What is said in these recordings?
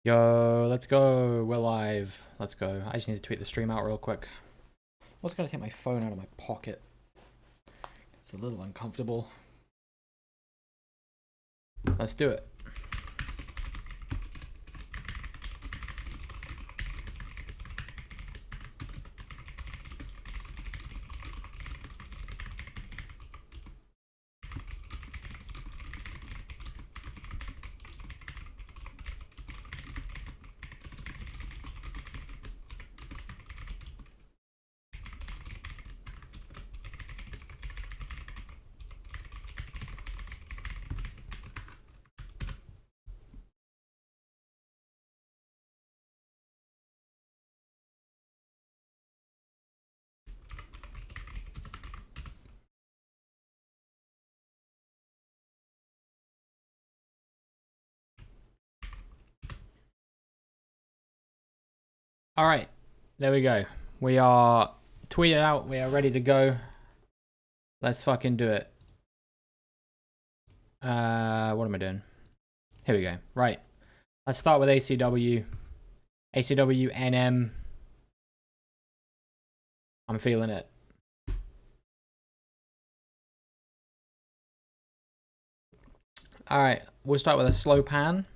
Yo, let's go. We're live. Let's go. I just need to tweet the stream out real quick. I was gonna take my phone out of my pocket. It's a little uncomfortable. Let's do it. All right, there we go. We are tweeted out. We are ready to go. Let's fucking do it. What am I doing? Here we go. Right. Let's start with ACW. ACW NM. I'm feeling it. All right, we'll start with a slow pan.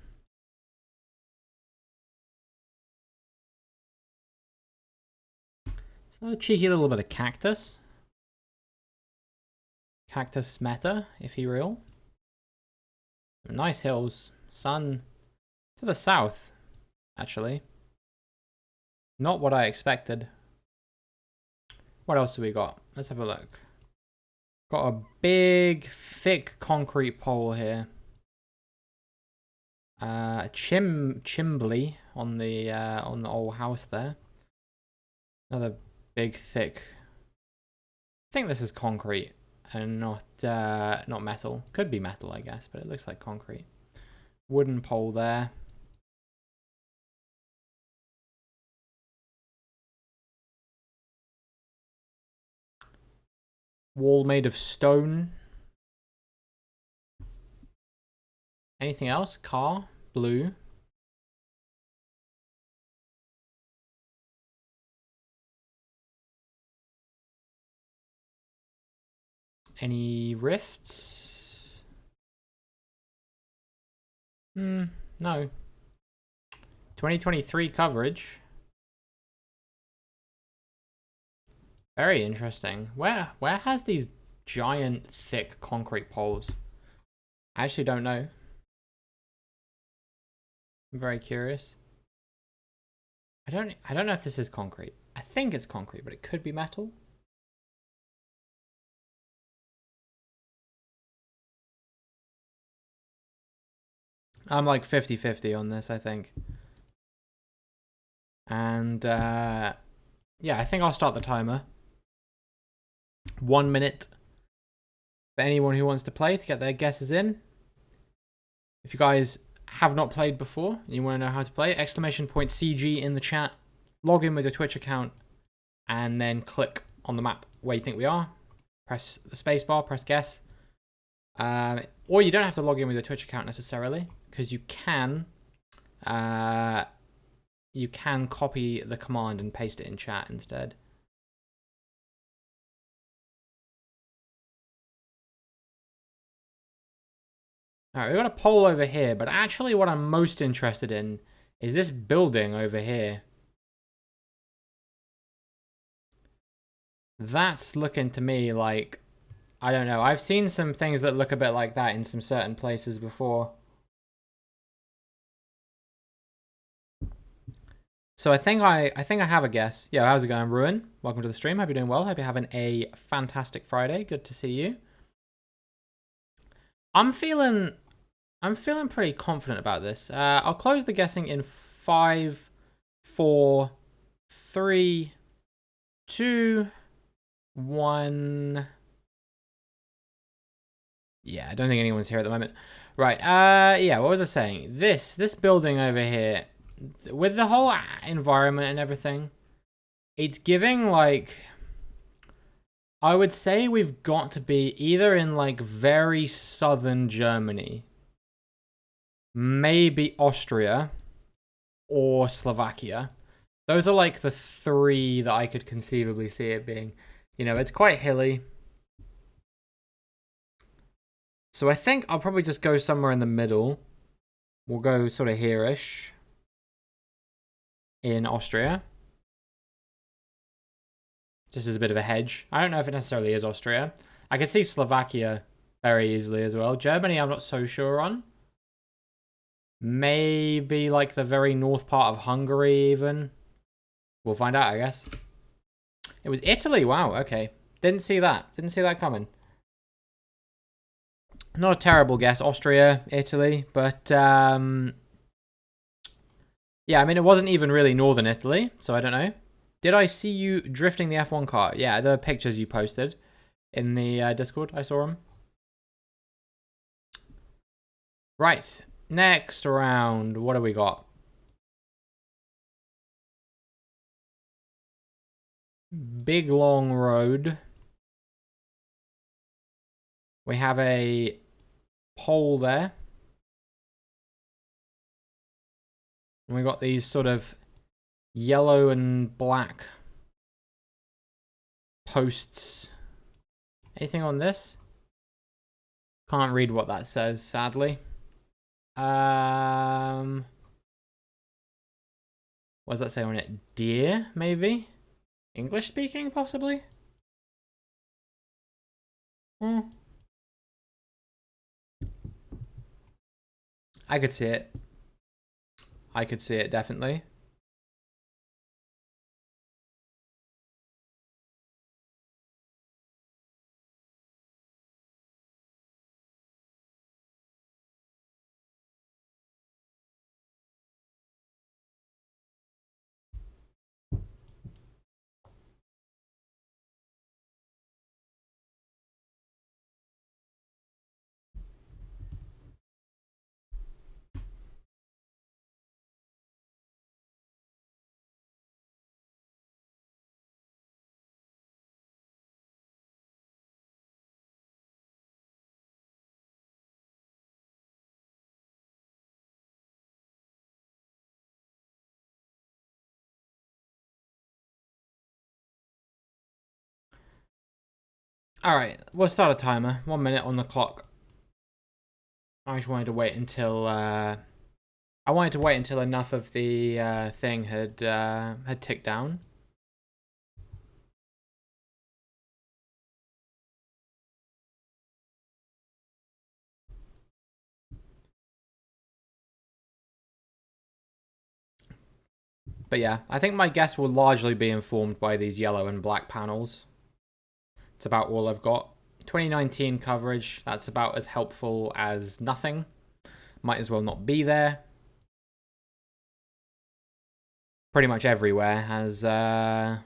So a cheeky little bit of cactus. Cactus meta, if you will. Nice hills. Sun to the south, actually. Not what I expected. What else do we got? Let's have a look. Got a big, thick concrete pole here. Chimbly on the old house there. Another big, thick. I think this is concrete and not metal. Could be metal, I guess, but it looks like concrete. Wooden pole there. Wall made of stone. Anything else? Car, blue. Any rifts? No. 2023 coverage. Very interesting. Where has these giant, thick concrete poles? I actually don't know. I'm very curious. I don't know if this is concrete. I think it's concrete, but it could be metal. I'm like 50-50 on this, I think. And yeah, I think I'll start the timer. 1 minute for anyone who wants to play to get their guesses in. If you guys have not played before and you want to know how to play, !CG in the chat. Log in with your Twitch account and then click on the map where you think we are. Press the spacebar, press guess. Or you don't have to log in with your Twitch account necessarily, because you can copy the command and paste it in chat instead. Alright, we've got a poll over here, but actually what I'm most interested in is this building over here. That's looking to me like, I don't know, I've seen some things that look a bit like that in some certain places before. So I think I have a guess. Yeah, how's it going, Ruin? Welcome to the stream. Hope you're doing well. Hope you're having a fantastic Friday. Good to see you. I'm feeling pretty confident about this. I'll close the guessing in 5, 4, 3, 2, 1. Yeah, I don't think anyone's here at the moment. Right. Yeah. What was I saying? This building over here, with the whole environment and everything, it's giving like, I would say we've got to be either in like very southern Germany, maybe Austria, or Slovakia. Those are like the three that I could conceivably see it being. You know, it's quite hilly. So I think I'll probably just go somewhere in the middle. We'll go sort of here-ish. In Austria. Just as a bit of a hedge. I don't know if it necessarily is Austria. I can see Slovakia very easily as well. Germany, I'm not so sure on. Maybe like the very north part of Hungary even. We'll find out, I guess. It was Italy. Wow, okay. Didn't see that. Didn't see that coming. Not a terrible guess. Austria, Italy. But, yeah, I mean, it wasn't even really northern Italy. So I don't know. Did I see you drifting the F1 car? Yeah, the pictures you posted in the Discord. I saw them. Right. Next round. What do we got? Big long road. We have a pole there. And we got these sort of yellow and black posts. Anything on this? Can't read what that says, sadly. What does that say on it? Deer, maybe? English speaking, possibly? I could see it. I could see it, definitely. Alright, we'll start a timer. 1 minute on the clock. I just wanted to wait until enough of the thing had ticked down. But yeah, I think my guess will largely be informed by these yellow and black panels. It's about all I've got. 2019 coverage, that's about as helpful as nothing. Might as well not be there. Pretty much everywhere has that.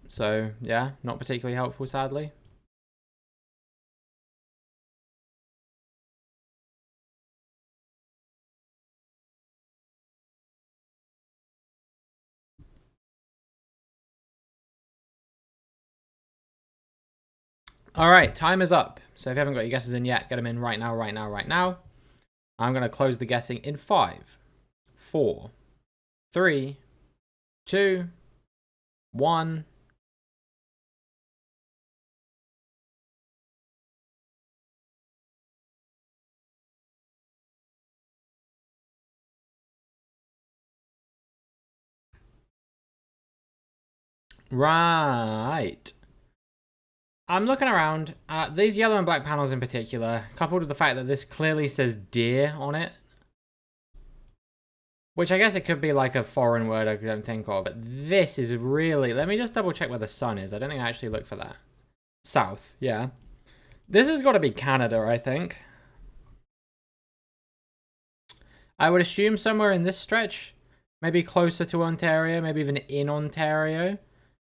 So yeah, not particularly helpful, sadly. All right, time is up. So if you haven't got your guesses in yet, get them in right now, right now, right now. I'm going to close the guessing in 5, 4, 3, 2, 1. Right. I'm looking around. These yellow and black panels in particular, coupled with the fact that this clearly says deer on it, which I guess it could be like a foreign word I don't think of, but this is really... Let me just double check where the sun is. I don't think I actually looked for that. South, yeah. This has got to be Canada, I think. I would assume somewhere in this stretch. Maybe closer to Ontario, maybe even in Ontario.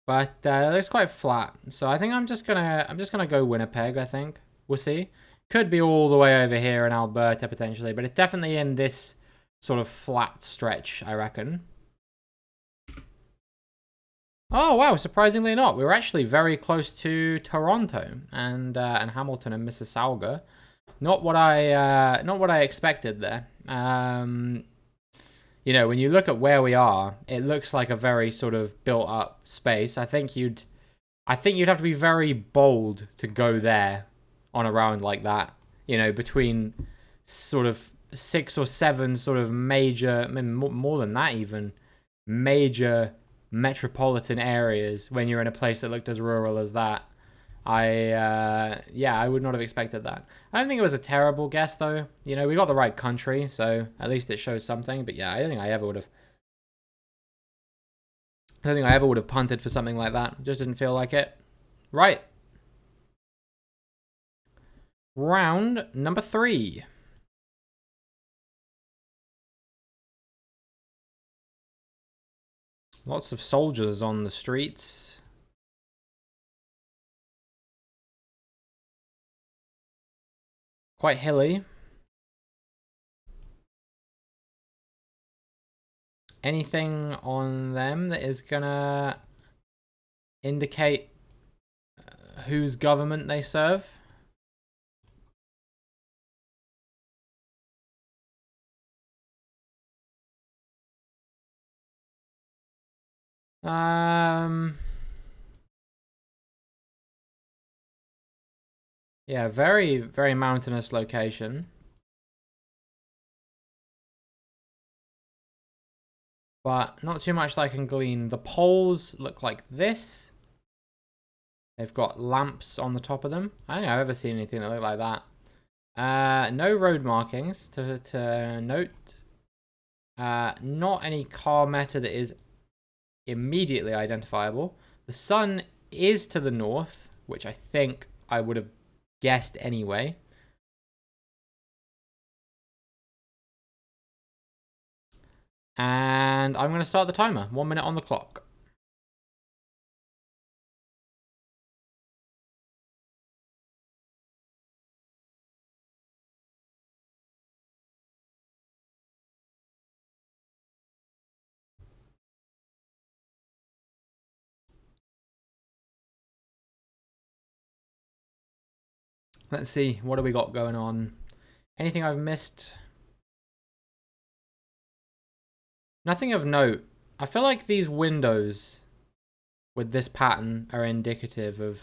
But it looks quite flat. So I think I'm just gonna go Winnipeg, I think. We'll see. Could be all the way over here in Alberta potentially, but it's definitely in this sort of flat stretch, I reckon. Oh wow, surprisingly not. We were actually very close to Toronto and Hamilton and Mississauga. not what I expected there. You know, when you look at where we are, it looks like a very sort of built up space. I think you'd have to be very bold to go there on a round like that. You know, between sort of 6 or 7 sort of major, I mean, more than that even, major metropolitan areas when you're in a place that looked as rural as that. Yeah, I would not have expected that. I don't think it was a terrible guess though. You know, we got the right country, so at least it shows something. But yeah, I don't think I ever would have punted for something like that. Just didn't feel like it. Right. Round number 3. Lots of soldiers on the streets. Quite hilly. Anything on them that is gonna indicate whose government they serve? Yeah, very, very mountainous location. But not too much that I can glean. The poles look like this. They've got lamps on the top of them. I don't think I've ever seen anything that looked like that. No road markings to note. Not any car meta that is immediately identifiable. The sun is to the north, which I think I would have guessed anyway. And I'm going to start the timer. 1 minute on the clock. Let's see, what do we got going on? Anything I've missed? Nothing of note. I feel like these windows with this pattern are indicative of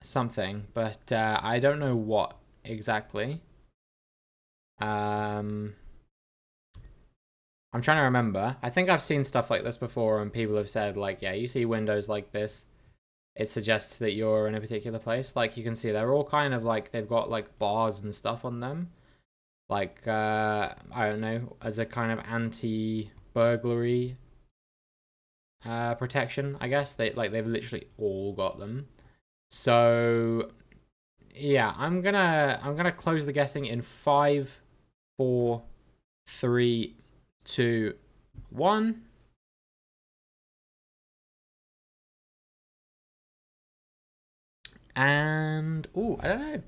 something, but I don't know what exactly. I'm trying to remember. I think I've seen stuff like this before and people have said, like, yeah, you see windows like this, it suggests that you're in a particular place. Like, you can see they're all kind of like, they've got like bars and stuff on them. Like, I don't know, as a kind of anti-burglary protection, I guess. They've literally all got them. So yeah, I'm gonna close the guessing in 5, 4, 3, 2, 1. And oh, I don't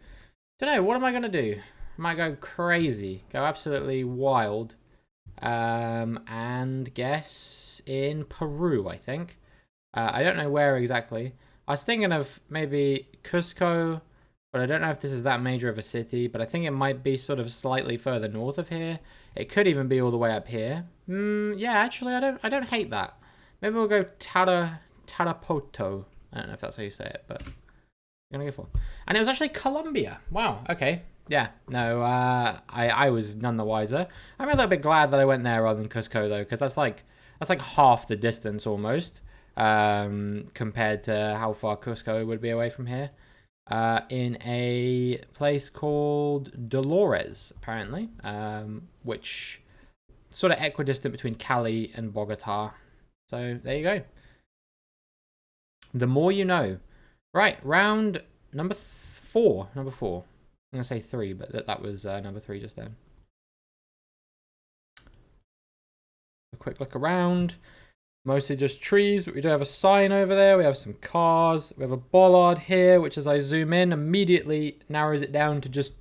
know. What am I gonna do? I might go crazy, go absolutely wild, and guess in Peru, I think. I don't know where exactly. I was thinking of maybe Cusco, but I don't know if this is that major of a city, but I think it might be sort of slightly further north of here. It could even be all the way up here. Yeah, actually, I don't hate that. Maybe we'll go Tarapoto. I don't know if that's how you say it, but I'm gonna go for. And it was actually Colombia. Wow. Okay. Yeah. No. I was none the wiser. I'm a little bit glad that I went there rather than Cusco though, because that's like half the distance almost, compared to how far Cusco would be away from here. In a place called Dolores, apparently, which sort of equidistant between Cali and Bogota. So there you go. The more you know. Right, round number 4. Number 4. I'm going to say 3, but that was number 3 just then. A quick look around. Mostly just trees, but we do have a sign over there. We have some cars. We have a bollard here, which as I zoom in, immediately narrows it down to just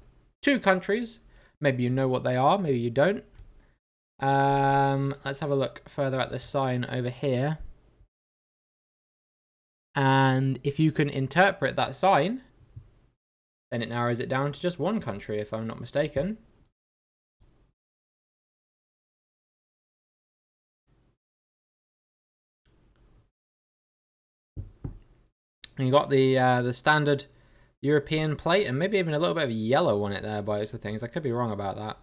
2 countries. Maybe you know what they are, maybe you don't. Let's have a look further at this sign over here. And if you can interpret that sign, then it narrows it down to just one country, if I'm not mistaken. And you got the standard European plate, and maybe even a little bit of yellow on it there by the things. I could be wrong about that.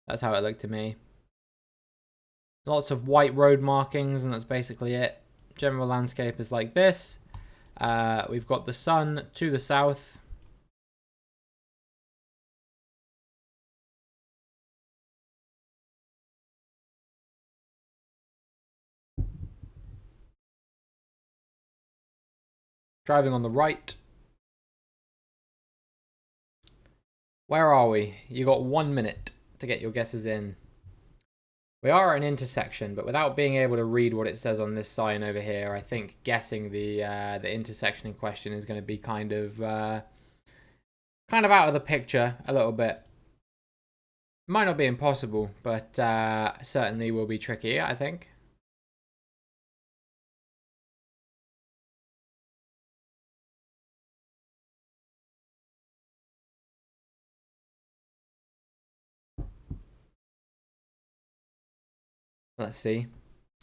That's how it looked to me. Lots of white road markings, and that's basically it. General landscape is like this. We've got the sun to the south. Driving on the right. Where are we? You got 1 minute to get your guesses in. We are at an intersection, but without being able to read what it says on this sign over here, I think guessing the intersection in question is going to be kind of out of the picture a little bit. Might not be impossible, but certainly will be tricky, I think. Let's see.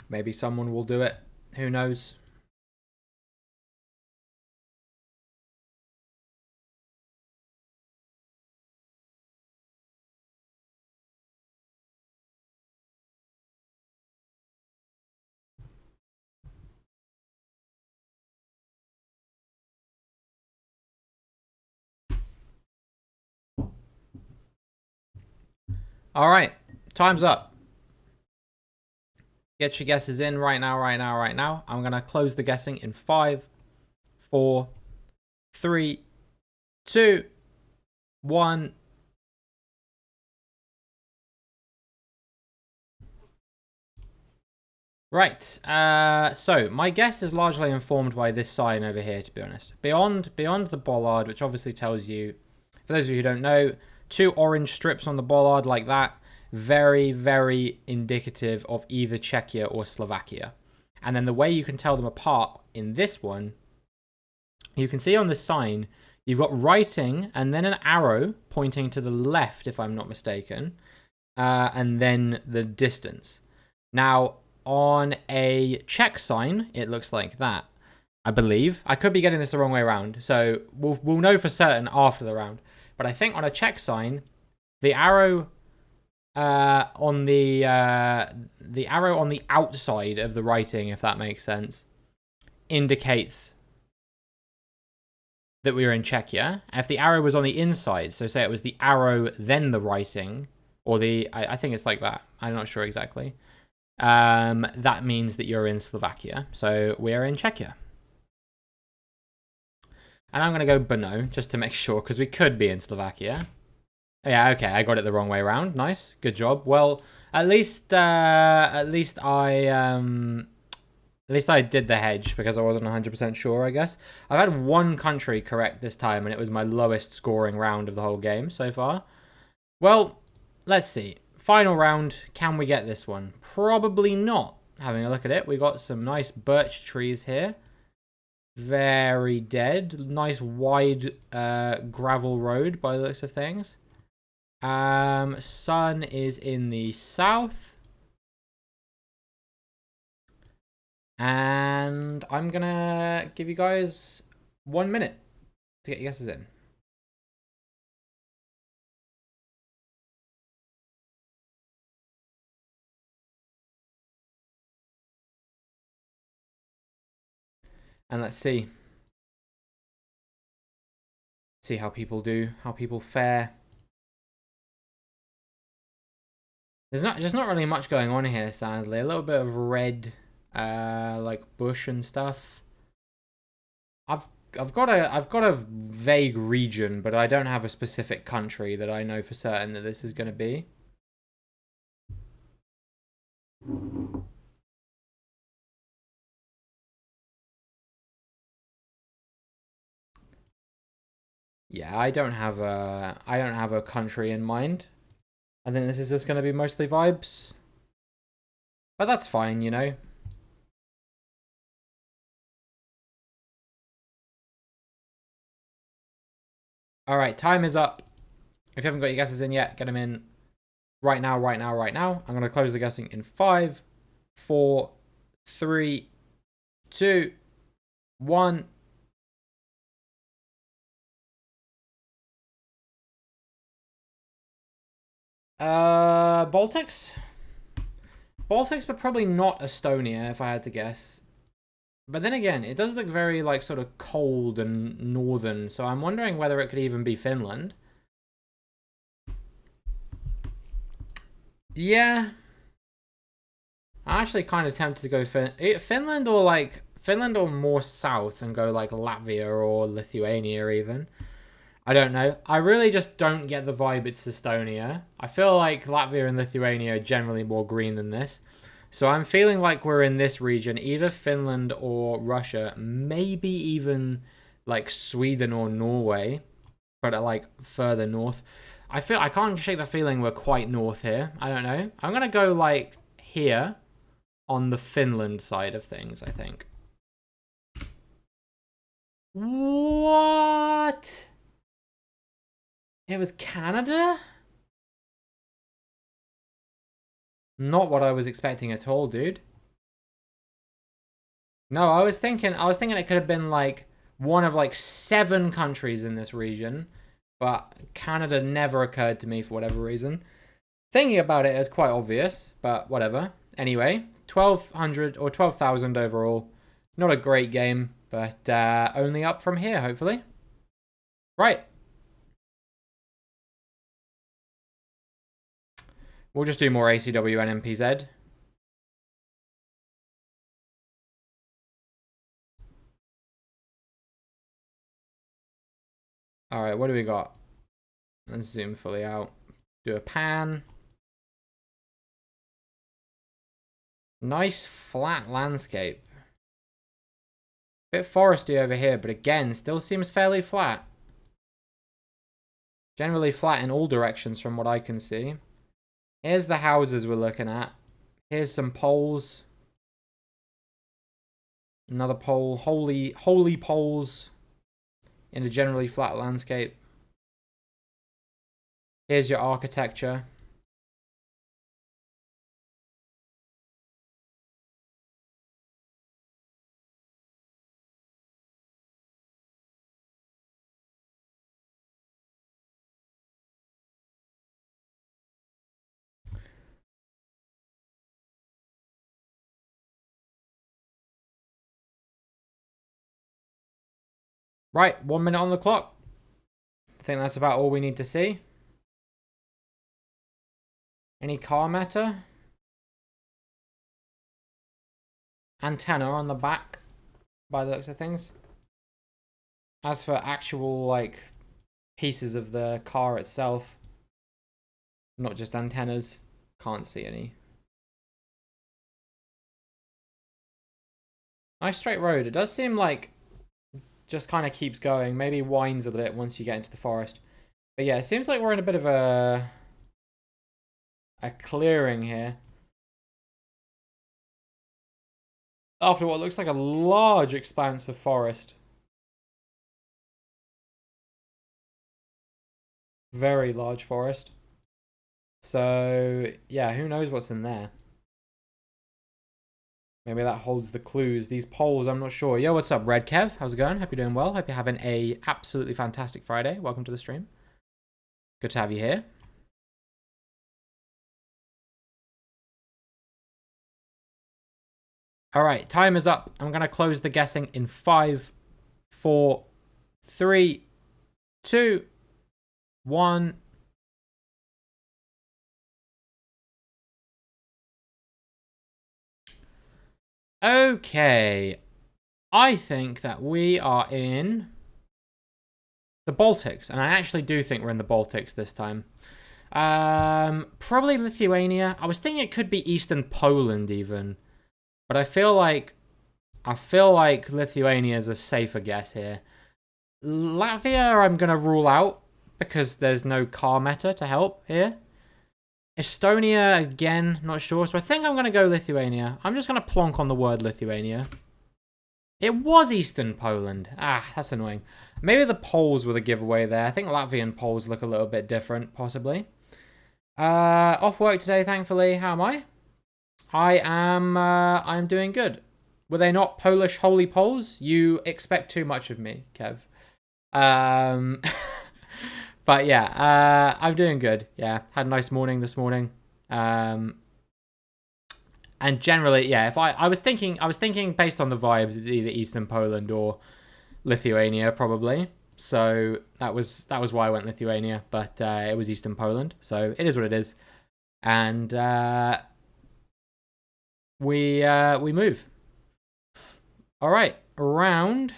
Maybe someone will do it. Who knows? All right, time's up. Get your guesses in right now. I'm going to close the guessing in 5, 4, 3, 2, 1. Right, so my guess is largely informed by this sign over here, to be honest. Beyond the bollard, which obviously tells you, for those of you who don't know, 2 orange strips on the bollard like that, very, very indicative of either Czechia or Slovakia. And then the way you can tell them apart in this one, you can see on the sign, you've got writing and then an arrow pointing to the left, if I'm not mistaken, and then the distance. Now, on a Czech sign, it looks like that, I believe. I could be getting this the wrong way around, so we'll know for certain after the round. But I think on a Czech sign, the arrow on the arrow on the outside of the writing, if that makes sense, indicates that we were in Czechia. If the arrow was on the inside, so say it was the arrow then the writing, or I think it's like that. I'm not sure exactly. That means that you're in Slovakia. So we're in Czechia. And I'm going to go Brno, just to make sure, because we could be in Slovakia. Yeah, okay, I got it the wrong way around. Nice, good job. Well, at least I did the hedge, because I wasn't 100% sure, I guess. I've had 1 country correct this time, and it was my lowest scoring round of the whole game so far. Well, let's see. Final round, can we get this one? Probably not. Having a look at it, we got some nice birch trees here. Very dead. Nice wide gravel road by the looks of things. Sun is in the south. And I'm gonna give you guys 1 minute to get your guesses in. And let's see. See how people do, how people fare. There's not really much going on here, sadly. A little bit of red, like bush and stuff. I've got a vague region, but I don't have a specific country that I know for certain that this is going to be. Yeah, I don't have a country in mind. I think this is just going to be mostly vibes. But that's fine, you know. All right, time is up. If you haven't got your guesses in yet, get them in right now, right now, right now. I'm going to close the guessing in 5, 4, 3, 2, 1. Baltics? Baltics, but probably not Estonia, if I had to guess. But then again, it does look very, like, sort of cold and northern, so I'm wondering whether it could even be Finland. Yeah. I'm actually kind of tempted to go Finland or, like, Finland or more south and go, like, Latvia or Lithuania even. I don't know. I really just don't get the vibe it's Estonia. I feel like Latvia and Lithuania are generally more green than this. So I'm feeling like we're in this region, either Finland or Russia, maybe even like Sweden or Norway, but like further north. I can't shake the feeling we're quite north here. I don't know. I'm gonna go like here on the Finland side of things, I think. What? It was Canada? Not what I was expecting at all, dude. No, I was thinking it could have been like one of like 7 countries in this region, but Canada never occurred to me for whatever reason. Thinking about it is quite obvious, but whatever. Anyway, 1,200 or 12,000 overall. Not a great game, but only up from here, hopefully. Right. We'll just do more ACW and MPZ. Alright, what do we got? Let's zoom fully out. Do a pan. Nice flat landscape. Bit foresty over here, but again, still seems fairly flat. Generally flat in all directions from what I can see. Here's the houses we're looking at. Here's some poles. Another pole. Holy poles in a generally flat landscape. Here's your architecture. Right, 1 minute on the clock. I think that's about all we need to see. Any car meta? Antenna on the back, by the looks of things. As for actual, like, pieces of the car itself, not just antennas, can't see any. Nice straight road. It does seem like just kind of keeps going. Maybe winds a bit once you get into the forest. But yeah, it seems like we're in a bit of a clearing here. After what looks like a large expanse of forest. Very large forest. So, yeah, who knows what's in there. Maybe that holds the clues. These poles, I'm not sure. Yo, what's up, Red Kev? How's it going? Hope you're doing well. Hope you're having a absolutely fantastic Friday. Welcome to the stream. Good to have you here. All right, time is up. I'm going to close the guessing in 5, 4, 3, 2, 1. Okay. I think that we are in the Baltics. And I actually do think we're in the Baltics this time. Probably Lithuania. I was thinking it could be Eastern Poland even. But I feel like Lithuania is a safer guess here. Latvia I'm going to rule out because there's no car meta to help here. Estonia, again, not sure. So I think I'm going to go Lithuania. I'm just going to plonk on the word Lithuania. It was Eastern Poland. Ah, that's annoying. Maybe the Poles were the giveaway there. I think Latvian Poles look a little bit different, possibly. Off work today, thankfully. How am I? I'm doing good. Were they not Polish holy Poles? You expect too much of me, Kev. Um, but yeah, I'm doing good. Yeah, had a nice morning this morning. And generally, yeah, if I was thinking based on the vibes, it's either Eastern Poland or Lithuania probably. So that was why I went Lithuania, but it was Eastern Poland, so it is what it is. And we move. All right, round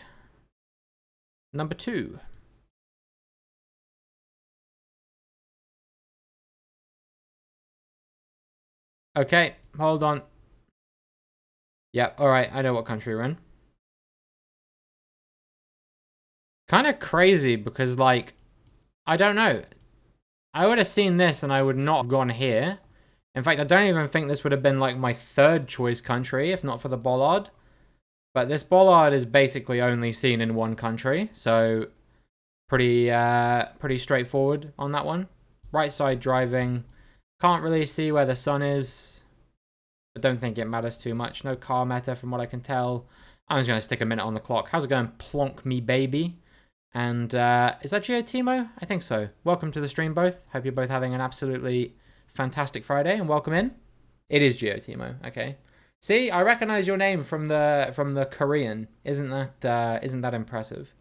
number 2. Okay, hold on. Yep, all right, I know what country we're in. Kind of crazy because, like, I don't know. I would have seen this and I would not have gone here. In fact, I don't even think this would have been, like, my third choice country if not for the bollard. But this bollard is basically only seen in one country, so pretty straightforward on that one. Right side driving. Can't really see where the sun is. I don't think it matters too much. No car meta from what I can tell. I'm just going to stick a minute on the clock. How's it going? Plonk me, baby. And is that GeoTimo? I think so. Welcome to the stream, both. Hope you're both having an absolutely fantastic Friday, and welcome in. It is GeoTimo. Okay. See, I recognize your name from the Korean. Isn't that impressive?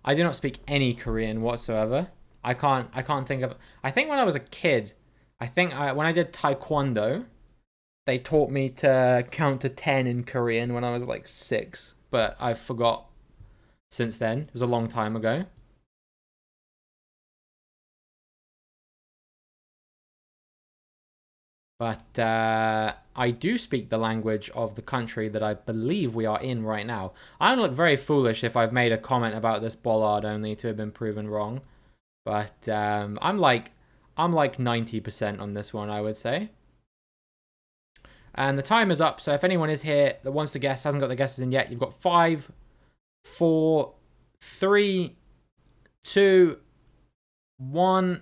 I do not speak any Korean whatsoever. I can't think of. I think when I was a kid, when I did taekwondo, they taught me to count to 10 in Korean when I was like 6, but I forgot since then. It was a long time ago. But I do speak the language of the country that I believe we are in right now. I don't look very foolish if I've made a comment about this bollard only to have been proven wrong. But I'm like 90% on this one, I would say. And the time is up, so if anyone is here that wants to guess, hasn't got the guesses in yet, you've got 5, 4, 3, 2, 1.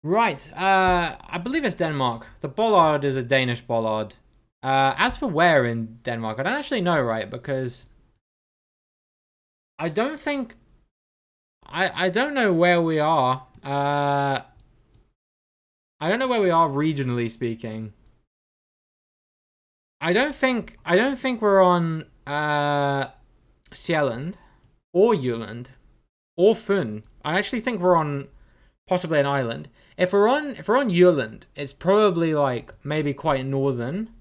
Right, I believe it's Denmark. The bollard is a Danish bollard. As for where in Denmark, I don't actually know, right? Because I don't think... I don't know where we are. I don't know where we are regionally speaking. I don't think we're on Sjælland or Jylland or Fyn. I actually think we're on possibly an island. If we're on Jylland, it's probably like maybe quite northern.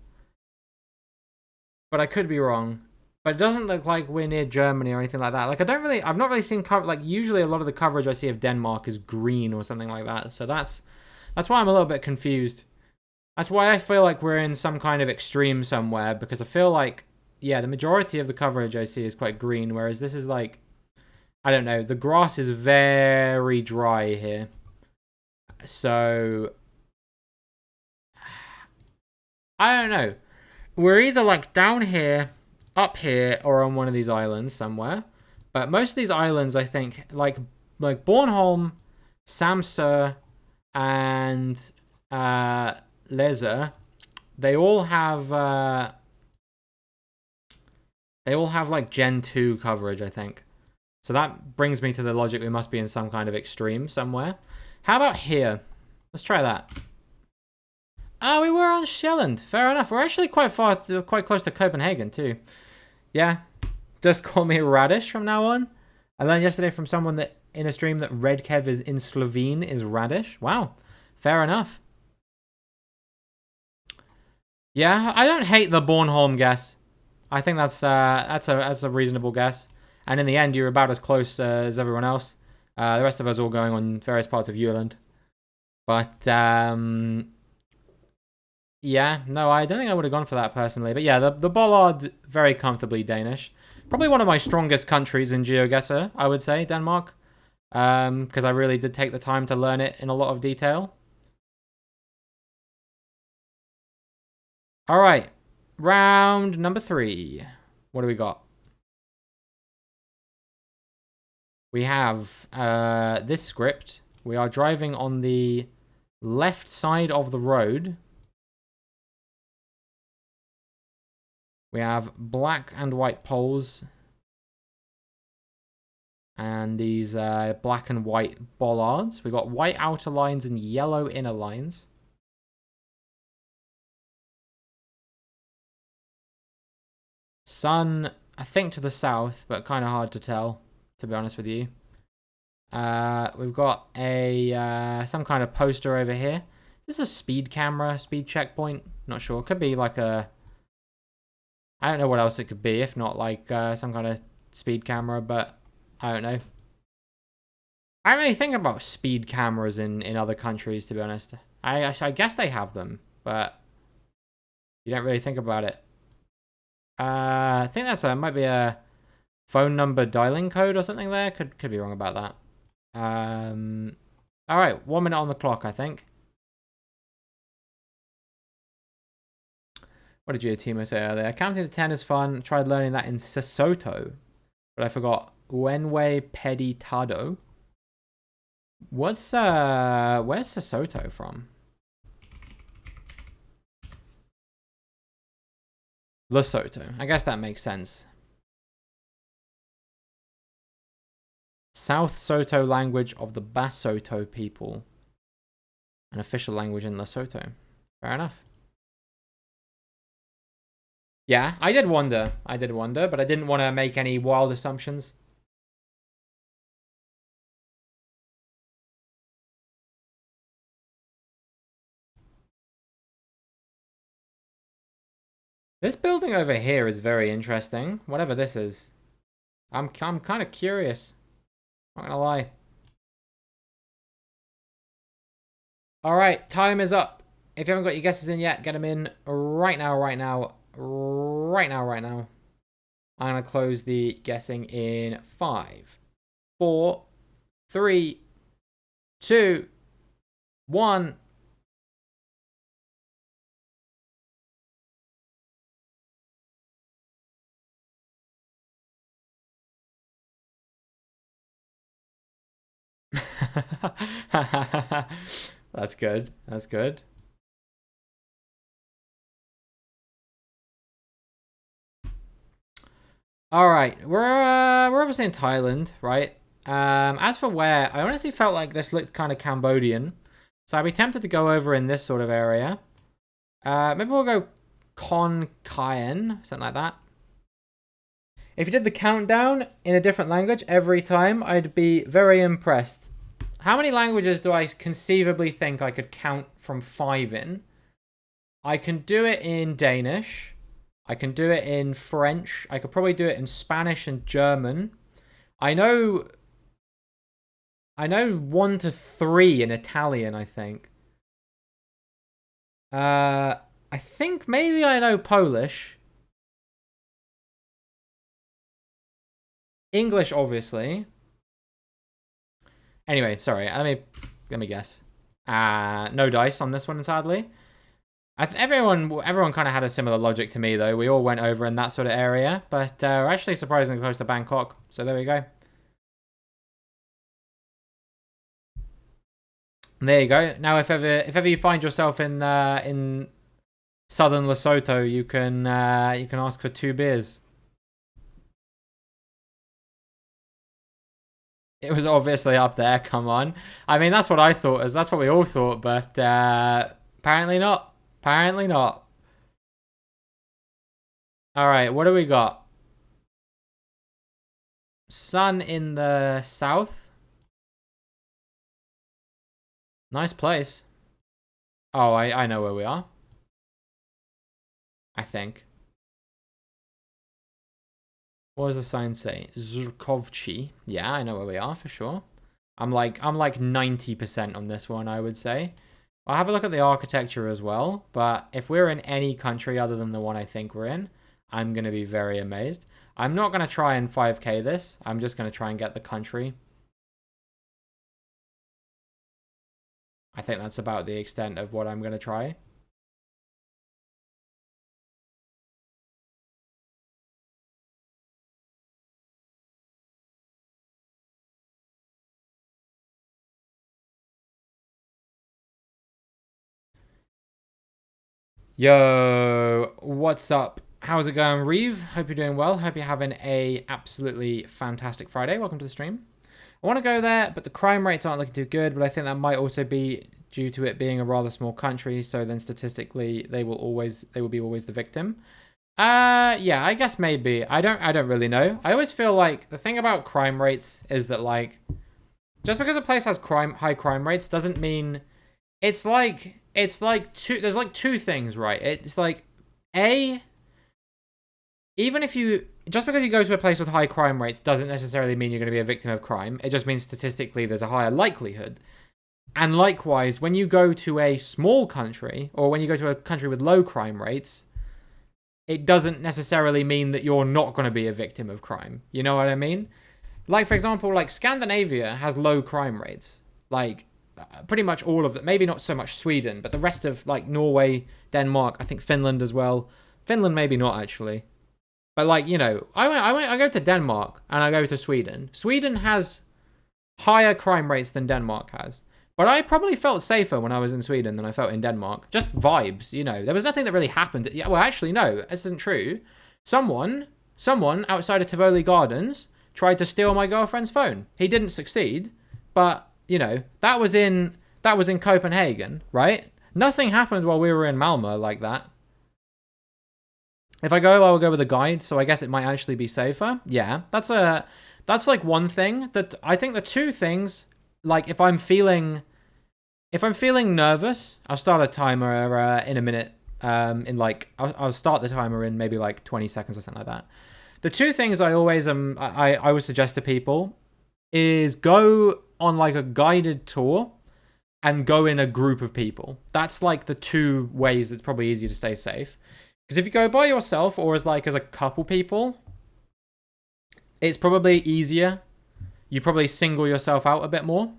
But I could be wrong. But it doesn't look like we're near Germany or anything like that. Like I've not really seen like usually a lot of the coverage I see of Denmark is green or something like that. So that's why I'm a little bit confused. That's why I feel like we're in some kind of extreme somewhere, because I feel like, yeah, the majority of the coverage I see is quite green, whereas this is like, I don't know, the grass is very dry here. So, I don't know. We're either like down here, up here, or on one of these islands somewhere. But most of these islands, I think, like Bornholm, Samsø, and Lezer, they all have like Gen 2 coverage, I think. So that brings me to the logic we must be in some kind of extreme somewhere. How about here? Let's try that. Oh, we were on Sjælland. Fair enough. We're actually quite close to Copenhagen too. Yeah. Just call me Radish from now on. I learned yesterday from someone that in a stream that Red Kev is in Slovene is Radish. Wow. Fair enough. Yeah, I don't hate the Bornholm guess. I think that's a reasonable guess. And in the end, you're about as close as everyone else. The rest of us all going on various parts of Jylland. But yeah, no, I don't think I would have gone for that personally. But yeah, the bollard very comfortably Danish. Probably one of my strongest countries in GeoGuessr, I would say, Denmark. Because I really did take the time to learn it in a lot of detail. All right, round number 3. What do we got? We have this script. We are driving on the left side of the road. We have black and white poles. And these black and white bollards. We got white outer lines and yellow inner lines. Sun, I think to the south, but kind of hard to tell, to be honest with you. We've got a some kind of poster over here. Is this a speed camera, speed checkpoint? Not sure. Could be like a... I don't know what else it could be, if not like some kind of speed camera, but I don't know. I don't really think about speed cameras in other countries, to be honest. I guess they have them, but you don't really think about it. I think that's might be a phone number dialing code or something there. Could be wrong about that. All right, 1 minute on the clock, I think. What did Timo say earlier? Counting to 10 is fun. Tried learning that in Sesotho, but I forgot. Wenway Peditado. Where's Sesotho from? Lesotho. I guess that makes sense. South Soto language of the Basotho people. An official language in Lesotho. Fair enough. Yeah, I did wonder, but I didn't want to make any wild assumptions. This building over here is very interesting, whatever this is. I'm kind of curious. Not gonna lie. All right, time is up. If you haven't got your guesses in yet, get them in right now. I'm gonna close the guessing in 5, 4, 3, 2, 1. That's good. That's good. All right, we're obviously in Thailand, right? As for where, I honestly felt like this looked kind of Cambodian, so I'd be tempted to go over in this sort of area. Maybe we'll go Khon Kaen, something like that. If you did the countdown in a different language every time, I'd be very impressed. How many languages do I conceivably think I could count from 5 in? I can do it in Danish. I can do it in French. I could probably do it in Spanish and German. I know 1 to 3 in Italian, I think. I think maybe I know Polish. English, obviously. Anyway, sorry. Let me guess. No dice on this one, sadly. Everyone kind of had a similar logic to me, though. We all went over in that sort of area, but we're actually surprisingly close to Bangkok. So there we go. There you go. Now, if ever you find yourself in southern Lesotho, you can ask for 2 beers. It was obviously up there. Come on. I mean, that's what I thought. That's what we all thought, but apparently not. Apparently not. All right, what do we got? Sun in the south. Nice place. Oh, I know where we are. I think. What does the sign say? Zurkovci. Yeah, I know where we are for sure. I'm like 90% on this one, I would say. I'll have a look at the architecture as well, but if we're in any country other than the one I think we're in, I'm going to be very amazed. I'm not going to try and 5k this. I'm just going to try and get the country. I think that's about the extent of what I'm going to try. Yo, what's up? How's it going, Reeve? Hope you're doing well. Hope you're having a absolutely fantastic Friday. Welcome to the stream. I want to go there, but the crime rates aren't looking too good, but I think that might also be due to it being a rather small country, so then statistically they will be always the victim. Yeah, I guess maybe. I don't really know. I always feel like the thing about crime rates is that like just because a place has high crime rates doesn't mean it's like there's like two things, right? It's like even if you just because you go to a place with high crime rates doesn't necessarily mean you're going to be a victim of crime. It just means statistically there's a higher likelihood. And likewise, when you go to a small country or when you go to a country with low crime rates, it doesn't necessarily mean that you're not going to be a victim of crime. You know what I mean? Like, for example, like Scandinavia has low crime rates. Like, pretty much all of them. Maybe not so much Sweden, but the rest of, like, Norway, Denmark, I think Finland as well. Finland maybe not, actually. But, like, you know, I go to Denmark and I go to Sweden. Sweden has higher crime rates than Denmark has. But I probably felt safer when I was in Sweden than I felt in Denmark. Just vibes, you know. There was nothing that really happened. Yeah, well, actually, no, this isn't true. Someone outside of Tivoli Gardens tried to steal my girlfriend's phone. He didn't succeed, but, you know, that was in Copenhagen, right? Nothing happened while we were in Malmö like that. If I go, I will go with a guide, so I guess it might actually be safer. Yeah, that's like one thing. That I think the two things, like if I'm feeling nervous, I'll start a timer in a minute. I'll start the timer in maybe like 20 seconds or something like that. The two things I always I would suggest to people is go on like a guided tour and go in a group of people. That's like the two ways that's probably easier to stay safe. Because if you go by yourself or as a couple people, it's probably easier. You probably single yourself out a bit more.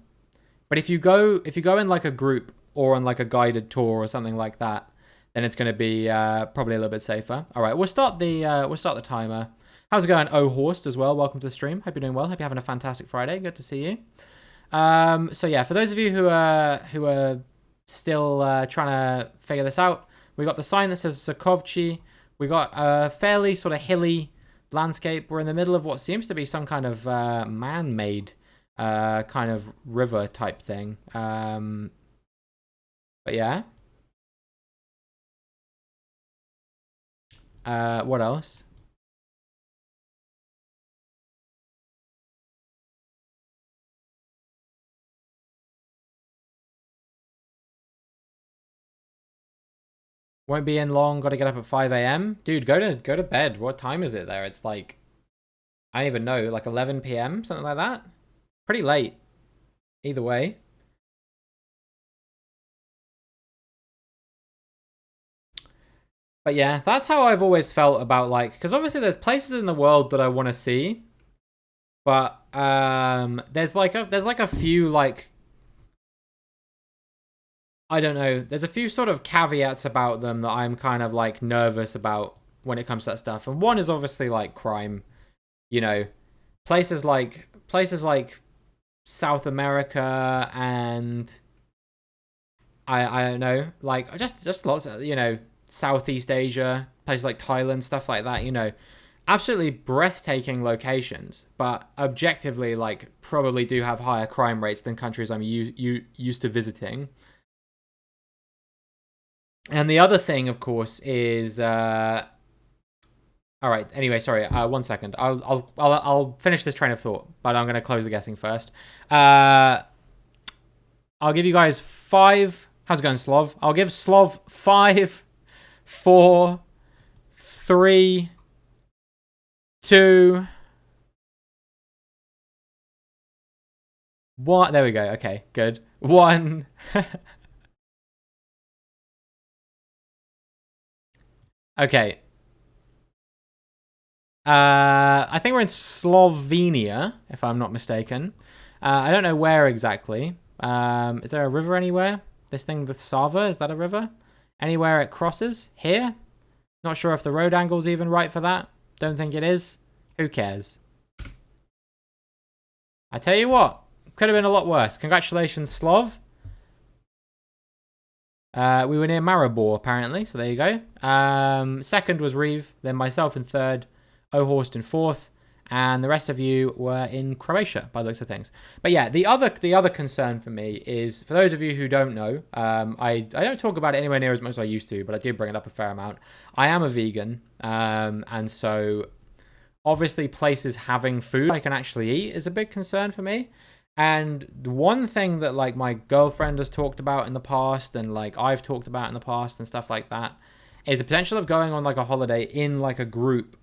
But if you go in like a group or on like a guided tour or something like that, then it's going to be probably a little bit safer. All right, we'll start the timer. How's it going, Oh Horst, as well? Welcome to the stream. Hope you're doing well. Hope you're having a fantastic Friday. Good to see you. So yeah, for those of you who are still trying to figure this out, we got the sign that says Sokovchi. We got a fairly sort of hilly landscape. We're in the middle of what seems to be some kind of man-made kind of river type thing. But yeah. What else? Won't be in long. Got to get up at 5 a.m. Dude, go to bed. What time is it there? It's like I don't even know, like 11 p.m. something like that. Pretty late. Either way. But yeah, that's how I've always felt about like, because obviously there's places in the world that I want to see, but there's like a few like I don't know. There's a few sort of caveats about them that I'm kind of like nervous about when it comes to that stuff. And one is obviously like crime. You know, places like South America and I don't know, like just lots of, you know, Southeast Asia, places like Thailand, stuff like that, you know. Absolutely breathtaking locations, but objectively like probably do have higher crime rates than countries I'm used to visiting. And the other thing, of course, is all right. Anyway, sorry. 1 second. I'll finish this train of thought, but I'm gonna close the guessing first. I'll give you guys 5. How's it going, Slov? I'll give Slov 5, 4, 3, 2, 1. There we go. Okay, good. 1. Okay. I think we're in Slovenia, if I'm not mistaken. I don't know where exactly. Is there a river anywhere? This thing, the Sava, is that a river? Anywhere it crosses? Here? Not sure if the road angle's even right for that. Don't think it is. Who cares? I tell you what, could have been a lot worse. Congratulations, Slov. We were near Maribor, apparently, so there you go. Second was Reeve, then myself in third, Ohorst in fourth, and the rest of you were in Croatia, by the looks of things. But yeah, the other concern for me is, for those of you who don't know, I don't talk about it anywhere near as much as I used to, but I do bring it up a fair amount. I am a vegan, and so obviously places having food I can actually eat is a big concern for me. And the one thing that like my girlfriend has talked about in the past, and like I've talked about in the past and stuff like that, is the potential of going on like a holiday in like a group,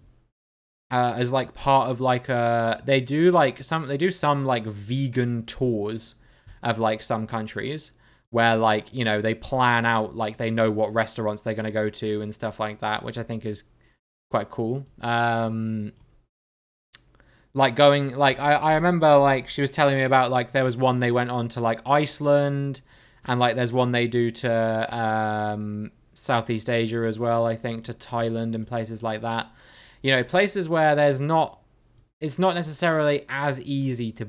as like part of like they do some like vegan tours of like some countries where like, you know, they plan out, like they know what restaurants they're going to go to and stuff like that, which I think is quite cool. Like going, like I remember like she was telling me about like there was one they went on to like Iceland, and like there's one they do to Southeast Asia as well, I think, to Thailand and places like that. You know, places where it's not necessarily as easy to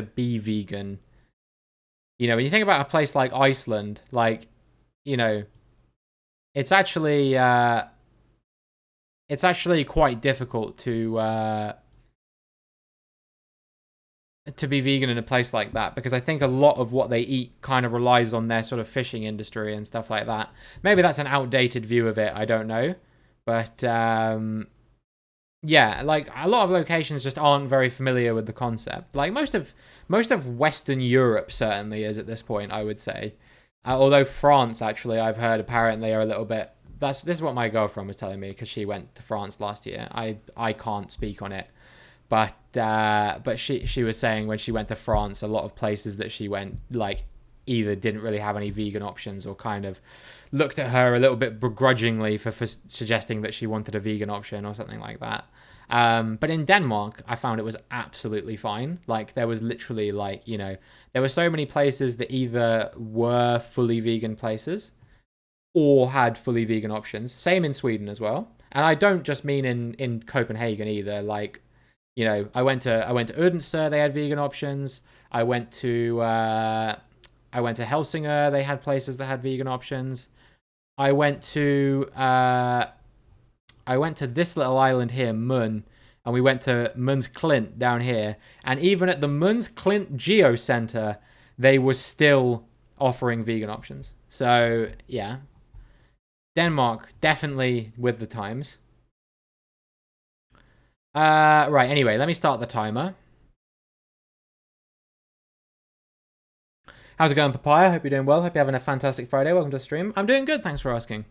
be vegan. You know, when you think about a place like Iceland, like, you know, it's actually quite difficult to be vegan in a place like that, because I think a lot of what they eat kind of relies on their sort of fishing industry and stuff like that. Maybe that's an outdated view of it, I don't know. But yeah, like a lot of locations just aren't very familiar with the concept. Like most of Western Europe certainly is at this point, I would say. Although France, actually, I've heard apparently are a little bit. This is what my girlfriend was telling me, because she went to France last year. I can't speak on it. But she was saying when she went to France, a lot of places that she went, like, either didn't really have any vegan options or kind of looked at her a little bit begrudgingly for suggesting that she wanted a vegan option or something like that. But in Denmark, I found it was absolutely fine. Like, there was literally, like, you know, there were so many places that either were fully vegan places or had fully vegan options. Same in Sweden as well. And I don't just mean in Copenhagen either. Like, you know, I went to Odense, they had vegan options. I went to Helsingør, they had places that had vegan options. I went to this little island here, Mun, and we went to Mun's Klint down here. And even at the Mun's Klint Geo Center, they were still offering vegan options. So yeah, Denmark definitely with the times. Right, anyway, let me start the timer. How's it going, Papaya? Hope you're doing well. Hope you're having a fantastic Friday. Welcome to the stream. I'm doing good, thanks for asking.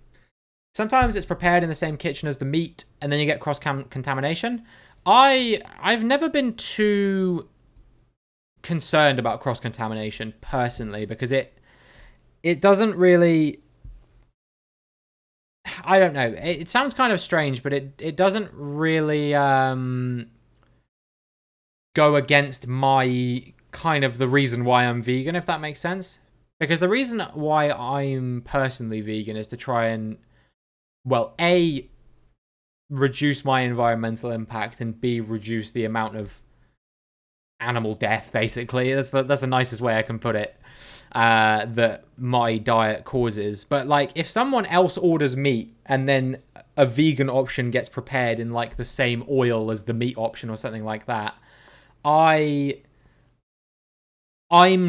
Sometimes it's prepared in the same kitchen as the meat, and then you get cross-contamination. I've never been too concerned about cross-contamination, personally, because it doesn't really... I don't know. It sounds kind of strange, but it doesn't really go against my kind of the reason why I'm vegan, if that makes sense. Because the reason why I'm personally vegan is to try and, well, A, reduce my environmental impact, and B, reduce the amount of animal death, basically. That's the nicest way I can put it, that my diet causes. But like, if someone else orders meat and then a vegan option gets prepared in like the same oil as the meat option or something like that, I'm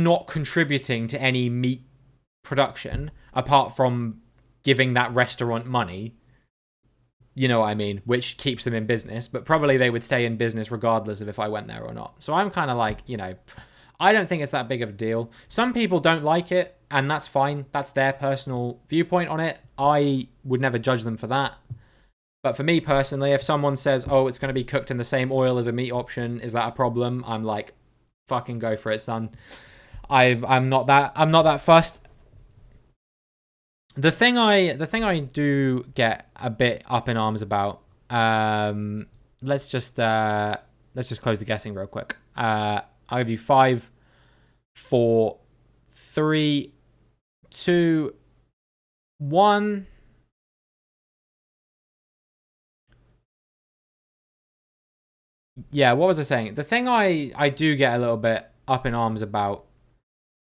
not contributing to any meat production apart from giving that restaurant money. You know what I mean? Which keeps them in business, but probably they would stay in business regardless of if I went there or not. So I'm kind of like, you know, I don't think it's that big of a deal. Some people don't like it, and that's fine. That's their personal viewpoint on it. I would never judge them for that. But for me personally, if someone says, oh, it's going to be cooked in the same oil as a meat option, is that a problem? I'm like, fucking go for it, son. I'm not that fussed. The thing I do get a bit up in arms about, let's just close the guessing real quick. I'll give you 5, 4, 3, 2, 1. Yeah, what was I saying? The thing I do get a little bit up in arms about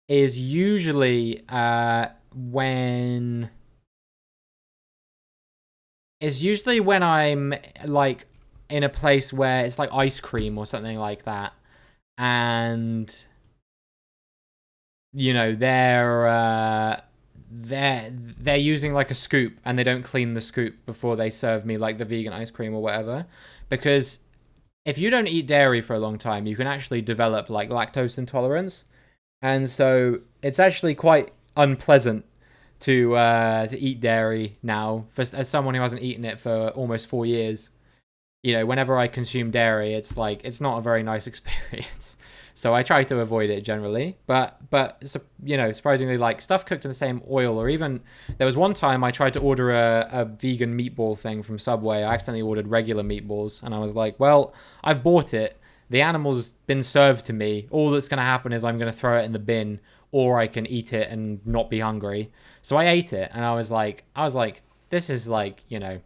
is usually when I'm like in a place where it's like ice cream or something like that, and you know they're using like a scoop and they don't clean the scoop before they serve me like the vegan ice cream or whatever, because if you don't eat dairy for a long time, you can actually develop like lactose intolerance, and so it's actually quite unpleasant to eat dairy now. As someone who hasn't eaten it for almost 4 years, you know, whenever I consume dairy, it's like it's not a very nice experience. So I try to avoid it generally. But you know, surprisingly, like stuff cooked in the same oil, or even there was one time I tried to order a vegan meatball thing from Subway. I accidentally ordered regular meatballs, and I was like, well, I've bought it. The animal's been served to me. All that's going to happen is I'm going to throw it in the bin, or I can eat it and not be hungry. So I ate it, and I was like, this is like, you know,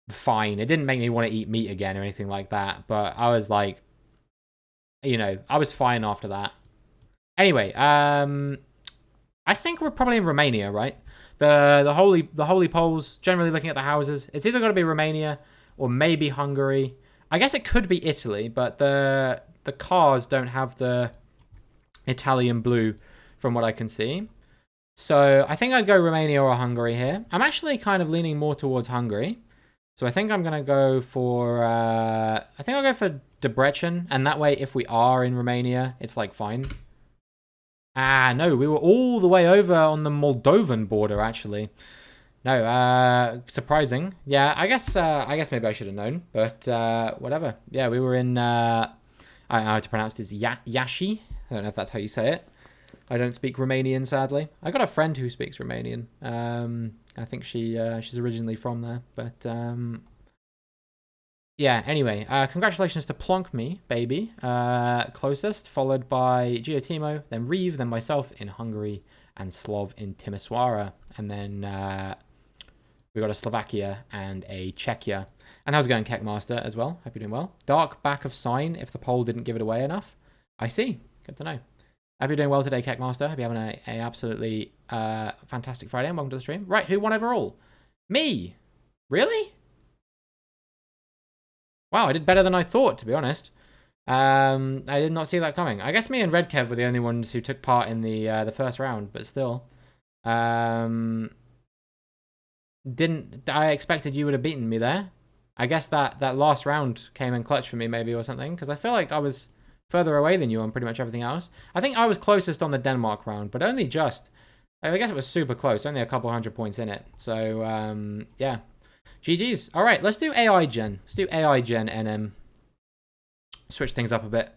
fine. It didn't make me want to eat meat again or anything like that, but I was like, you know, I was fine after that. Anyway, I think we're probably in Romania, right? The holy poles. Generally looking at the houses, it's either got to be Romania or maybe Hungary. I guess it could be Italy, but the cars don't have the Italian blue from what I can see. So I think I'd go Romania or Hungary here. I'm actually kind of leaning more towards Hungary. So I think I'm going to go for... I think I'll go for Debrecen. And that way, if we are in Romania, it's like fine. Ah, no, we were all the way over on the Moldovan border, actually. No, surprising. Yeah, I guess maybe I should have known, but whatever. Yeah, we were in. I don't know how to pronounce this. Yashi. I don't know if that's how you say it. I don't speak Romanian, sadly. I got a friend who speaks Romanian. I think she's originally from there, but yeah. Anyway, congratulations to Plonk Me, baby. Closest, followed by Giotimo, then Reeve, then myself in Hungary, and Slov in Timisoara, and then we got a Slovakia and a Czechia. And how's it going, Keckmaster, as well? Hope you're doing well. Dark back of sign if the poll didn't give it away enough. I see. Good to know. Hope you're doing well today, Keckmaster. Hope you're having a absolutely fantastic Friday, and welcome to the stream. Right, who won overall? Me! Really? Wow, I did better than I thought, to be honest. I did not see that coming. I guess me and Red Kev were the only ones who took part in the first round, but still. Didn't I expected you would have beaten me there? I guess that last round came in clutch for me, maybe, or something, because I feel like I was further away than you on pretty much everything else. I think I was closest on the Denmark round, but only just. I guess it was super close, only a couple 100 points in it. So, yeah. GG's. All right, let's do AI Gen. Let's do AI Gen NM. Switch things up a bit.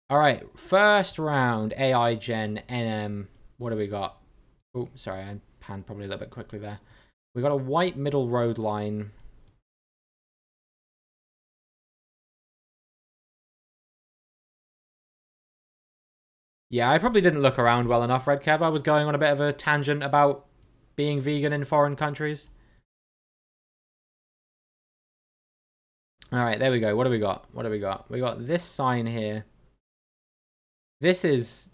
All right, first round, AI Gen NM. What do we got? Oh, sorry, I panned probably a little bit quickly there. We got a white middle road line. Yeah, I probably didn't look around well enough, Red Kev. I was going on a bit of a tangent about being vegan in foreign countries. All right, there we go. What do we got? What do we got? We got this sign here. This is...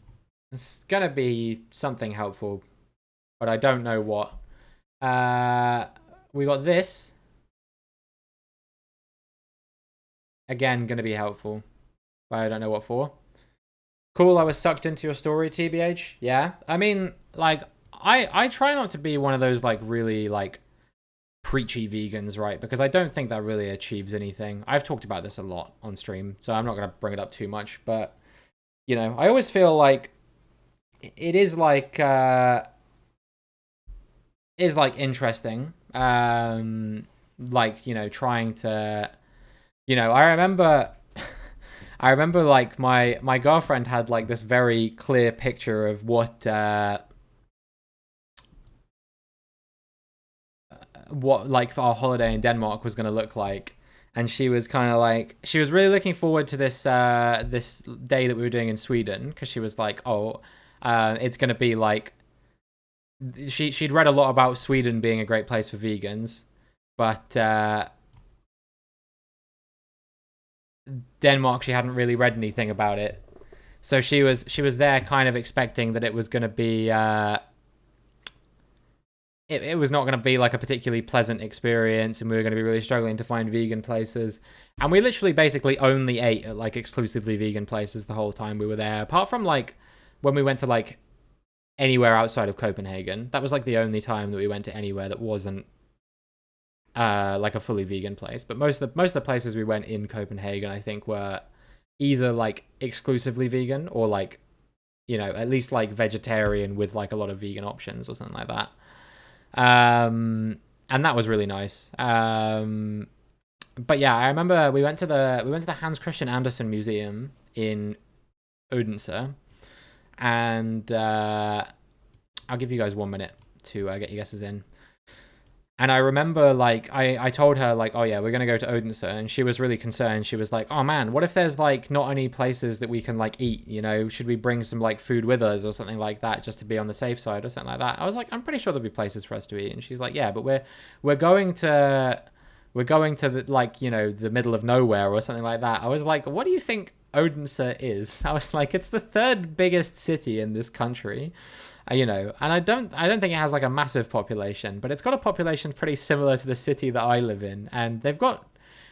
It's going to be something helpful, but I don't know what. We got this. Again, going to be helpful, but I don't know what for. Cool, I was sucked into your story, TBH. Yeah, I mean, like, I try not to be one of those, like, really, like, preachy vegans, right? Because I don't think that really achieves anything. I've talked about this a lot on stream, so I'm not going to bring it up too much, but, you know, I always feel like it is, like, interesting. Like, you know, trying to, you know, I remember like my girlfriend had like this very clear picture of what what like our holiday in Denmark was going to look like, and she was kind of like she was really looking forward to this day that we were doing in Sweden, because she was like, oh, it's going to be like she'd read a lot about Sweden being a great place for vegans, but Denmark, she hadn't really read anything about it. So she was there kind of expecting that it was going to be it was not going to be like a particularly pleasant experience, and we were going to be really struggling to find vegan places. And we literally basically only ate at like exclusively vegan places the whole time we were there, apart from like when we went to like anywhere outside of Copenhagen. That was like the only time that we went to anywhere that wasn't like a fully vegan place. But most of the places we went in Copenhagen, I think, were either like exclusively vegan or like, you know, at least like vegetarian with like a lot of vegan options or something like that. And that was really nice. But yeah, I remember we went to the Hans Christian Andersen Museum in Odense, and I'll give you guys 1 minute to get your guesses in. And I remember, like, I told her, like, oh yeah, we're gonna go to Odense, and she was really concerned. She was like, oh man, what if there's like not any places that we can like eat? You know, should we bring some like food with us or something like that, just to be on the safe side or something like that? I was like, I'm pretty sure there'll be places for us to eat. And she's like, yeah, but we're going to the, like, you know, the middle of nowhere or something like that. I was like, what do you think Odense is? I was like, it's the third biggest city in this country. You know, and I don't think it has like a massive population, but it's got a population pretty similar to the city that I live in, and they've got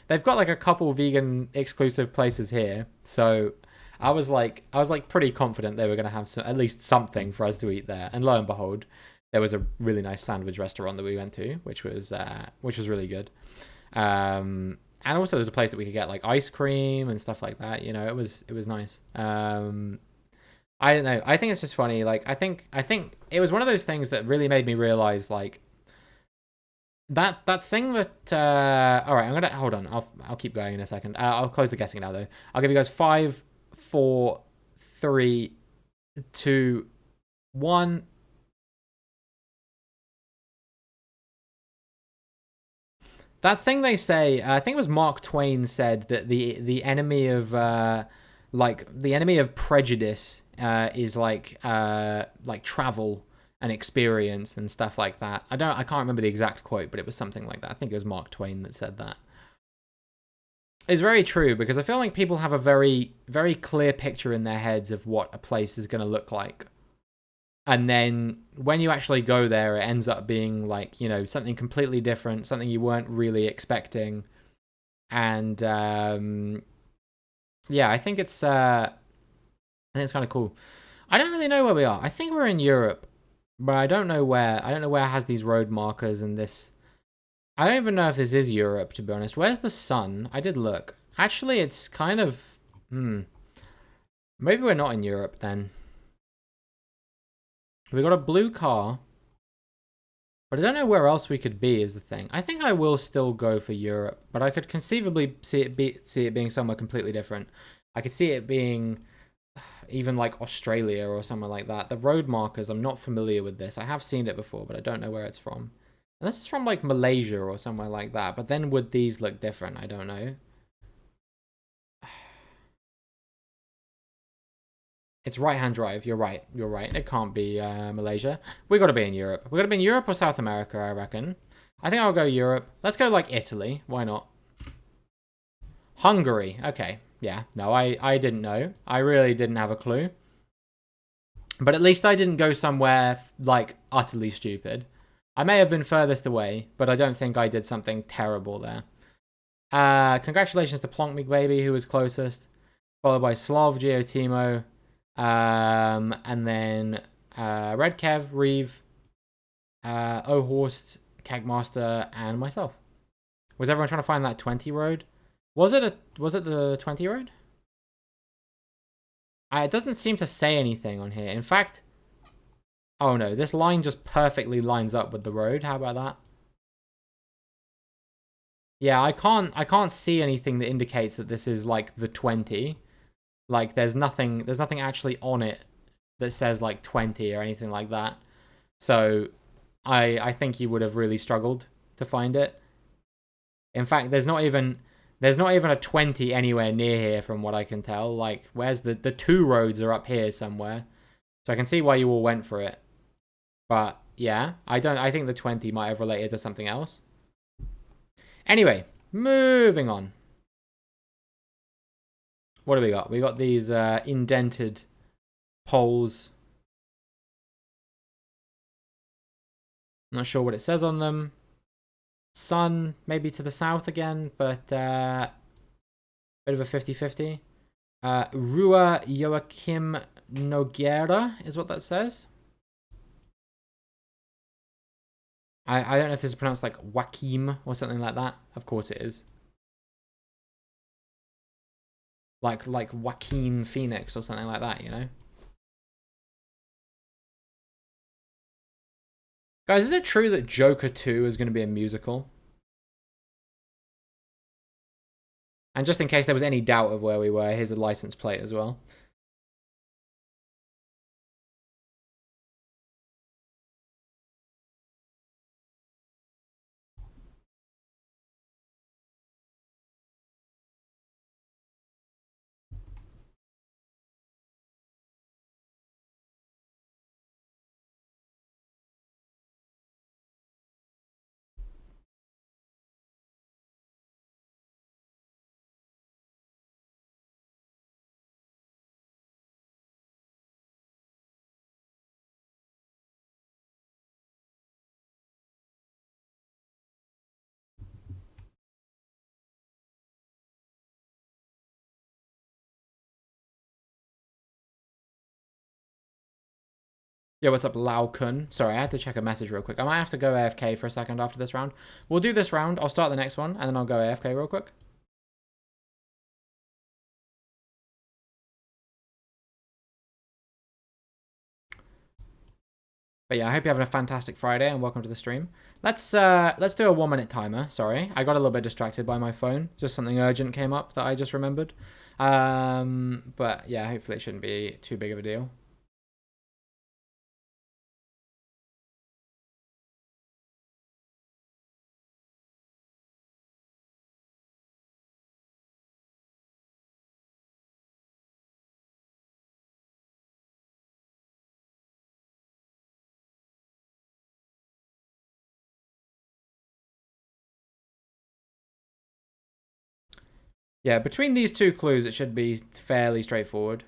like a couple vegan exclusive places here. So I was like pretty confident they were going to have at least something for us to eat there. And lo and behold, there was a really nice sandwich restaurant that we went to, which was really good. And also there's a place that we could get like ice cream and stuff like that. You know, it was nice. I don't know. I think it's just funny. Like, I think it was one of those things that really made me realize, like, that thing that. All right, I'm gonna hold on. I'll keep going in a second. I'll close the guessing now, though. I'll give you guys 5, 4, 3, 2, 1. That thing they say, I think it was Mark Twain said that the enemy of the enemy of prejudice is like travel and experience and stuff like that. I can't remember the exact quote, but it was something like that. I think it was Mark Twain that said that. It's very true, because I feel like people have a very, very clear picture in their heads of what a place is going to look like. And then when you actually go there, it ends up being like, you know, something completely different, something you weren't really expecting. And yeah, I think it's kind of cool. I don't really know where we are. I think we're in Europe, but I don't know where. I don't know where it has these road markers and this. I don't even know if this is Europe, to be honest. Where's the sun? I did look. Actually, it's kind of. Maybe we're not in Europe then. We got a blue car, but I don't know where else we could be. Is the thing. I think I will still go for Europe, but I could conceivably see it being somewhere completely different. I could see it being even like Australia or somewhere like that. The road markers, I'm not familiar with this. I have seen it before, but I don't know where it's from. Unless it's from like Malaysia or somewhere like that. But then would these look different? I don't know. It's right-hand drive. You're right. You're right. It can't be Malaysia. We got to be in Europe. We got to be in Europe or South America, I reckon. I think I'll go Europe. Let's go like Italy. Why not? Hungary. Okay. Yeah. No, I didn't know. I really didn't have a clue. But at least I didn't go somewhere like utterly stupid. I may have been furthest away, but I don't think I did something terrible there. Congratulations to Plonkmig Baby, who was closest. Followed by Slav, Geotimo, and then Red Kev, Reeve, Ohorst, Kegmaster, and myself. Was everyone trying to find that 20 road? Was it the 20 road? It doesn't seem to say anything on here. In fact, oh no, this line just perfectly lines up with the road. How about that? Yeah, I can't see anything that indicates that this is like the 20. Like there's nothing actually on it that says like 20 or anything like that. So I think you would have really struggled to find it. In fact, there's not even a 20 anywhere near here from what I can tell. Like, where's the 2 roads are up here somewhere. So I can see why you all went for it. But yeah, I think the 20 might have related to something else. Anyway, moving on. What do we got? We got these indented poles. Not sure what it says on them. Sun, maybe to the south again, but bit of a 50-50. Rua Joaquim Nogueira is what that says. I don't know if this is pronounced like Joaquim or something like that. Of course it is. Like Joaquin Phoenix or something like that, you know? Guys, is it true that Joker 2 is going to be a musical? And just in case there was any doubt of where we were, here's the license plate as well. Yo, what's up, Laukun? Sorry, I had to check a message real quick. I might have to go AFK for a second after this round. We'll do this round. I'll start the next one, and then I'll go AFK real quick. But yeah, I hope you're having a fantastic Friday, and welcome to the stream. Let's do a 1-minute timer. Sorry, I got a little bit distracted by my phone. Just something urgent came up that I just remembered. But yeah, hopefully it shouldn't be too big of a deal. Yeah, between these 2 clues, it should be fairly straightforward.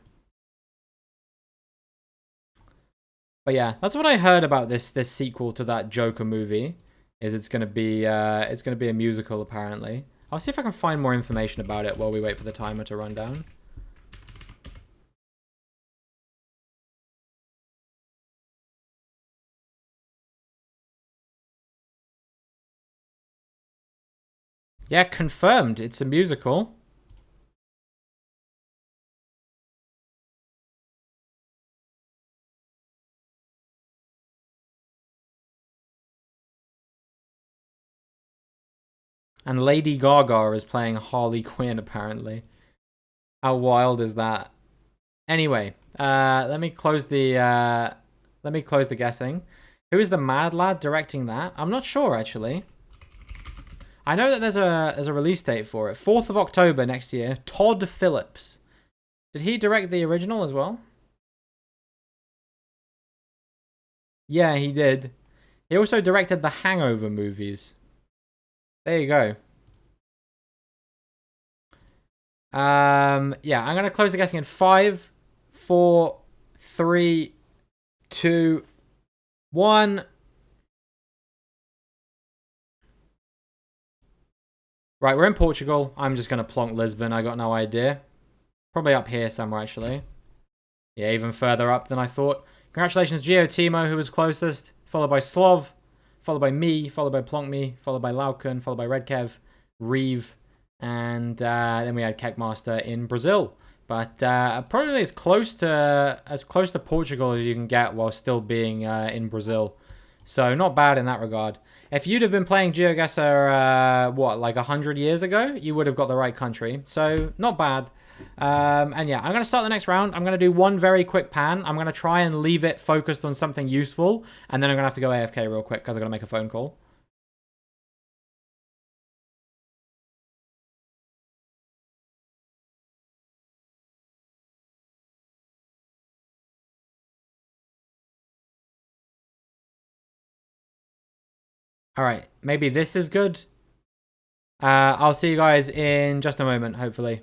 But yeah, that's what I heard about this sequel to that Joker movie. Is it's gonna be a musical apparently. I'll see if I can find more information about it while we wait for the timer to run down. Yeah, confirmed. It's a musical. And Lady Gaga is playing Harley Quinn, apparently. How wild is that? Anyway, let me close the guessing. Who is the mad lad directing that? I'm not sure, actually. I know that there's a release date for it. 4th of October next year. Todd Phillips. Did he direct the original as well? Yeah, he did. He also directed the Hangover movies. There you go. Yeah, I'm gonna close the guessing in 5, 4, 3, 2, 1. Right, we're in Portugal. I'm just gonna plonk Lisbon. I got no idea. Probably up here somewhere, actually. Yeah, even further up than I thought. Congratulations, Geo Timo, who was closest. Followed by Slov. Followed by me. Followed by Plonkme. Followed by Laukun. Followed by Redkev. Reeve. And then we had Kekmaster in Brazil. But probably as close to Portugal as you can get while still being in Brazil. So not bad in that regard. If you'd have been playing GeoGuessr, what, like 100 years ago, you would have got the right country. So not bad. And yeah, I'm going to start the next round. I'm going to do one very quick pan. I'm going to try and leave it focused on something useful. And then I'm going to have to go AFK real quick because I'm going to make a phone call. All right, maybe this is good. I'll see you guys in just a moment, hopefully.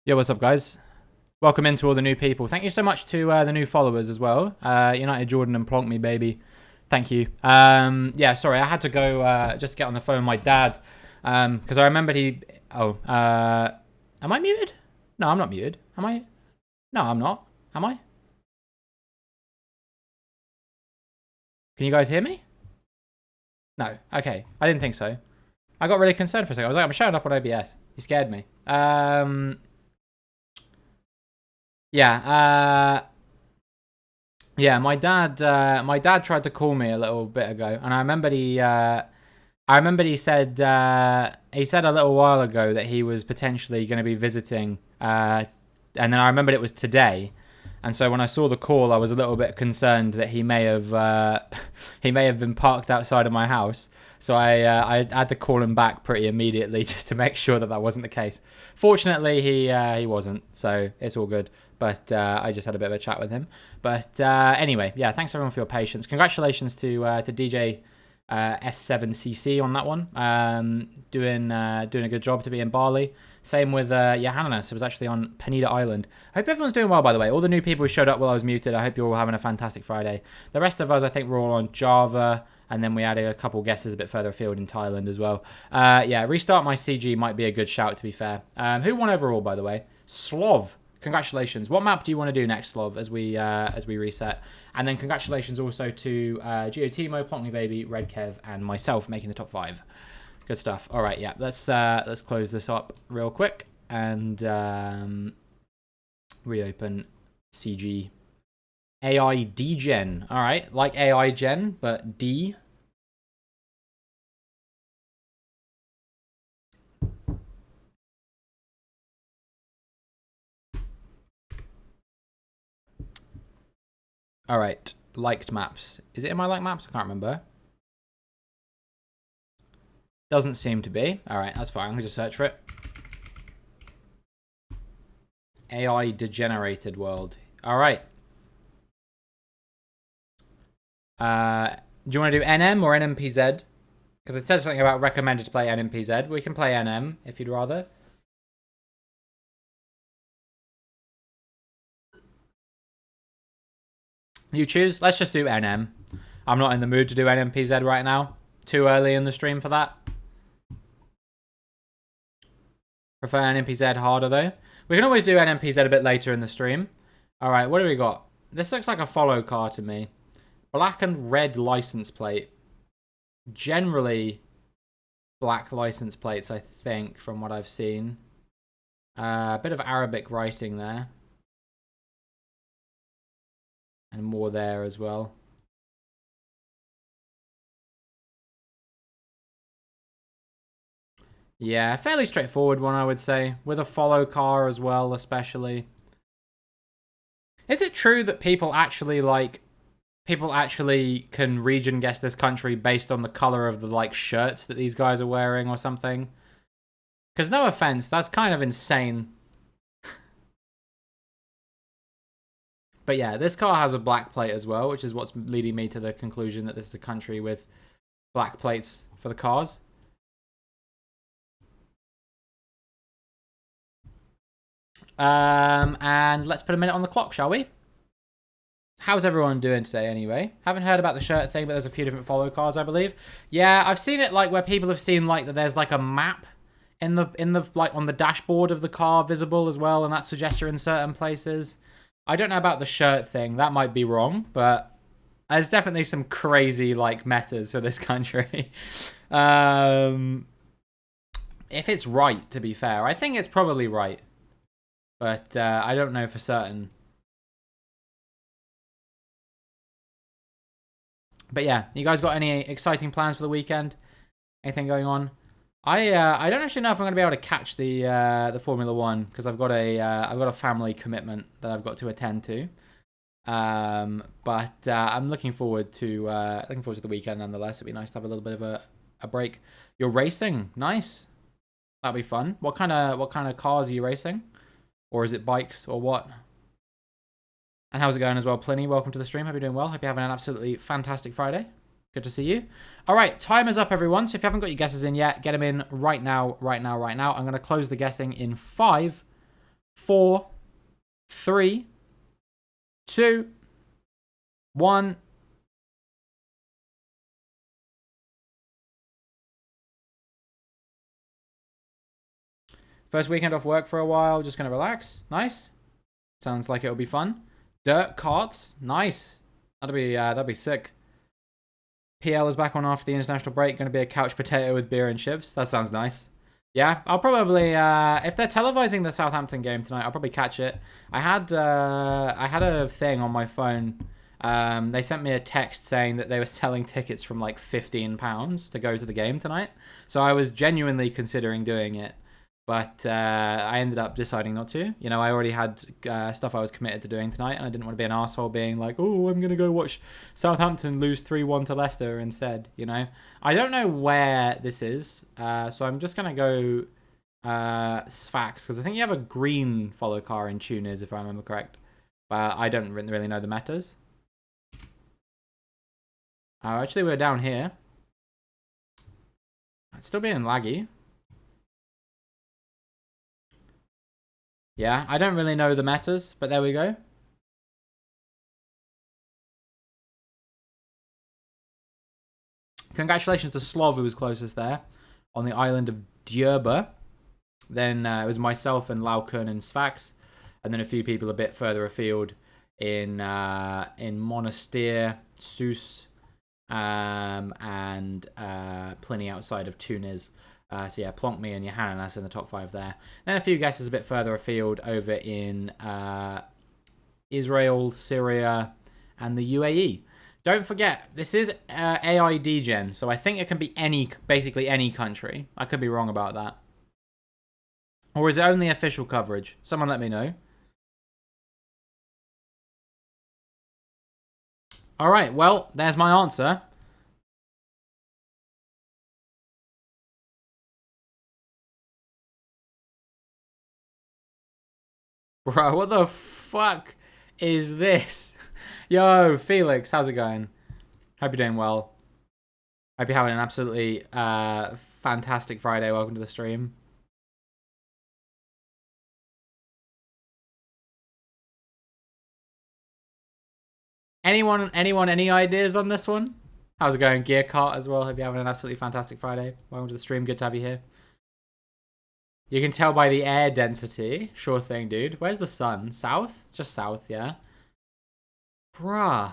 Yo, what's up, guys? Welcome into all the new people. Thank you so much to the new followers as well. United Jordan and Plonk Me, baby. Thank you. Yeah, sorry, I had to go just get on the phone with my dad because I remembered he... Oh, am I muted? No, I'm not muted. Am I? No, I'm not. Am I? Can you guys hear me? No. Okay. I didn't think so. I got really concerned for a second. I was like, I'm showing up on OBS. He scared me. Yeah. Yeah. My dad tried to call me a little bit ago, and I remembered he said a little while ago that he was potentially going to be visiting, and then I remembered it was today. And so when I saw the call, I was a little bit concerned that he may have been parked outside of my house. So I had to call him back pretty immediately just to make sure that wasn't the case. Fortunately, he wasn't, so it's all good. But I just had a bit of a chat with him. But anyway, yeah, thanks everyone for your patience. Congratulations to DJ S7CC on that one. Doing a good job to be in Bali. Same with Johannes, who was actually on Penida Island. I hope everyone's doing well, by the way. All the new people who showed up while I was muted, I hope you're all having a fantastic Friday. The rest of us, I think we're all on Java, and then we added a couple guesses a bit further afield in Thailand as well. Yeah, restart my CG might be a good shout, to be fair. Who won overall, by the way? Slov. Congratulations. What map do you want to do next, Slov, as we reset? And then congratulations also to Geotimo, Plonk Me Baby, Red Kev, and myself making the top 5. Good stuff. All right, yeah. Let's close this up real quick and reopen CG. AI Dgen. All right, like AI Gen, but D. All right, liked maps. Is it in my liked maps? I can't remember. Doesn't seem to be. All right, that's fine. I'm going to just search for it. AI degenerated world. All right. Do you want to do NM or NMPZ? Because it says something about recommended to play NMPZ. We can play NM if you'd rather. You choose. Let's just do NM. I'm not in the mood to do NMPZ right now. Too early in the stream for that. Prefer NMPZ harder though. We can always do NMPZ a bit later in the stream. All right, what do we got? This looks like a follow car to me. Black and red license plate. Generally black license plates, I think, from what I've seen. A bit of Arabic writing there. And more there as well. Yeah, fairly straightforward one, I would say. With a follow car as well, especially. Is it true that people actually can region guess this country based on the color of the shirts that these guys are wearing or something? Because no offense, that's kind of insane. But yeah, this car has a black plate as well, which is what's leading me to the conclusion that this is a country with black plates for the cars. And let's put a minute on the clock, shall we? How's everyone doing today anyway? Haven't heard about the shirt thing, but there's a few different follow cars, I believe. Yeah, I've seen it where people have seen that there's a map in the on the dashboard of the car visible as well, and that suggests you're in certain places. I don't know about the shirt thing. That might be wrong, but there's definitely some crazy metas for this country. If it's right, to be fair, I think it's probably right, but I don't know for certain. But yeah, you guys got any exciting plans for the weekend? Anything going on? I don't actually know if I'm going to be able to catch the Formula One because I've got a family commitment that I've got to attend to. But I'm looking forward to the weekend nonetheless. It'd be nice to have a little bit of a break. You're racing, nice. That'll be fun. What kind of cars are you racing, or is it bikes or what? And how's it going as well, Pliny? Welcome to the stream. Hope you're doing well. Hope you're having an absolutely fantastic Friday. Good to see you. All right, time is up, everyone. So if you haven't got your guesses in yet, get them in right now, right now, right now. I'm going to close the guessing in 5, 4, 3, 2, 1. First weekend off work for a while. Just gonna relax. Nice. Sounds like it'll be fun. Dirt carts. Nice. That'd be sick. PL is back on after the international break. Going to be a couch potato with beer and chips. That sounds nice. Yeah, I'll probably if they're televising the Southampton game tonight, I'll probably catch it. I had a thing on my phone. They sent me a text saying that they were selling tickets from like £15 to go to the game tonight. So I was genuinely considering doing it. But I ended up deciding not to. You know, I already had stuff I was committed to doing tonight, and I didn't want to be an asshole being like, oh, I'm going to go watch Southampton lose 3-1 to Leicester instead, you know? I don't know where this is, so I'm just going to go Sfax, because I think you have a green follow car in tuners, if I remember correct. But I don't really know the metas. Actually, we're down here. It's still being laggy. Yeah, I don't really know the metas, but there we go. Congratulations to Slov, who was closest there, on the island of Djerba. Then it was myself and Laukun and Sfax, and then a few people a bit further afield in Monastir, Sus, and plenty outside of Tunis. So yeah, Plonk, me, and Johanna, that's in the top 5 there. Then a few guesses a bit further afield over in Israel, Syria, and the UAE. Don't forget, this is AI degen, so I think it can be basically any country. I could be wrong about that. Or is it only official coverage? Someone let me know. Alright, well, there's my answer. Bro, what the fuck is this? Yo, Felix, how's it going? Hope you're doing well. Hope you're having an absolutely fantastic Friday. Welcome to the stream. Anyone, any ideas on this one? How's it going, Gear Cart as well? Hope you're having an absolutely fantastic Friday. Welcome to the stream. Good to have you here. You can tell by the air density. Sure thing, dude. Where's the sun? South? Just south, yeah. Bruh.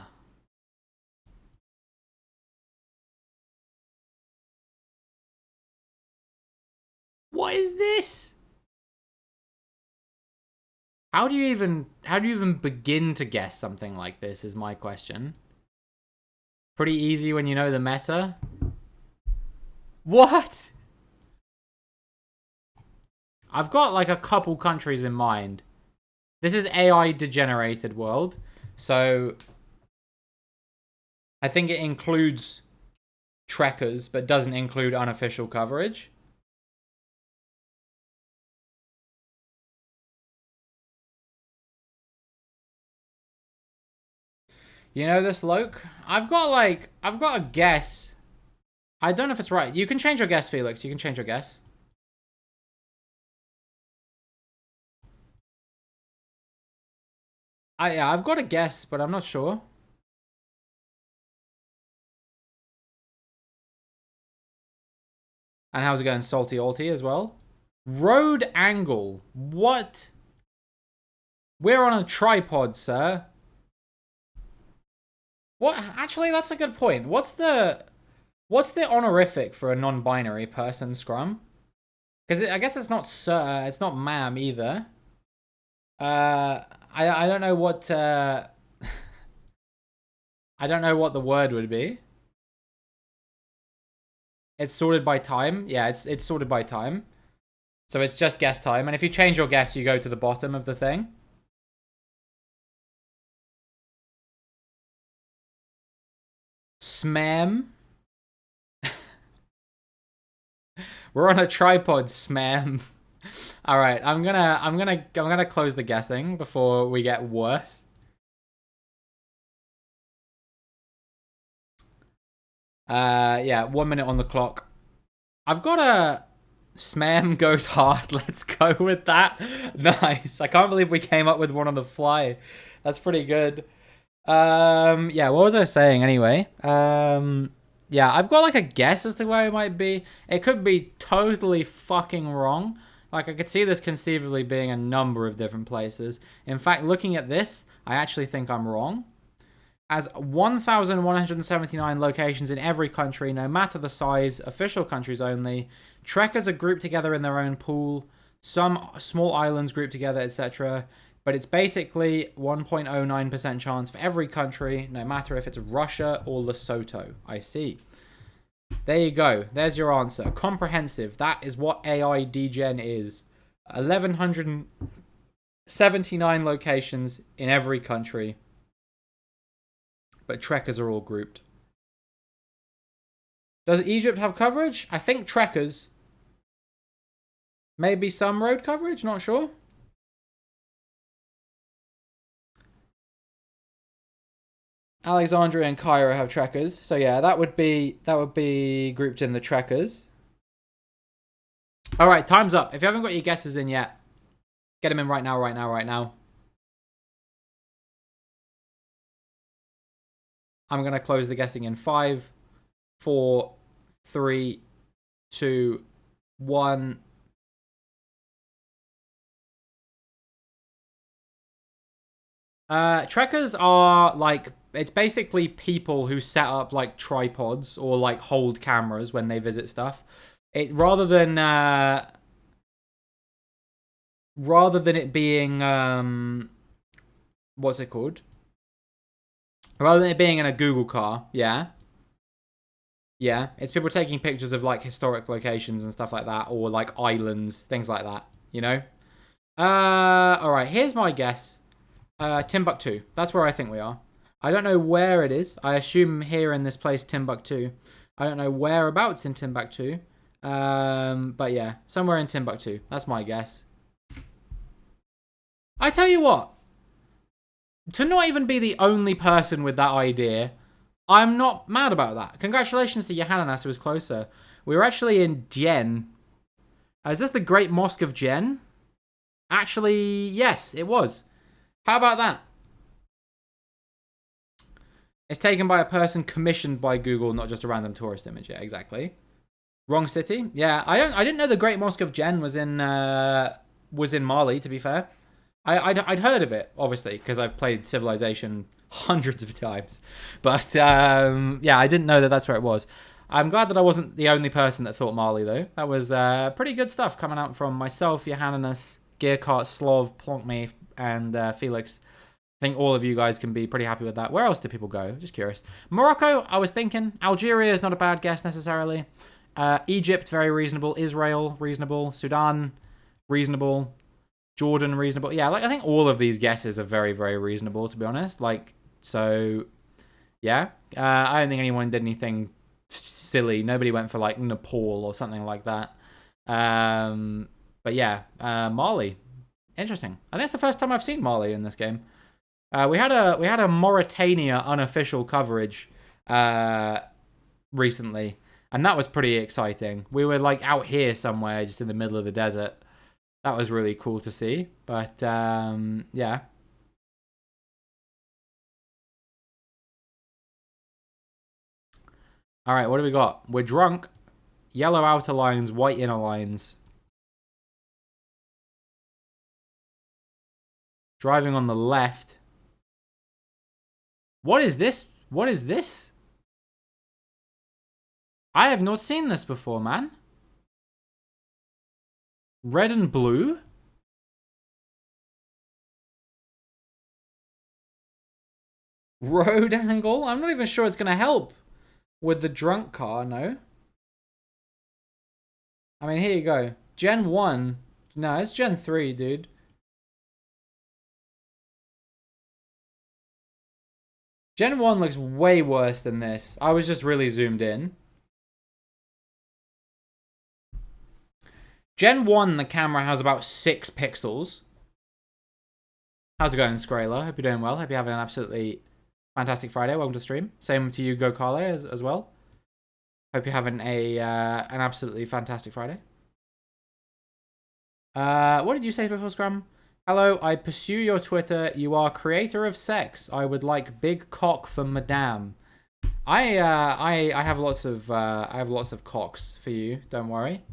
What is this? How do you even begin to guess something like this is my question. Pretty easy when you know the meta. What? I've got like a couple countries in mind. This is AI degenerated world. So I think it includes trekkers, but doesn't include unofficial coverage. You know this, Loke? I've got a guess. I don't know if it's right. You can change your guess, Felix. You can change your guess. Yeah, I've got a guess, but I'm not sure. And how's it going? Salty Alty as well. Road angle. What? We're on a tripod, sir. What? Actually, that's a good point. What's the honorific for a non-binary person, Scrum? Because I guess it's not sir, it's not ma'am either. I don't know what I don't know what the word would be. It's sorted by time. Yeah, it's sorted by time. So it's just guess time. And if you change your guess, you go to the bottom of the thing. Smam. We're on a tripod, smam. All right, I'm gonna close the guessing before we get worse. Yeah, 1 minute on the clock. I've got a Smam goes hard. Let's go with that. Nice. I can't believe we came up with one on the fly. That's pretty good. Yeah, what was I saying anyway? Yeah, I've got like a guess as to where it might be. It could be totally fucking wrong. Like I could see this conceivably being a number of different places. In fact, looking at this, I actually think I'm wrong. As 1,179 locations in every country, no matter the size, official countries only. Trekkers are grouped together in their own pool. Some small islands grouped together, etc. But it's basically 1.09% chance for every country, no matter if it's Russia or Lesotho. I see. There you go. There's your answer. Comprehensive. That is what AI degen is. 1,179 locations in every country. But trekkers are all grouped. Does Egypt have coverage? I think trekkers. Maybe some road coverage? Not sure. Alexandria and Cairo have trekkers. So yeah, that would be grouped in the trekkers. All right, time's up. If you haven't got your guesses in yet, get them in right now, right now, right now. I'm going to close the guessing in 5, 4, 3, 2, 1. Trekkers are like, it's basically people who set up like tripods or like hold cameras when they visit stuff. It rather than it being what's it called? Rather than it being in a Google car, yeah. Yeah, it's people taking pictures of like historic locations and stuff like that, or like islands, things like that, you know? All right, here's my guess. Timbuktu. That's where I think we are. I don't know where it is. I assume here in this place, Timbuktu. I don't know whereabouts in Timbuktu. But yeah, somewhere in Timbuktu. That's my guess. I tell you what, to not even be the only person with that idea, I'm not mad about that. Congratulations to Yohannes, who was closer. We were actually in Jen. Is this the Great Mosque of Jen? Actually, yes, it was. How about that? It's taken by a person commissioned by Google, not just a random tourist image. Yeah, exactly. Wrong city. Yeah, I didn't know the Great Mosque of Jen was in Mali. To be fair, I'd heard of it obviously because I've played Civilization hundreds of times, but yeah, I didn't know that that's where it was. I'm glad that I wasn't the only person that thought Mali though. That was pretty good stuff coming out from myself, Yohannes, Gearcart, Slov, Plonkme, and Felix. I think all of you guys can be pretty happy with that. Where else do people go? Just curious. Morocco, I was thinking. Algeria is not a bad guess necessarily. Egypt, very reasonable. Israel, reasonable. Sudan, reasonable. Jordan, reasonable. Yeah, like I think all of these guesses are very, very reasonable, to be honest. Like, so, yeah. I don't think anyone did anything silly. Nobody went for like Nepal or something like that. But yeah, Mali. Interesting. I think it's the first time I've seen Mali in this game. We had a Mauritania unofficial coverage recently, and that was pretty exciting. We were like out here somewhere, just in the middle of the desert. That was really cool to see. But yeah. All right, what do we got? We're drunk. Yellow outer lines, white inner lines. Driving on the left. What is this? What is this? I have not seen this before, man. Red and blue? Road angle? I'm not even sure it's going to help with the drunk car, no. I mean, here you go. Gen 1. No, it's Gen 3, dude. Gen 1 looks way worse than this. I was just really zoomed in. Gen 1, the camera has about 6 pixels. How's it going, Skrayla? Hope you're doing well. Hope you're having an absolutely fantastic Friday. Welcome to the stream. Same to you, Go Carle, as well. Hope you're having an absolutely fantastic Friday. What did you say before Scrum? Hello, I pursue your Twitter. You are creator of sex. I would like big cock for Madame. I have lots of cocks for you. Don't worry.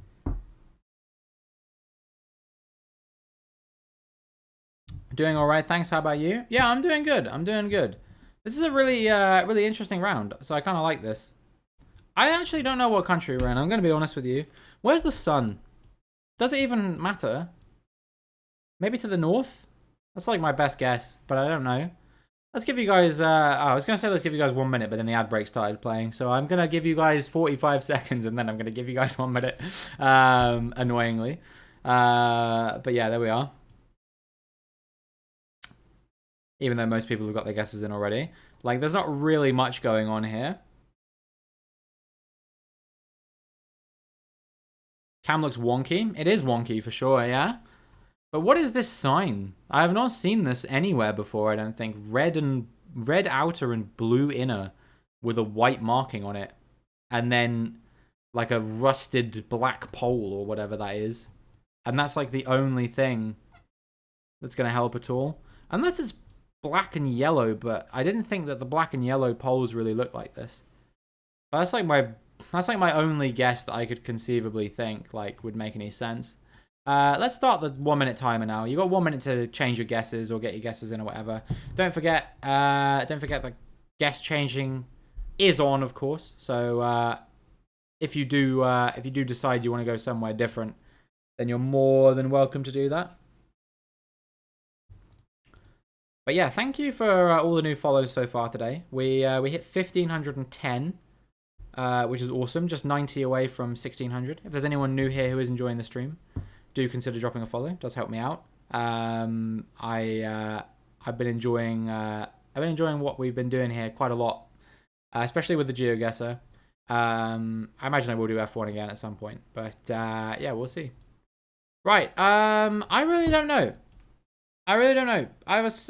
Doing all right, thanks. How about you? Yeah, I'm doing good. I'm doing good. This is a really really interesting round, so I kind of like this. I actually don't know what country we're in. I'm going to be honest with you. Where's the sun? Does it even matter? Maybe to the north? That's like my best guess, but I don't know. Let's give you guys, I was going to say let's give you guys 1 minute, but then the ad break started playing. So I'm going to give you guys 45 seconds, and then I'm going to give you guys 1 minute, annoyingly. But yeah, there we are. Even though most people have got their guesses in already. Like, there's not really much going on here. Cam looks wonky. It is wonky for sure, yeah? But what is this sign? I have not seen this anywhere before, I don't think. Red outer and blue inner with a white marking on it. And then like a rusted black pole or whatever that is. And that's like the only thing that's going to help at all. Unless it's black and yellow, but I didn't think that the black and yellow poles really looked like this. But that's like my only guess that I could conceivably think like would make any sense. Let's start the 1 minute timer now. You've got 1 minute to change your guesses or get your guesses in or whatever. Don't forget the guess changing is on, of course. So if you do decide you want to go somewhere different, then you're more than welcome to do that. But yeah, thank you for all the new follows so far today. We hit 1,510, which is awesome. Just 90 away from 1,600. If there's anyone new here who is enjoying the stream, do consider dropping a follow. It does help me out. I've been enjoying what we've been doing here quite a lot, especially with the GeoGuessr. I imagine I will do F1 again at some point, but yeah, we'll see. Right. I really don't know. I was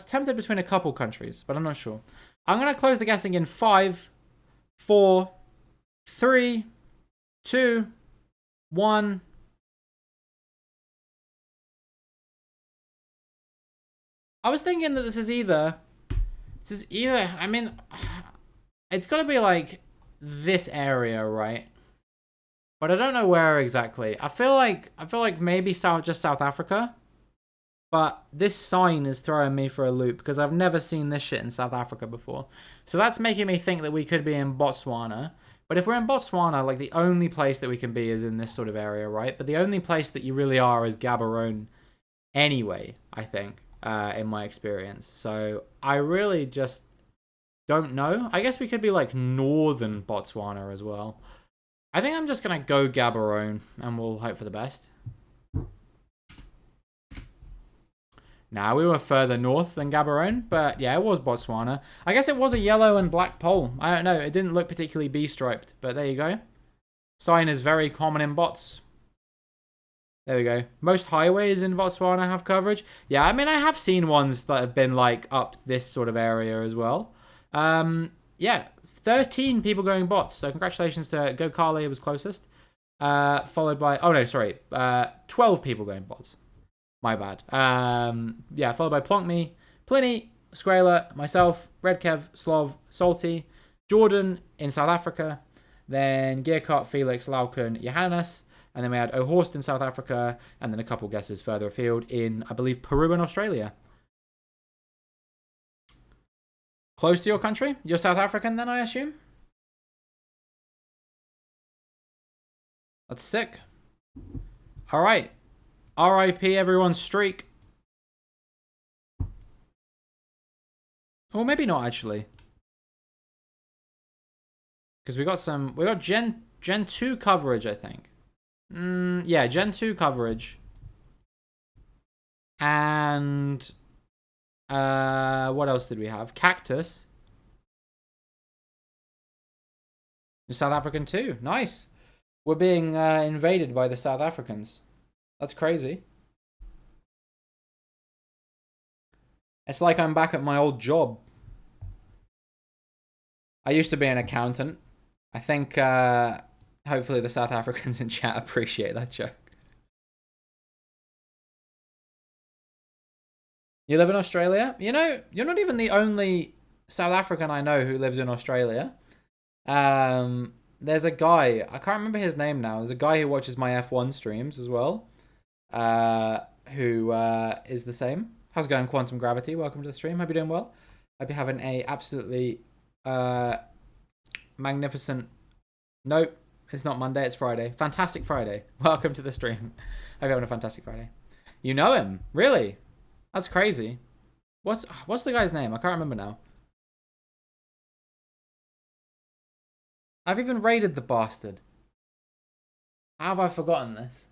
tempted between a couple countries, but I'm not sure. I'm gonna close the guessing in 5, 4, 3, 2, 1. I was thinking that this is either. I mean, it's got to be like this area, right? But I don't know where exactly. I feel like maybe just South Africa. But this sign is throwing me for a loop because I've never seen this shit in South Africa before. So that's making me think that we could be in Botswana. But if we're in Botswana, like the only place that we can be is in this sort of area, right? But the only place that you really are is Gaborone anyway, I think, in my experience. So I really just don't know. I guess we could be like northern Botswana as well. I think I'm just going to go Gaborone and we'll hope for the best. Now, we were further north than Gaborone, but yeah, it was Botswana. I guess it was a yellow and black pole. I don't know. It didn't look particularly bee-striped, but there you go. Sign is very common in bots. There we go. Most highways in Botswana have coverage. Yeah, I mean, I have seen ones that have been like up this sort of area as well. Yeah, 13 people going bots. So congratulations to Go Carly, who was closest. Followed by, 12 people going bots. My bad. Yeah, followed by Plonkme, Pliny, Squaler, myself, Redkev, Slov, Salty, Jordan in South Africa, then Gearcart, Felix, Laukun, Johannes, and then we had O'Horst in South Africa, and then a couple guesses further afield in, I believe, Peru and Australia. Close to your country? You're South African then, I assume? That's sick. All right. RIP everyone's streak. Or maybe not actually. Because we got Gen 2 coverage, I think. Yeah, Gen 2 coverage. And what else did we have? Cactus. The South African too. Nice. We're being invaded by the South Africans. That's crazy. It's like I'm back at my old job. I used to be an accountant. I think hopefully the South Africans in chat appreciate that joke. You live in Australia? You know, you're not even the only South African I know who lives in Australia. There's a guy, I can't remember his name now. There's a guy who watches my F1 streams as well. Who is the same. How's it going, Quantum Gravity? Welcome to the stream. Hope you're doing well. Hope you're having a absolutely magnificent. Nope, it's not Monday. It's Friday. Fantastic Friday. Welcome to the stream. Hope you're having a fantastic Friday. You know him, really? That's crazy. What's the guy's name? I can't remember now. I've even raided the bastard. How have I forgotten this?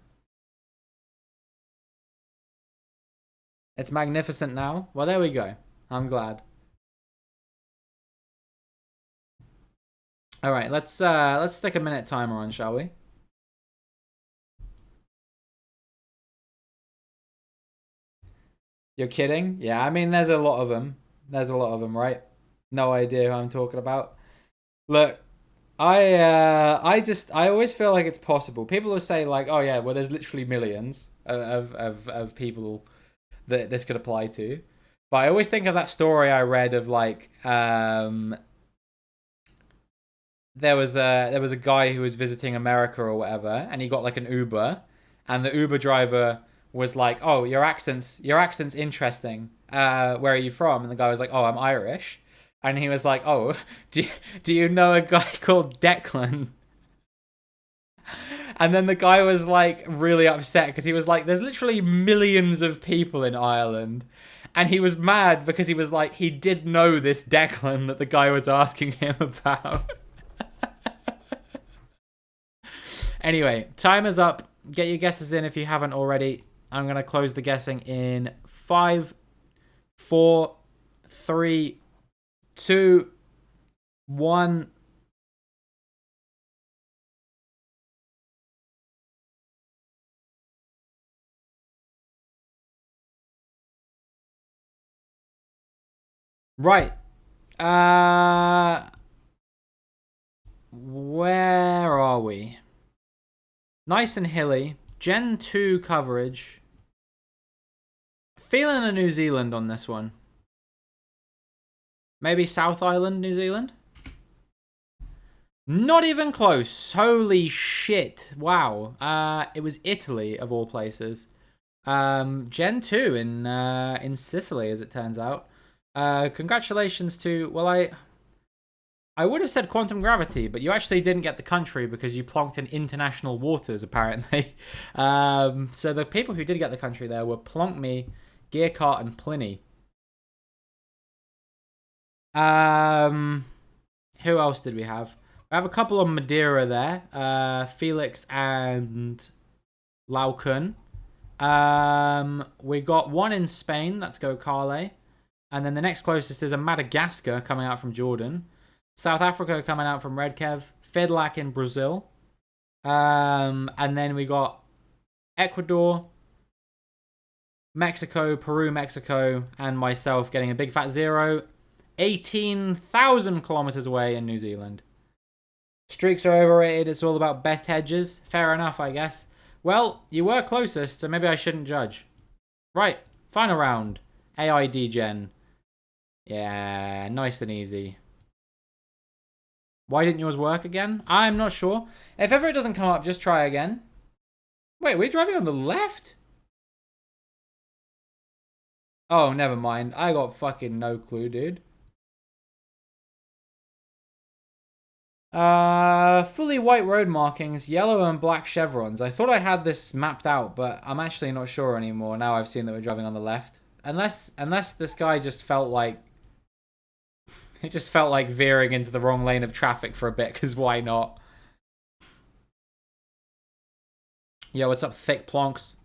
It's magnificent now. Well, there we go. I'm glad. All right, let's stick a minute timer on, shall we? You're kidding? Yeah, I mean, there's a lot of them. There's a lot of them, right? No idea who I'm talking about. Look, I always feel like it's possible. People will say like, oh yeah, well, there's literally millions of people that this could apply to. But I always think of that story I read of like there was a guy who was visiting America or whatever, and he got like an Uber, and the Uber driver was like, "Oh, your accent's interesting. Where are you from?" And the guy was like, "Oh, I'm Irish," and he was like, "Oh, do you know a guy called Declan?" And then the guy was like really upset because he was like, "There's literally millions of people in Ireland." And he was mad because he was like, he did know this Declan that the guy was asking him about. Anyway, time is up. Get your guesses in if you haven't already. I'm going to close the guessing in 5, 4, 3, 2, 1. Right. Where are we? Nice and hilly. Gen 2 coverage. Feeling a New Zealand on this one. Maybe South Island, New Zealand? Not even close. Holy shit. Wow. It was Italy, of all places. Gen 2 in Sicily, as it turns out. Congratulations to... Well, I would have said Quantum Gravity, but you actually didn't get the country because you plonked in international waters, apparently. So the people who did get the country there were Plonkme, Gearcart, and Pliny. Who else did we have? We have a couple on Madeira there. Felix and Laukun. We got one in Spain. Let's go Carle. And then the next closest is a Madagascar coming out from Jordan. South Africa coming out from Redkev. Fedlak in Brazil. And then we got Ecuador, Mexico, Peru, Mexico, and myself getting a big fat 0. 18,000 kilometers away in New Zealand. Streaks are overrated. It's all about best hedges. Fair enough, I guess. Well, you were closest, so maybe I shouldn't judge. Right, final round. AI Degen. Yeah, nice and easy. Why didn't yours work again? I'm not sure. If ever it doesn't come up, just try again. Wait, we're driving on the left? Oh, never mind. I got fucking no clue, dude. Fully white road markings, yellow and black chevrons. I thought I had this mapped out, but I'm actually not sure anymore. Now I've seen that we're driving on the left. Unless this guy just felt like it just felt like veering into the wrong lane of traffic for a bit, because why not? Yo, what's up, thick plonks?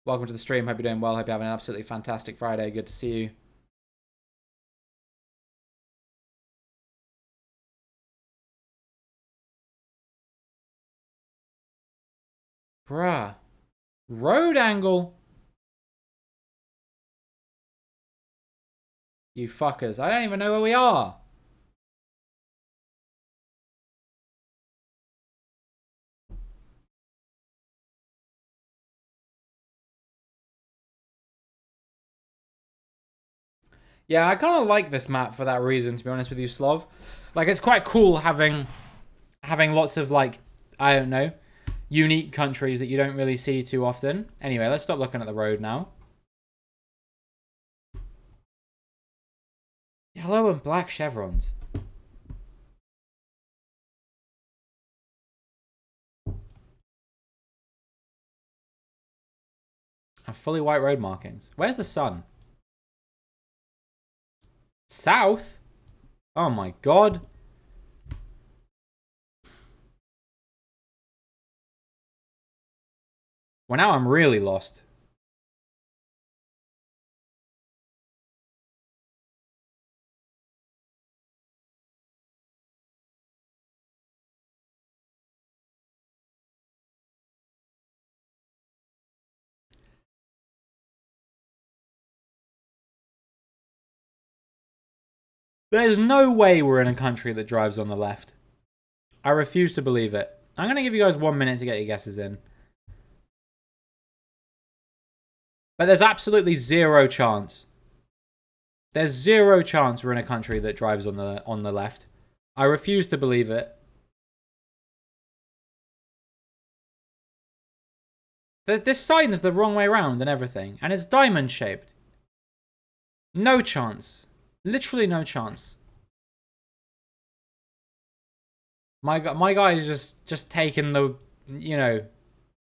Welcome to the stream. Hope you're doing well. Hope you're having an absolutely fantastic Friday. Good to see you. Bruh. Road angle. You fuckers. I don't even know where we are. Yeah, I kind of like this map for that reason, to be honest with you, Slov. Like, it's quite cool having lots of, like, I don't know, unique countries that you don't really see too often. Anyway, let's stop looking at the road now. Yellow and black chevrons. And fully white road markings. Where's the sun? South? Oh my god. Well, now I'm really lost. There's no way we're in a country that drives on the left. I refuse to believe it. I'm going to give you guys 1 minute to get your guesses in. But there's absolutely zero chance. There's zero chance we're in a country that drives on the left. I refuse to believe it. This sign's the wrong way around and everything. And it's diamond shaped. No chance. Literally no chance. My guy is just taking the, you know,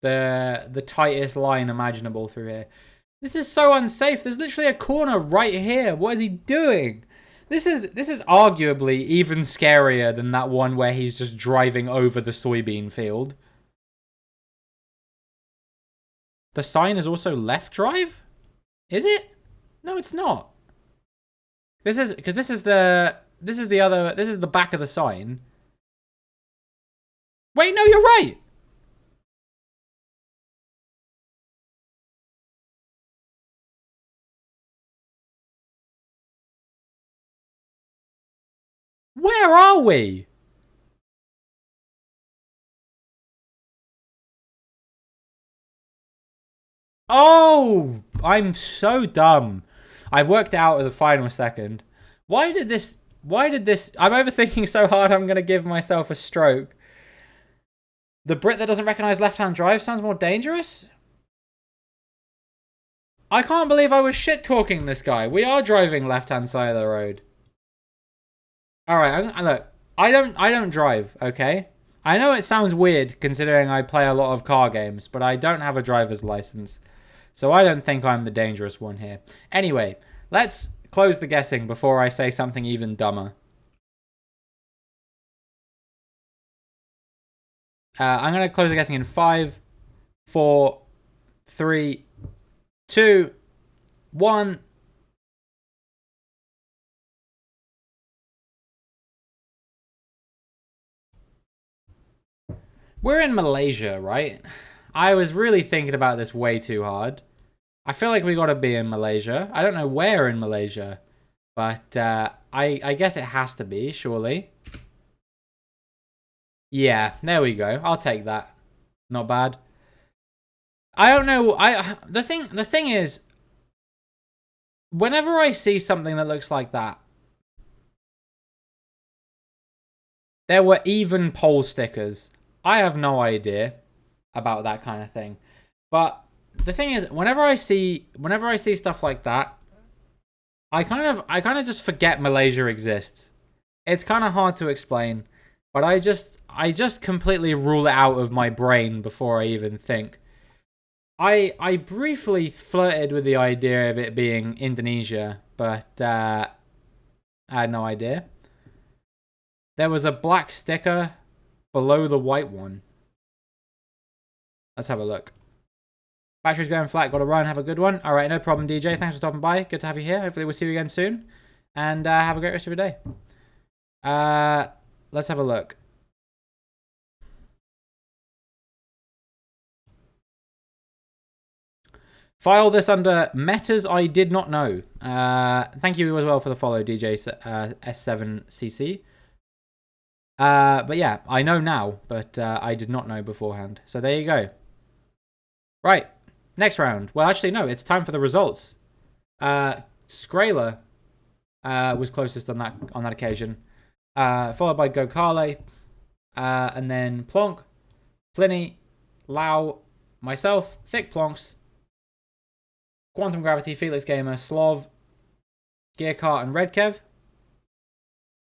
the tightest line imaginable through here. This is so unsafe. There's literally a corner right here. What is he doing? This is arguably even scarier than that one where he's just driving over the soybean field. The sign is also left drive? Is it? No, it's not. This is because this is the back of the sign. Wait, no, you're right. Where are we? Oh, I'm so dumb. I worked out at the final second. Why did this... I'm overthinking so hard I'm going to give myself a stroke. The Brit that doesn't recognize left-hand drive sounds more dangerous? I can't believe I was shit-talking this guy. We are driving left-hand side of the road. Alright, look. I don't drive, okay? I know it sounds weird considering I play a lot of car games, but I don't have a driver's license. So I don't think I'm the dangerous one here. Anyway, let's close the guessing before I say something even dumber. I'm going to close the guessing in 5, 4, 3, 2, 1. We're in Malaysia, right? I was really thinking about this way too hard. I feel like we gotta be in Malaysia. I don't know where in Malaysia, but I guess it has to be, surely. Yeah, there we go. I'll take that. Not bad. I don't know. The thing is, whenever I see something that looks like that, there were even poll stickers. I have no idea about that kind of thing. But the thing is, whenever I see stuff like that, I kind of just forget Malaysia exists. It's kind of hard to explain, but I just completely rule it out of my brain before I even think. I briefly flirted with the idea of it being Indonesia, but I had no idea. There was a black sticker below the white one. Let's have a look. Battery's going flat. Got to run. Have a good one. All right, no problem, DJ. Thanks for stopping by. Good to have you here. Hopefully we'll see you again soon. And have a great rest of your day. Let's have a look. File this under metas I did not know. Thank you as well for the follow, DJ S7CC. But yeah, I know now, but I did not know beforehand. So there you go. Right, next round. Well, actually, no, it's time for the results. Skraler was closest on that occasion. Followed by Gokale, and then Plonk, Pliny, Lau, myself, Thick Plonks, Quantum Gravity, Felix Gamer, Slov, Gearcart, and Redkev.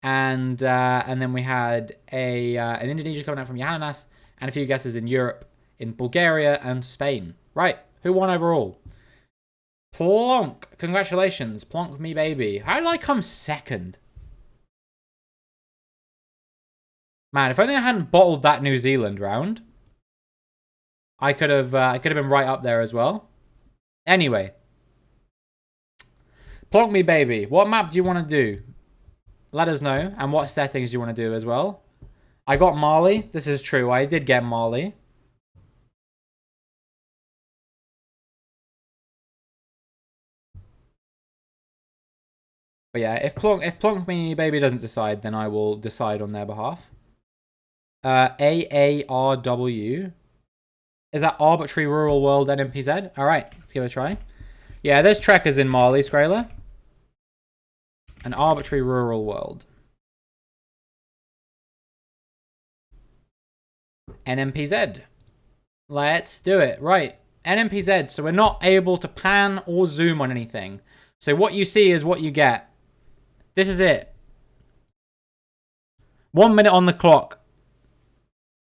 And then we had an Indonesia coming out from Yohannes, and a few guesses in Europe, in Bulgaria and Spain. Right, who won overall? Plonk. Congratulations, Plonk me baby. How did I come second? Man, if only I hadn't bottled that New Zealand round, I could have been right up there as well. Anyway, Plonk me baby. What map do you want to do? Let us know, and what settings you want to do as well. I got Mali. This is true. I did get Mali. But yeah, if Plonk me baby doesn't decide, then I will decide on their behalf. AARW. Is that Arbitrary Rural World NMPZ? Alright, let's give it a try. Yeah, there's trekkers in Mali, Skrayler. An Arbitrary Rural World. NMPZ. Let's do it. Right, NMPZ. So we're not able to pan or zoom on anything. So what you see is what you get. This is it. 1 minute on the clock.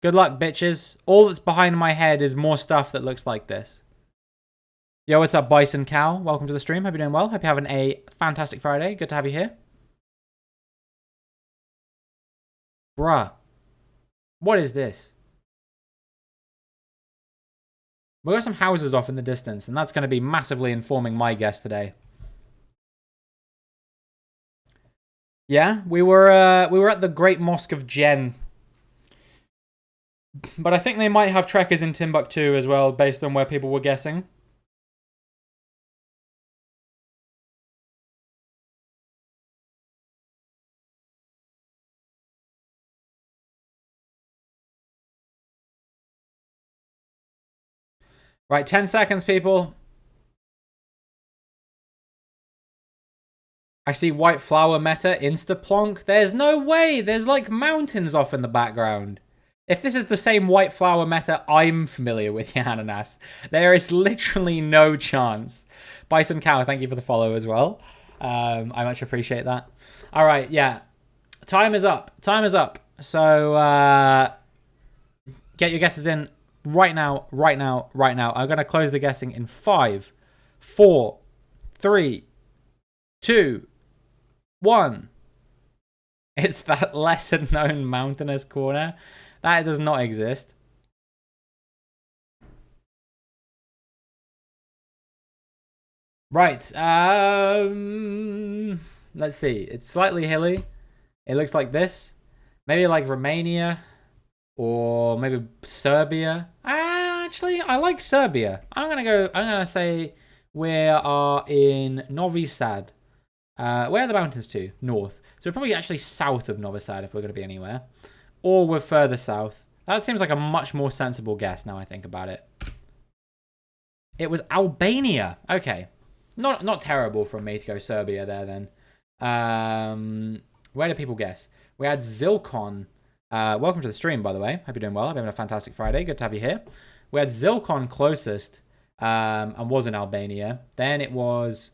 Good luck, bitches. All that's behind my head is more stuff that looks like this. Yo, what's up, Bison Cow? Welcome to the stream. Hope you're doing well. Hope you're having a fantastic Friday. Good to have you here. Bruh. What is this? We got some houses off in the distance, and that's going to be massively informing my guess today. Yeah, we were at the Great Mosque of Jen. But I think they might have trekkers in Timbuktu as well, based on where people were guessing. Right, 10 seconds, people. I see white flower meta, insta-plonk. There's no way. There's like mountains off in the background. If this is the same white flower meta I'm familiar with, Yananas, there is literally no chance. Bison Cow, thank you for the follow as well. I much appreciate that. All right, yeah. Time is up. Time is up. So get your guesses in right now, right now, right now. I'm going to close the guessing in 5, 4, 3, 2, 1. It's that lesser known mountainous corner. That does not exist. Right. Let's see. It's slightly hilly. It looks like this. Maybe like Romania. Or maybe Serbia. Actually, I like Serbia. I'm gonna say we are in Novi Sad. Where are the mountains to? North. So we're probably actually south of Novi Sad if we're gonna be anywhere. Or we're further south. That seems like a much more sensible guess now I think about it. It was Albania. Okay. Not terrible from me to go Serbia there then. Where do people guess? We had Zilkon. Welcome to the stream, by the way. Hope you're doing well. I'm having a fantastic Friday. Good to have you here. We had Zilkon closest and was in Albania. Then it was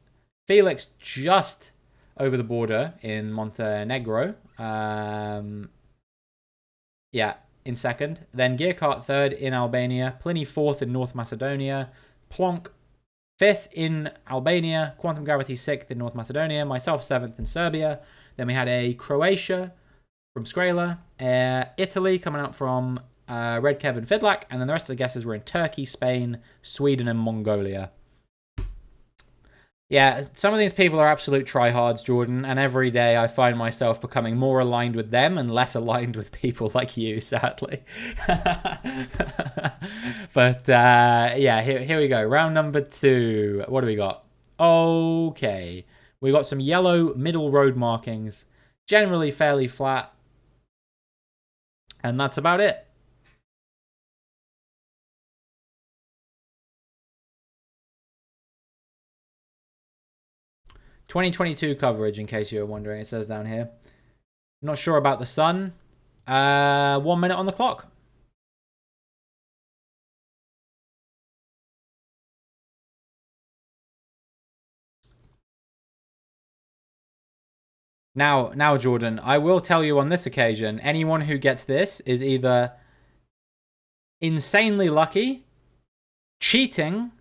Felix just over the border in Montenegro. Yeah, in second. Then Gearcart third in Albania. Pliny fourth in North Macedonia. Plonk fifth in Albania. Quantum Gravity sixth in North Macedonia. Myself seventh in Serbia. Then we had a Croatia from Skrayler. Italy coming out from Red Kev and Fidlak. And then the rest of the guesses were in Turkey, Spain, Sweden, and Mongolia. Yeah, some of these people are absolute tryhards, Jordan, and every day I find myself becoming more aligned with them and less aligned with people like you, sadly. But, yeah, here we go. Round number 2. What do we got? Okay. We got some yellow middle road markings, generally fairly flat. And that's about it. 2022 coverage, in case you were wondering. It says down here. Not sure about the sun. 1 minute on the clock. Now, Jordan, I will tell you on this occasion, anyone who gets this is either insanely lucky, cheating,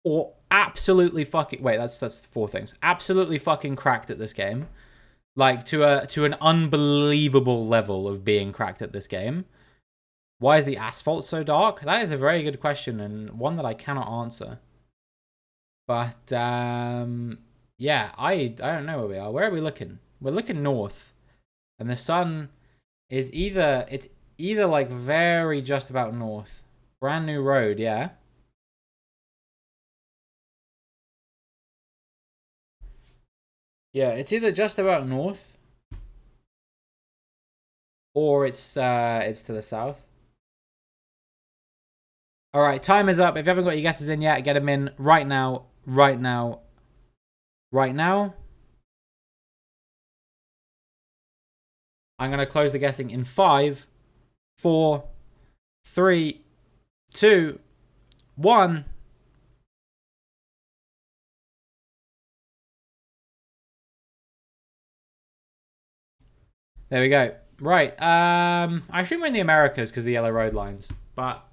or absolutely fucking... Wait, that's 4 things. Absolutely fucking cracked at this game. Like, to an unbelievable level of being cracked at this game. Why is the asphalt so dark? That is a very good question, and one that I cannot answer. But, yeah, I don't know where we are. Where are we looking? We're looking north. And the sun is either... It's either, like, very just about north. Brand new road, yeah. Yeah, it's either just about north. Or it's to the south. Alright, time is up. If you haven't got your guesses in yet, get them in right now. Right now. Right now. I'm going to close the guessing in 5, 4, 3, 2, 1. There we go. Right. I assume we're in the Americas because of the yellow road lines. But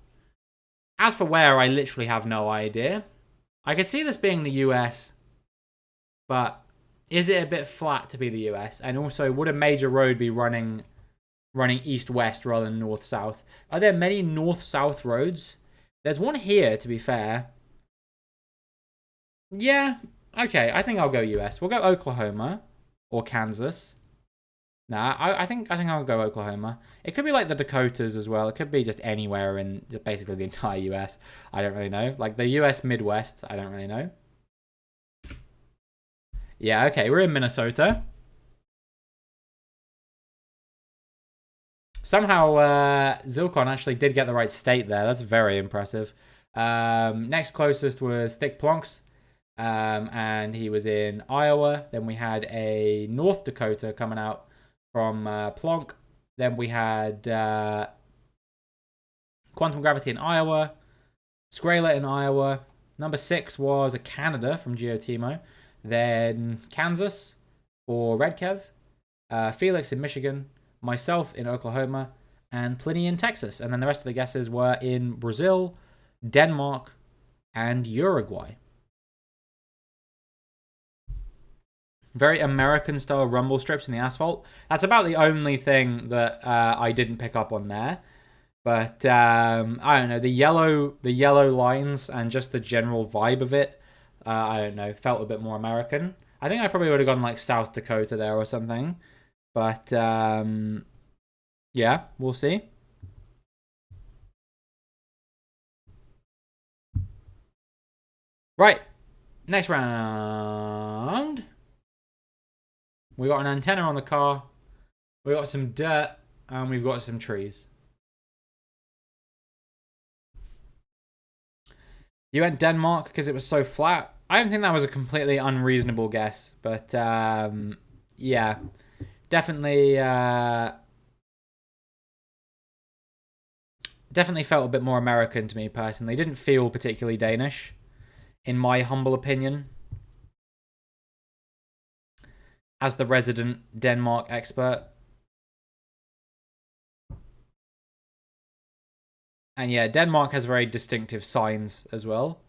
as for where, I literally have no idea. I could see this being the US. But is it a bit flat to be the US? And also, would a major road be running east-west rather than north-south? Are there many north-south roads? There's one here, to be fair. Yeah, okay, I think I'll go US. We'll go Oklahoma or Kansas. Nah, I think I'll go Oklahoma. It could be like the Dakotas as well. It could be just anywhere in basically the entire US. I don't really know. Like the US Midwest, I don't really know. Yeah, okay, we're in Minnesota. Somehow, Zilcon actually did get the right state there. That's very impressive. Next closest was Thick Plonks, and he was in Iowa. Then we had a North Dakota coming out from Plonk. Then we had Quantum Gravity in Iowa, Skraler in Iowa. Number 6 was a Canada from GeoTimo. Then Kansas for Red Kev, Felix in Michigan, myself in Oklahoma, and Pliny in Texas. And then the rest of the guesses were in Brazil, Denmark, and Uruguay. Very American-style rumble strips in the asphalt. That's about the only thing that I didn't pick up on there. But I don't know, the yellow lines and just the general vibe of it, I don't know, felt a bit more American. I think I probably would have gone like South Dakota there or something. But yeah, we'll see. Right, next round. We got an antenna on the car. We got some dirt, and we've got some trees. You went Denmark because it was so flat. I don't think that was a completely unreasonable guess, but yeah, definitely felt a bit more American to me personally. Didn't feel particularly Danish, in my humble opinion. As the resident Denmark expert. And yeah, Denmark has very distinctive signs as well.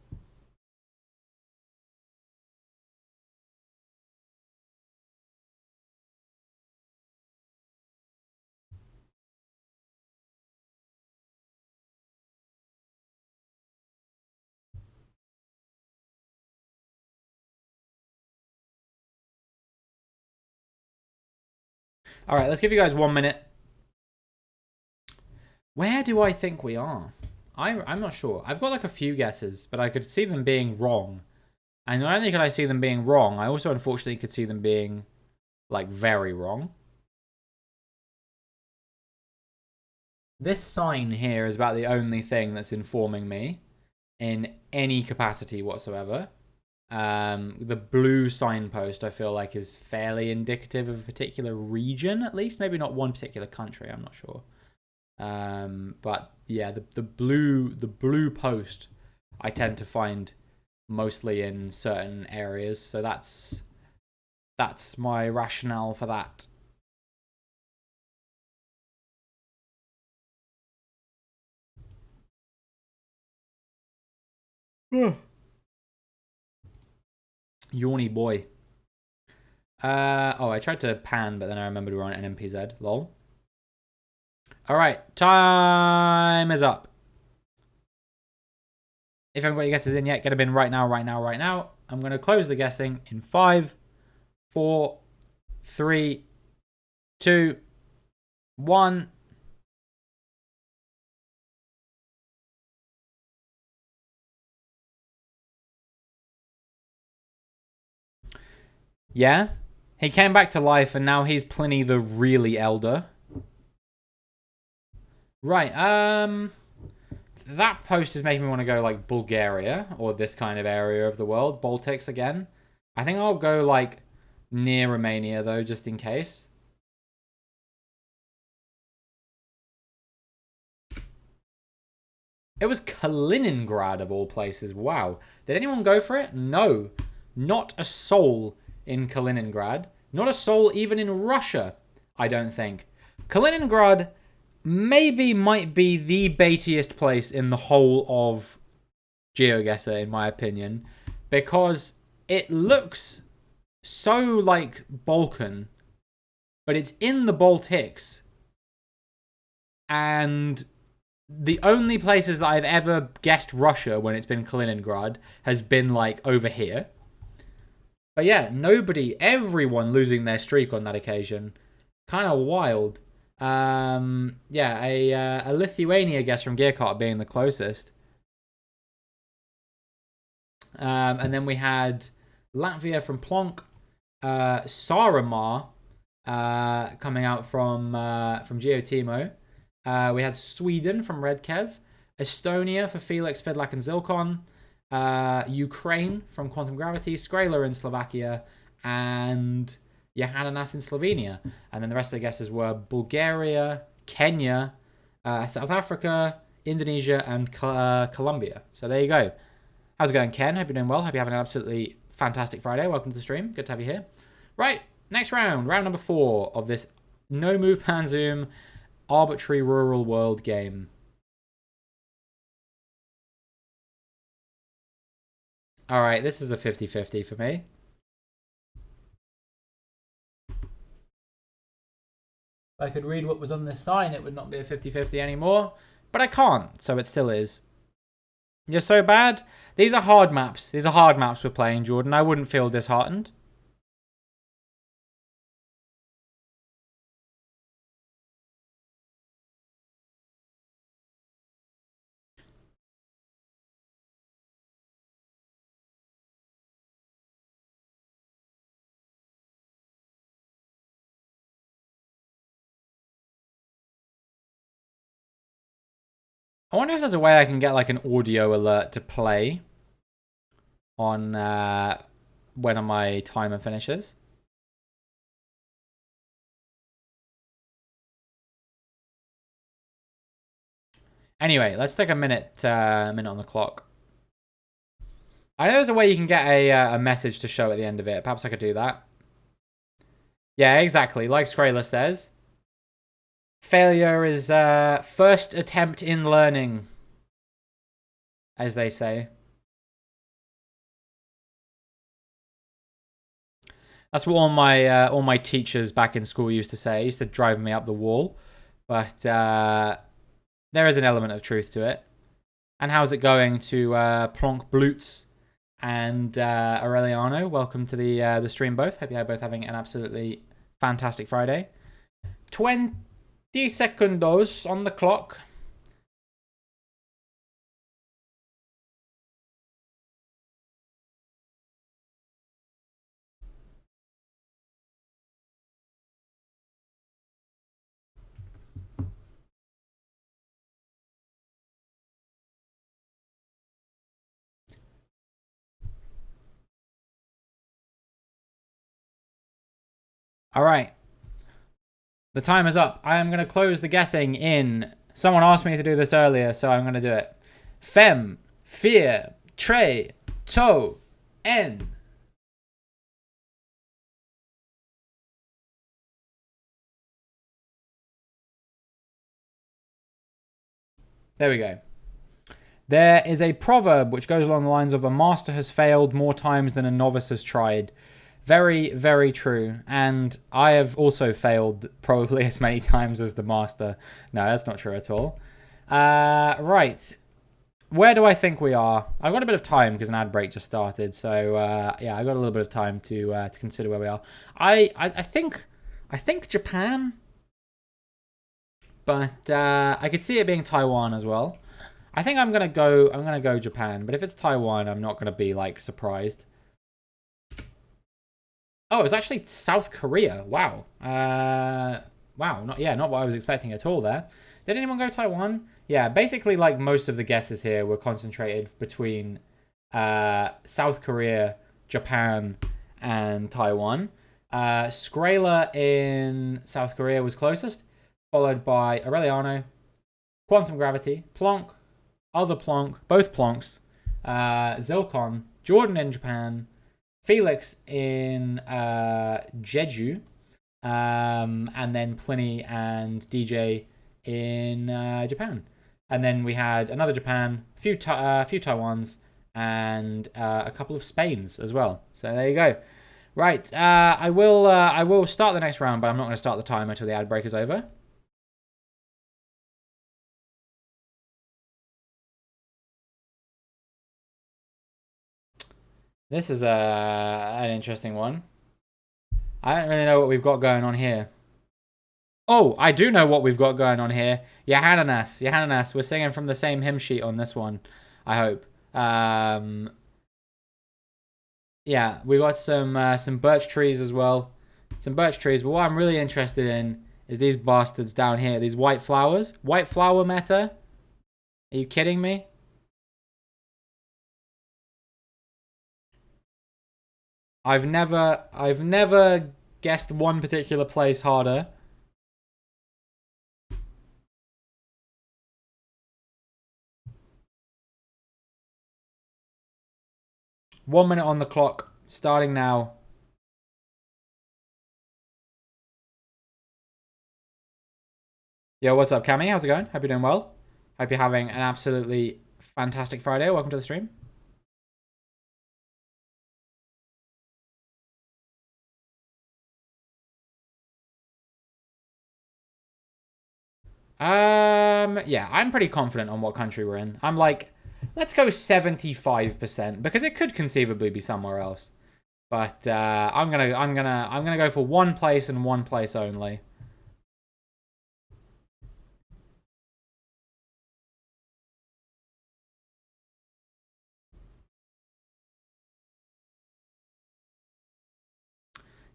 All right, let's give you guys 1 minute. Where do I think we are? I'm not sure. I've got like a few guesses, but I could see them being wrong. And not only could I see them being wrong, I also unfortunately could see them being like very wrong. This sign here is about the only thing that's informing me in any capacity whatsoever. The blue signpost, I feel like, is fairly indicative of a particular region, at least. Maybe not one particular country. I'm not sure. But yeah, the blue post I tend to find mostly in certain areas. So that's my rationale for that. Yawny boy. I tried to pan, but then I remembered we were on NMPZ. Lol. All right, time is up. If you haven't got your guesses in yet, get them in right now, right now, right now. I'm going to close the guessing in 5, 4, 3, 2, 1. Yeah, he came back to life, and now he's Pliny the really elder. Right. That post is making me want to go like Bulgaria or this kind of area of the world. Baltics again. I think I'll go like near Romania though, just in case. It was Kaliningrad of all places. Wow. Did anyone go for it? No. Not a soul in Kaliningrad. Not a soul even in Russia, I don't think. Kaliningrad maybe might be the baitiest place in the whole of GeoGuessr, in my opinion, because it looks so like Balkan, but it's in the Baltics, and the only places that I've ever guessed Russia when it's been Kaliningrad has been like over here. But yeah, everyone losing their streak on that occasion. Kind of wild. Yeah, a Lithuania guess from Gearcart being the closest. And then we had Latvia from Plonk, Saaremaa coming out from GeoTimo. We had Sweden from Red Kev, Estonia for Felix, Fidlak, and Zilkon, Ukraine from Quantum Gravity, Skraler in Slovakia, and Johananas in Slovenia. And then the rest of the guesses were Bulgaria, Kenya, South Africa, Indonesia, and Colombia. So there you go. How's it going, Ken? Hope you're doing well. Hope you're having an absolutely fantastic Friday. Welcome to the stream. Good to have you here. Right, next round. Round number 4 of this no move pan zoom arbitrary rural world game. Alright, this is a 50-50 for me. If I could read what was on this sign, it would not be a 50-50 anymore. But I can't, so it still is. You're so bad? These are hard maps. These are hard maps we're playing, Jordan. I wouldn't feel disheartened. I wonder if there's a way I can get like an audio alert to play on when my timer finishes. Anyway, let's take a minute on the clock. I know there's a way you can get a message to show at the end of it. Perhaps I could do that. Yeah, exactly. Like Skraler says, failure is first attempt in learning, as they say. That's what all my teachers back in school used to say. It used to drive me up the wall, but there is an element of truth to it. And how's it going to Plonk Blutz and Aureliano? Welcome to the stream both. Hope you're both having an absolutely fantastic Friday. 20 seconds on the clock. All right. The time is up. I am going to close the guessing in. Someone asked me to do this earlier, so I'm going to do it. Fem, fear, tre, to, en. There we go. There is a proverb which goes along the lines of a master has failed more times than a novice has tried. Very, very true. And I have also failed probably as many times as the master. No, that's not true at all. Right. Where do I think we are? I've got a bit of time because an ad break just started. So, yeah, I got a little bit of time to consider where we are. I think Japan. But I could see it being Taiwan as well. I think I'm gonna go Japan, but if it's Taiwan, I'm not gonna be like surprised. Oh, it was actually South Korea. Wow. Wow. Not what I was expecting at all there. Did anyone go Taiwan? Yeah, basically like most of the guesses here were concentrated between South Korea, Japan, and Taiwan. Skraler in South Korea was closest, followed by Aureliano, Quantum Gravity, Plonk, Other Plonk, both Plonks, Zilcon, Jordan in Japan, Felix in Jeju, and then Pliny and DJ in Japan. And then we had another Japan, a few Taiwans, and a couple of Spains as well. So there you go. Right, I will start the next round, but I'm not going to start the timer until the ad break is over. This is an interesting one. I don't really know what we've got going on here. Oh, I do know what we've got going on here. Yohannanas. We're singing from the same hymn sheet on this one, I hope. Yeah, we got some birch trees as well. Some birch trees, but what I'm really interested in is these bastards down here. These white flowers. White flower meta? Are you kidding me? I've never guessed one particular place harder. One minute on the clock, starting now. Yo, what's up, Cammy? How's it going? Hope you're doing well. Hope you're having an absolutely fantastic Friday. Welcome to the stream. Yeah, I'm pretty confident on what country we're in. I'm like, let's go 75% because it could conceivably be somewhere else. But I'm gonna go for one place and one place only.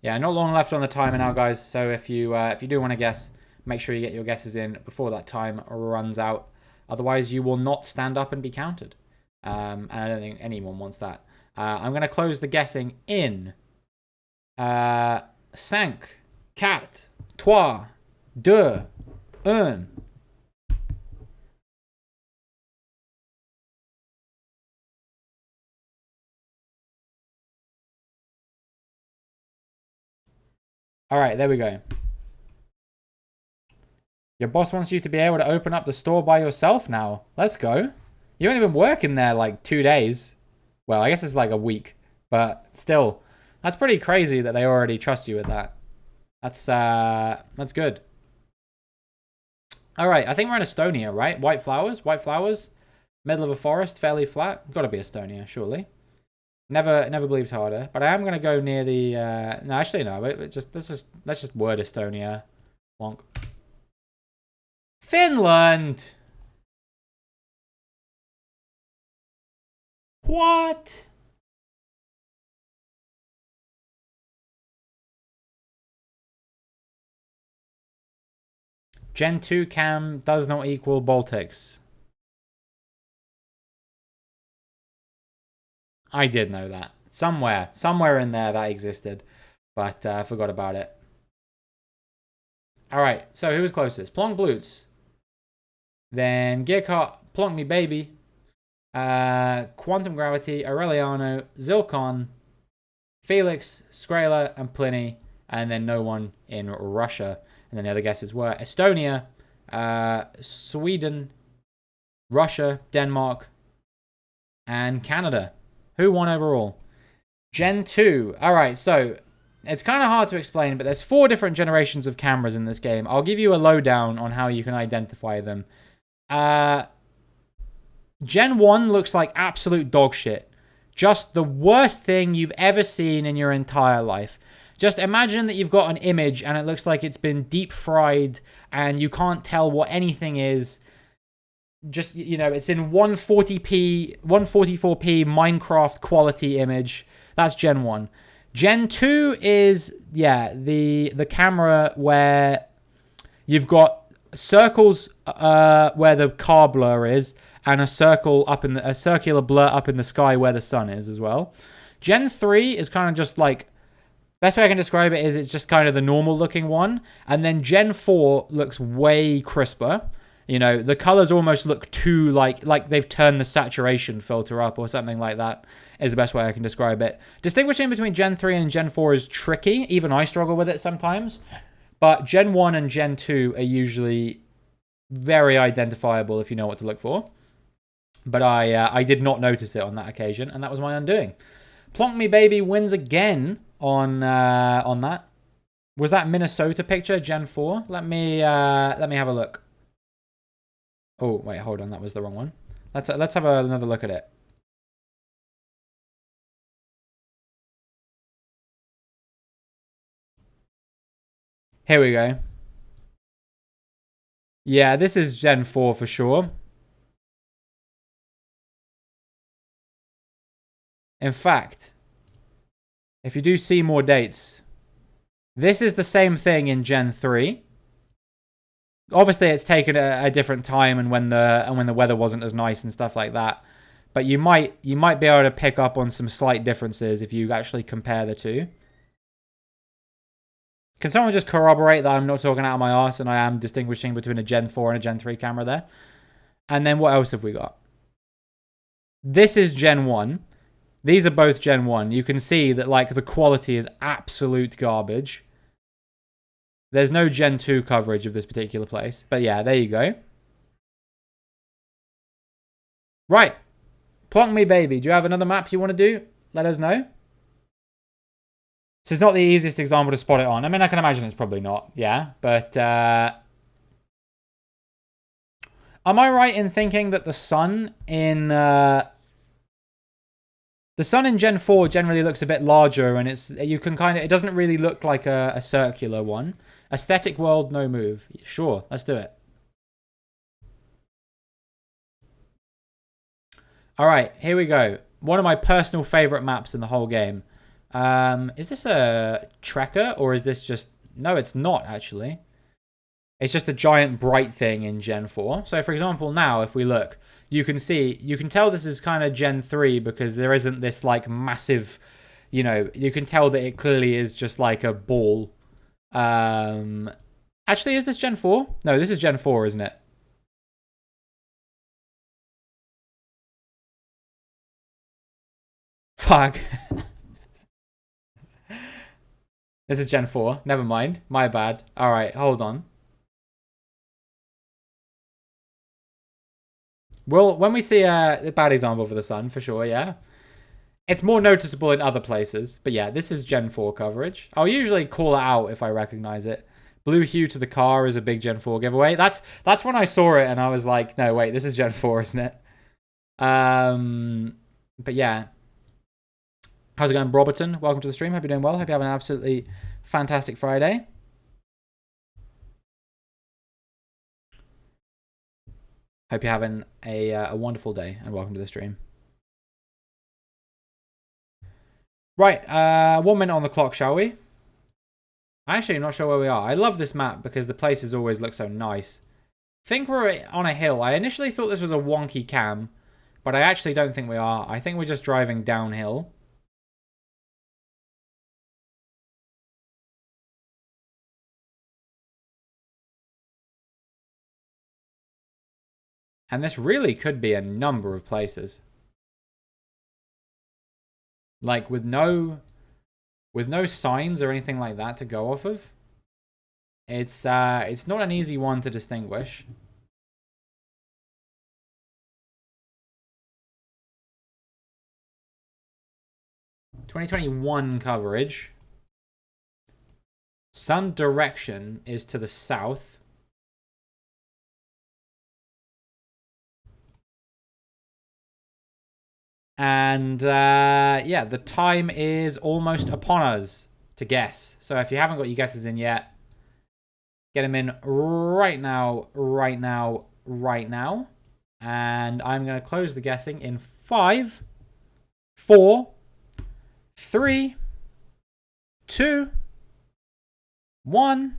Yeah, not long left on the timer now, guys. So if you do want to guess, make sure you get your guesses in before that time runs out. Otherwise, you will not stand up and be counted. And I don't think anyone wants that. I'm going to close the guessing in 5, 4, 3, 2, 1. All right, there we go. Your boss wants you to be able to open up the store by yourself now. Let's go. You've only been working there like 2 days. Well, I guess it's like a week. But still, that's pretty crazy that they already trust you with that. That's good. All right, I think we're in Estonia, right? White flowers. Middle of a forest, fairly flat. Got to be Estonia, surely. Never believed harder. But I am gonna go near the. No, actually no. Let's just word Estonia. Wonk. Finland. What? Gen 2 cam does not equal Baltics. I did know that. Somewhere in there that existed. But I forgot about it. All right, so who was closest? Plonk Blutz. Then Gearcart, Plonk Me Baby. Quantum Gravity, Aureliano, Zilcon, Felix, Skrela, and Pliny. And then no one in Russia. And then the other guesses were Estonia, Sweden, Russia, Denmark, and Canada. Who won overall? Gen 2. All right, so it's kind of hard to explain, but there's 4 different generations of cameras in this game. I'll give you a lowdown on how you can identify them. Gen 1 looks like absolute dog shit. Just the worst thing you've ever seen in your entire life. Just imagine that you've got an image and it looks like it's been deep fried and you can't tell what anything is. Just, you know, it's in 140p, 144p Minecraft quality image. That's Gen 1. Gen 2 is, yeah, the camera where you've got circles where the car blur is, and a circular blur up in the sky where the sun is as well. Gen 3 is kind of just like, best way I can describe it is it's just kind of the normal looking one. And then Gen 4 looks way crisper. You know, the colors almost look too like they've turned the saturation filter up or something like that is the best way I can describe it. Distinguishing between Gen 3 and Gen 4 is tricky. Even I struggle with it sometimes. But Gen 1 and Gen 2 are usually very identifiable if you know what to look for. But I did not notice it on that occasion, and that was my undoing. Plonk Me Baby wins again on that. Was that Minnesota picture, Gen 4? Let me have a look. Oh, wait, hold on. That was the wrong one. Let's have another look at it. Here we go. Yeah, this is Gen 4 for sure. In fact, if you do see more dates, this is the same thing in Gen 3. Obviously, it's taken a different time and when the weather wasn't as nice and stuff like that. But you might be able to pick up on some slight differences if you actually compare the two. Can someone just corroborate that I'm not talking out of my arse and I am distinguishing between a Gen 4 and a Gen 3 camera there? And then what else have we got? This is Gen 1. These are both Gen 1. You can see that like the quality is absolute garbage. There's no Gen 2 coverage of this particular place. But yeah, there you go. Right. Plonk Me Baby. Do you have another map you want to do? Let us know. This is not the easiest example to spot it on. I mean, I can imagine it's probably not. Yeah. But am I right in thinking that the sun in Gen 4 generally looks a bit larger, and it doesn't really look like a circular one. Aesthetic world, no move. Sure, let's do it. All right, here we go. One of my personal favorite maps in the whole game. Is this a tracker or is this just... No, it's not actually. It's just a giant bright thing in Gen 4. So for example, now if we look, you can tell this is kind of Gen 3 because there isn't this like massive, you know, you can tell that it clearly is just like a ball. Actually, is this Gen 4? No, this is Gen 4, isn't it? Fuck. This is Gen 4. Never mind. My bad. All right, hold on. Well, when we see a bad example for the sun, for sure, yeah. It's more noticeable in other places. But yeah, this is Gen 4 coverage. I'll usually call it out if I recognize it. Blue hue to the car is a big Gen 4 giveaway. That's when I saw it and I was like, no, wait, this is Gen 4, isn't it? But yeah. How's it going, Roberton? Welcome to the stream. Hope you're doing well. Hope you have an absolutely fantastic Friday. Hope you're having a wonderful day and welcome to the stream. Right, 1 minute on the clock, shall we? Actually, I'm not sure where we are. I love this map because the places always look so nice. I think we're on a hill. I initially thought this was a wonky cam, but I actually don't think we are. I think we're just driving downhill. And this really could be a number of places. Like with no signs or anything like that to go off of. It's not an easy one to distinguish. (2021) coverage. Sun direction is to the south. And yeah, the time is almost upon us to guess. So if you haven't got your guesses in yet, get them in right now, right now, right now. And I'm going to close the guessing in 5, 4, 3, 2, 1.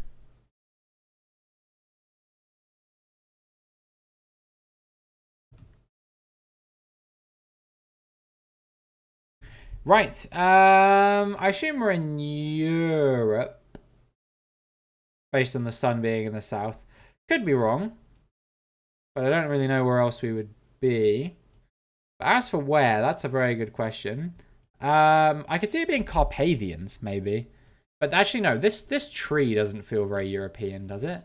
Right. I assume we're in Europe. Based on the sun being in the south. Could be wrong. But I don't really know where else we would be. But as for where, that's a very good question. I could see it being Carpathians, maybe. But actually, no. This tree doesn't feel very European, does it?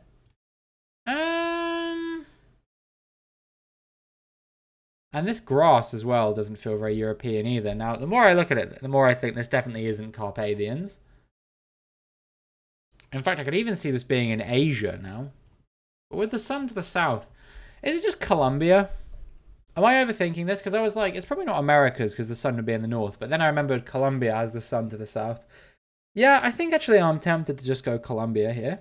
And this grass as well doesn't feel very European either. Now, the more I look at it, the more I think this definitely isn't Carpathians. In fact, I could even see this being in Asia now. But with the sun to the south, is it just Colombia? Am I overthinking this? Because I was like, it's probably not Americas because the sun would be in the north. But then I remembered Colombia has the sun to the south. Yeah, I think actually I'm tempted to just go Colombia here.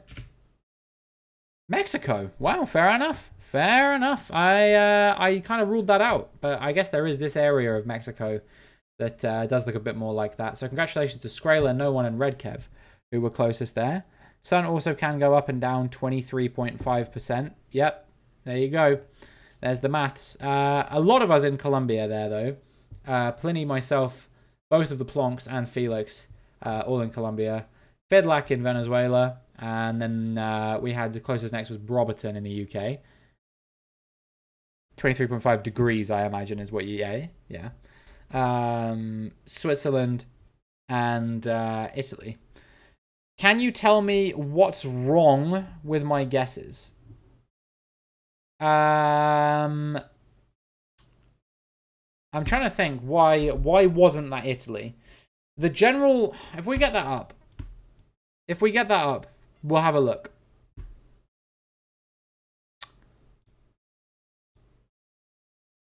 Mexico. Wow, fair enough. Fair enough. I kind of ruled that out. But I guess there is this area of Mexico that does look a bit more like that. So congratulations to Skrayla, No One, and Redkev, who were closest there. Sun also can go up and down 23.5%. Yep, there you go. There's the maths. A lot of us in Colombia there, though. Pliny, myself, both of the Plonks, and Felix, all in Colombia. Fidlak in Venezuela. And then we had the closest next was Broberton in the UK. 23.5 degrees, I imagine, is what you... Yeah. Switzerland and Italy. Can you tell me what's wrong with my guesses? I'm trying to think why wasn't that Italy? The general, if we get that up, we'll have a look.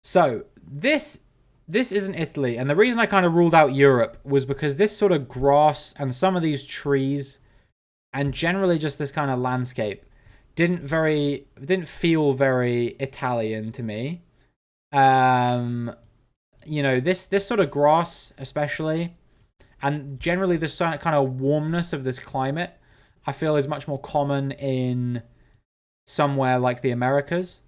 So this isn't Italy, and the reason I kind of ruled out Europe was because this sort of grass and some of these trees, and generally just this kind of landscape, didn't feel very Italian to me. You know, this sort of grass especially, and generally this kind of warmness of this climate, I feel is much more common in somewhere like the Americas.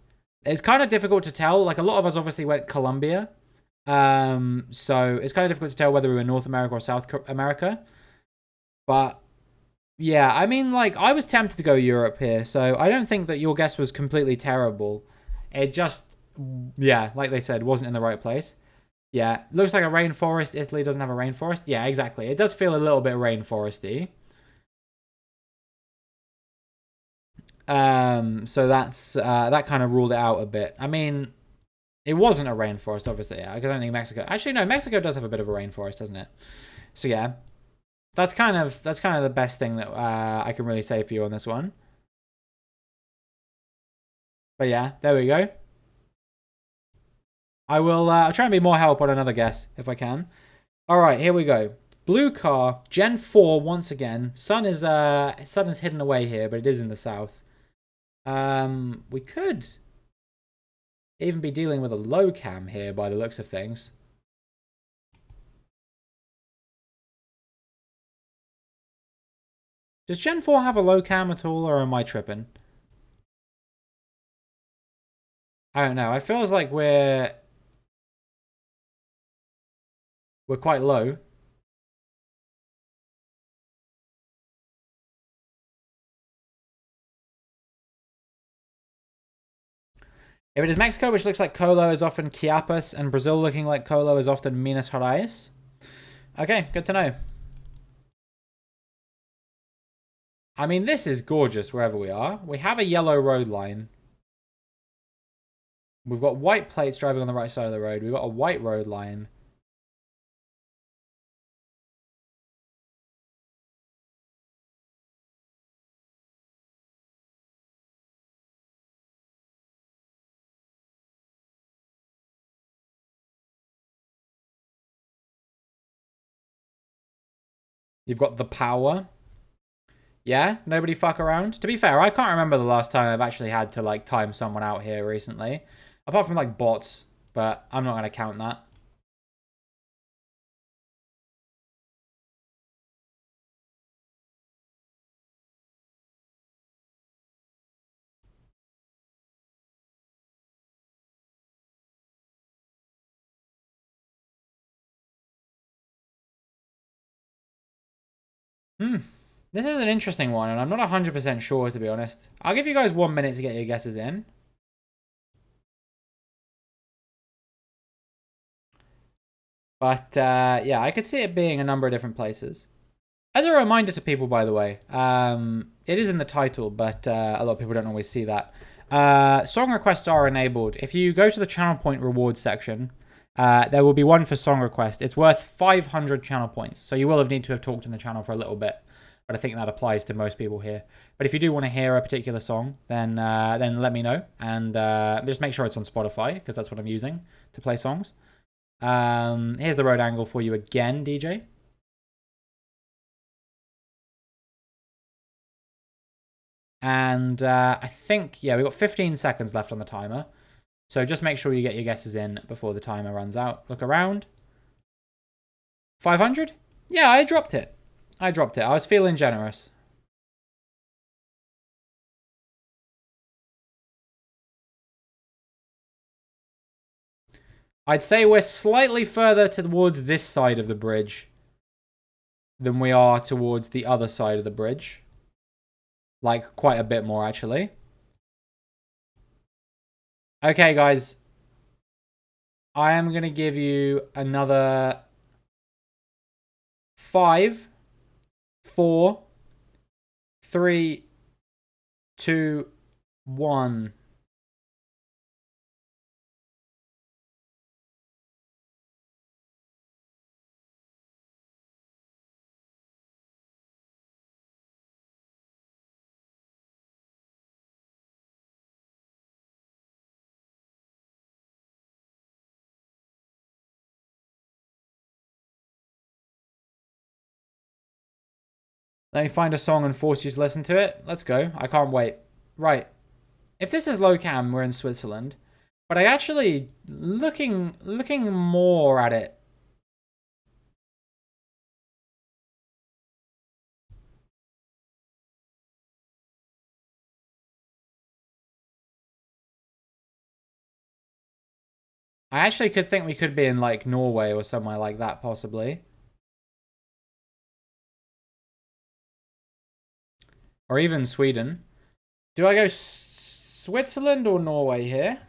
It's kind of difficult to tell. Like a lot of us obviously went Colombia. So it's kind of difficult to tell whether we were North America or South America. But yeah, I mean, like, I was tempted to go Europe here, so I don't think that your guess was completely terrible. It just, yeah, like they said, wasn't in the right place. Yeah, looks like a rainforest. Italy doesn't have a rainforest. Yeah, exactly. It does feel a little bit rainforesty. So that's that kind of ruled it out a bit. I mean, it wasn't a rainforest, obviously. I don't think Mexico. Actually, no, Mexico does have a bit of a rainforest, doesn't it? So yeah, that's kind of the best thing that I can really say for you on this one. But yeah, there we go. I will I'll try and be more help on another guess if I can. All right, here we go. Blue car, Gen 4 once again. Sun is hidden away here, but it is in the south. We could even be dealing with a low cam here by the looks of things. Does Gen 4 have a low cam at all, or am I tripping? I don't know. It feels like we're quite low. If it is Mexico, which looks like Colo, is often Chiapas, and Brazil looking like Colo is often Minas Gerais. Okay, good to know. I mean, this is gorgeous wherever we are. We have a yellow road line. We've got white plates driving on the right side of the road. We've got a white road line. You've got the power. Yeah, nobody fuck around. To be fair, I can't remember the last time I've actually had to like time someone out here recently. Apart from like bots, but I'm not going to count that. This is an interesting one, and I'm not 100% sure, to be honest. I'll give you guys 1 minute to get your guesses in. But, yeah, I could see it being a number of different places. As a reminder to people, by the way, it is in the title, but a lot of people don't always see that. Song requests are enabled. If you go to the channel point rewards section, there will be one for song request. It's worth 500 channel points, so you will have need to have talked in the channel for a little bit. But I think that applies to most people here. But if you do want to hear a particular song, then let me know. And just make sure it's on Spotify, because that's what I'm using to play songs. Here's the road angle for you again, DJ. And I think, yeah, we've got 15 seconds left on the timer. So just make sure you get your guesses in before the timer runs out. Look around. 500? Yeah, I dropped it. I was feeling generous. I'd say we're slightly further towards this side of the bridge than we are towards the other side of the bridge. Like, quite a bit more, actually. Okay, guys. I am going to give you another 5, 4, 3, 2, 1. Let me find a song and force you to listen to it. Let's go. I can't wait. Right. If this is low cam, we're in Switzerland. But I actually, looking more at it. I actually could think we could be in like Norway or somewhere like that, possibly. Or even Sweden. Do I go Switzerland or Norway here?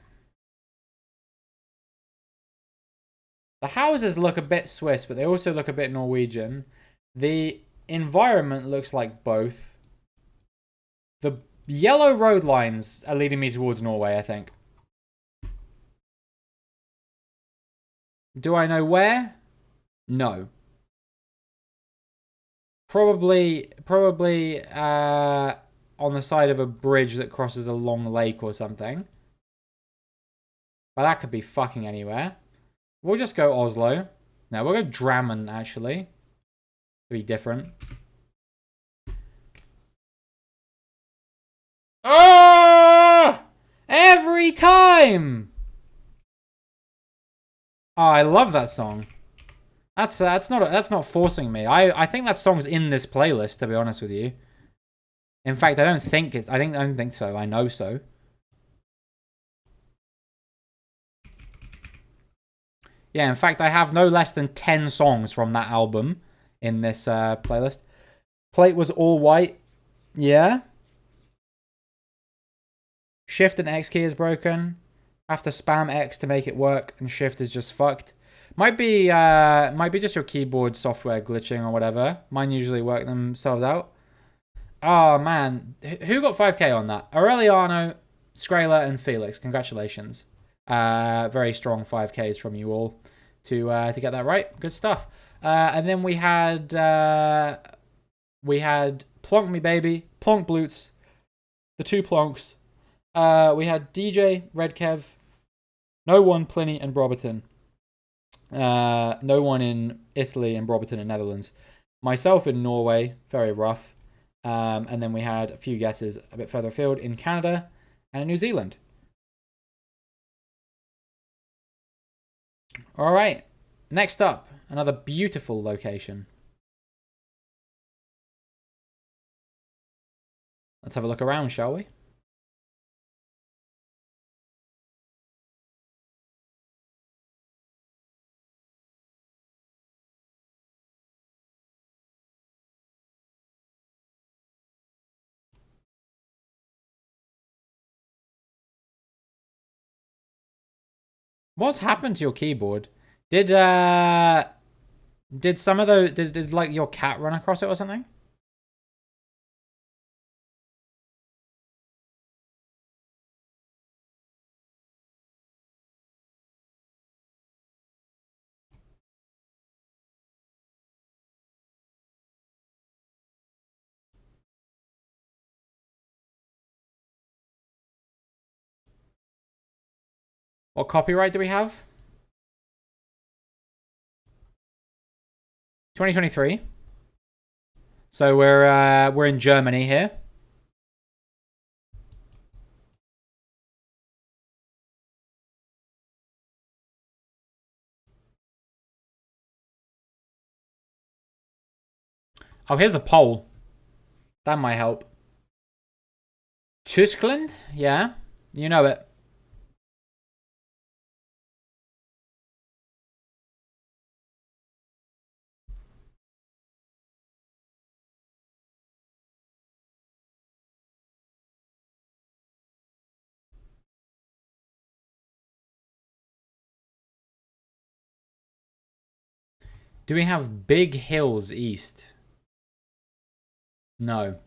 The houses look a bit Swiss, but they also look a bit Norwegian. The environment looks like both. The yellow road lines are leading me towards Norway, I think. Do I know where? No. Probably on the side of a bridge that crosses a long lake or something. But that could be fucking anywhere. We'll just go Oslo. No, we'll go Drammen, actually. Be different. Oh! Every time! Oh, I love that song. That's not forcing me. I think that song's in this playlist, to be honest with you. In fact, I don't think so. I know so. Yeah, in fact, I have no less than 10 songs from that album in this playlist. Plate was all white. Yeah. Shift and X key is broken. Have to spam X to make it work, and Shift is just fucked. Might be just your keyboard software glitching or whatever. Mine usually work themselves out. Oh man, who got 5k on that? Aureliano, Skrayla, and Felix. Congratulations. Very strong 5ks from you all to get that right. Good stuff. And then we had Plonk Me Baby, Plonk Blutes, the two Plonks. We had DJ, Red Kev, No One, Pliny, and Broberton. No one in Italy and Broberton in Netherlands. Myself in Norway, very rough. And then we had a few guesses a bit further afield in Canada and in New Zealand. All right. Next up, another beautiful location. Let's have a look around, shall we? What's happened to your keyboard? Did some of those did like your cat run across it or something? What copyright do we have? 2023. So we're in Germany here. Oh, here's a poll. That might help. Tyskland? Yeah, you know it. Do we have big hills east? No.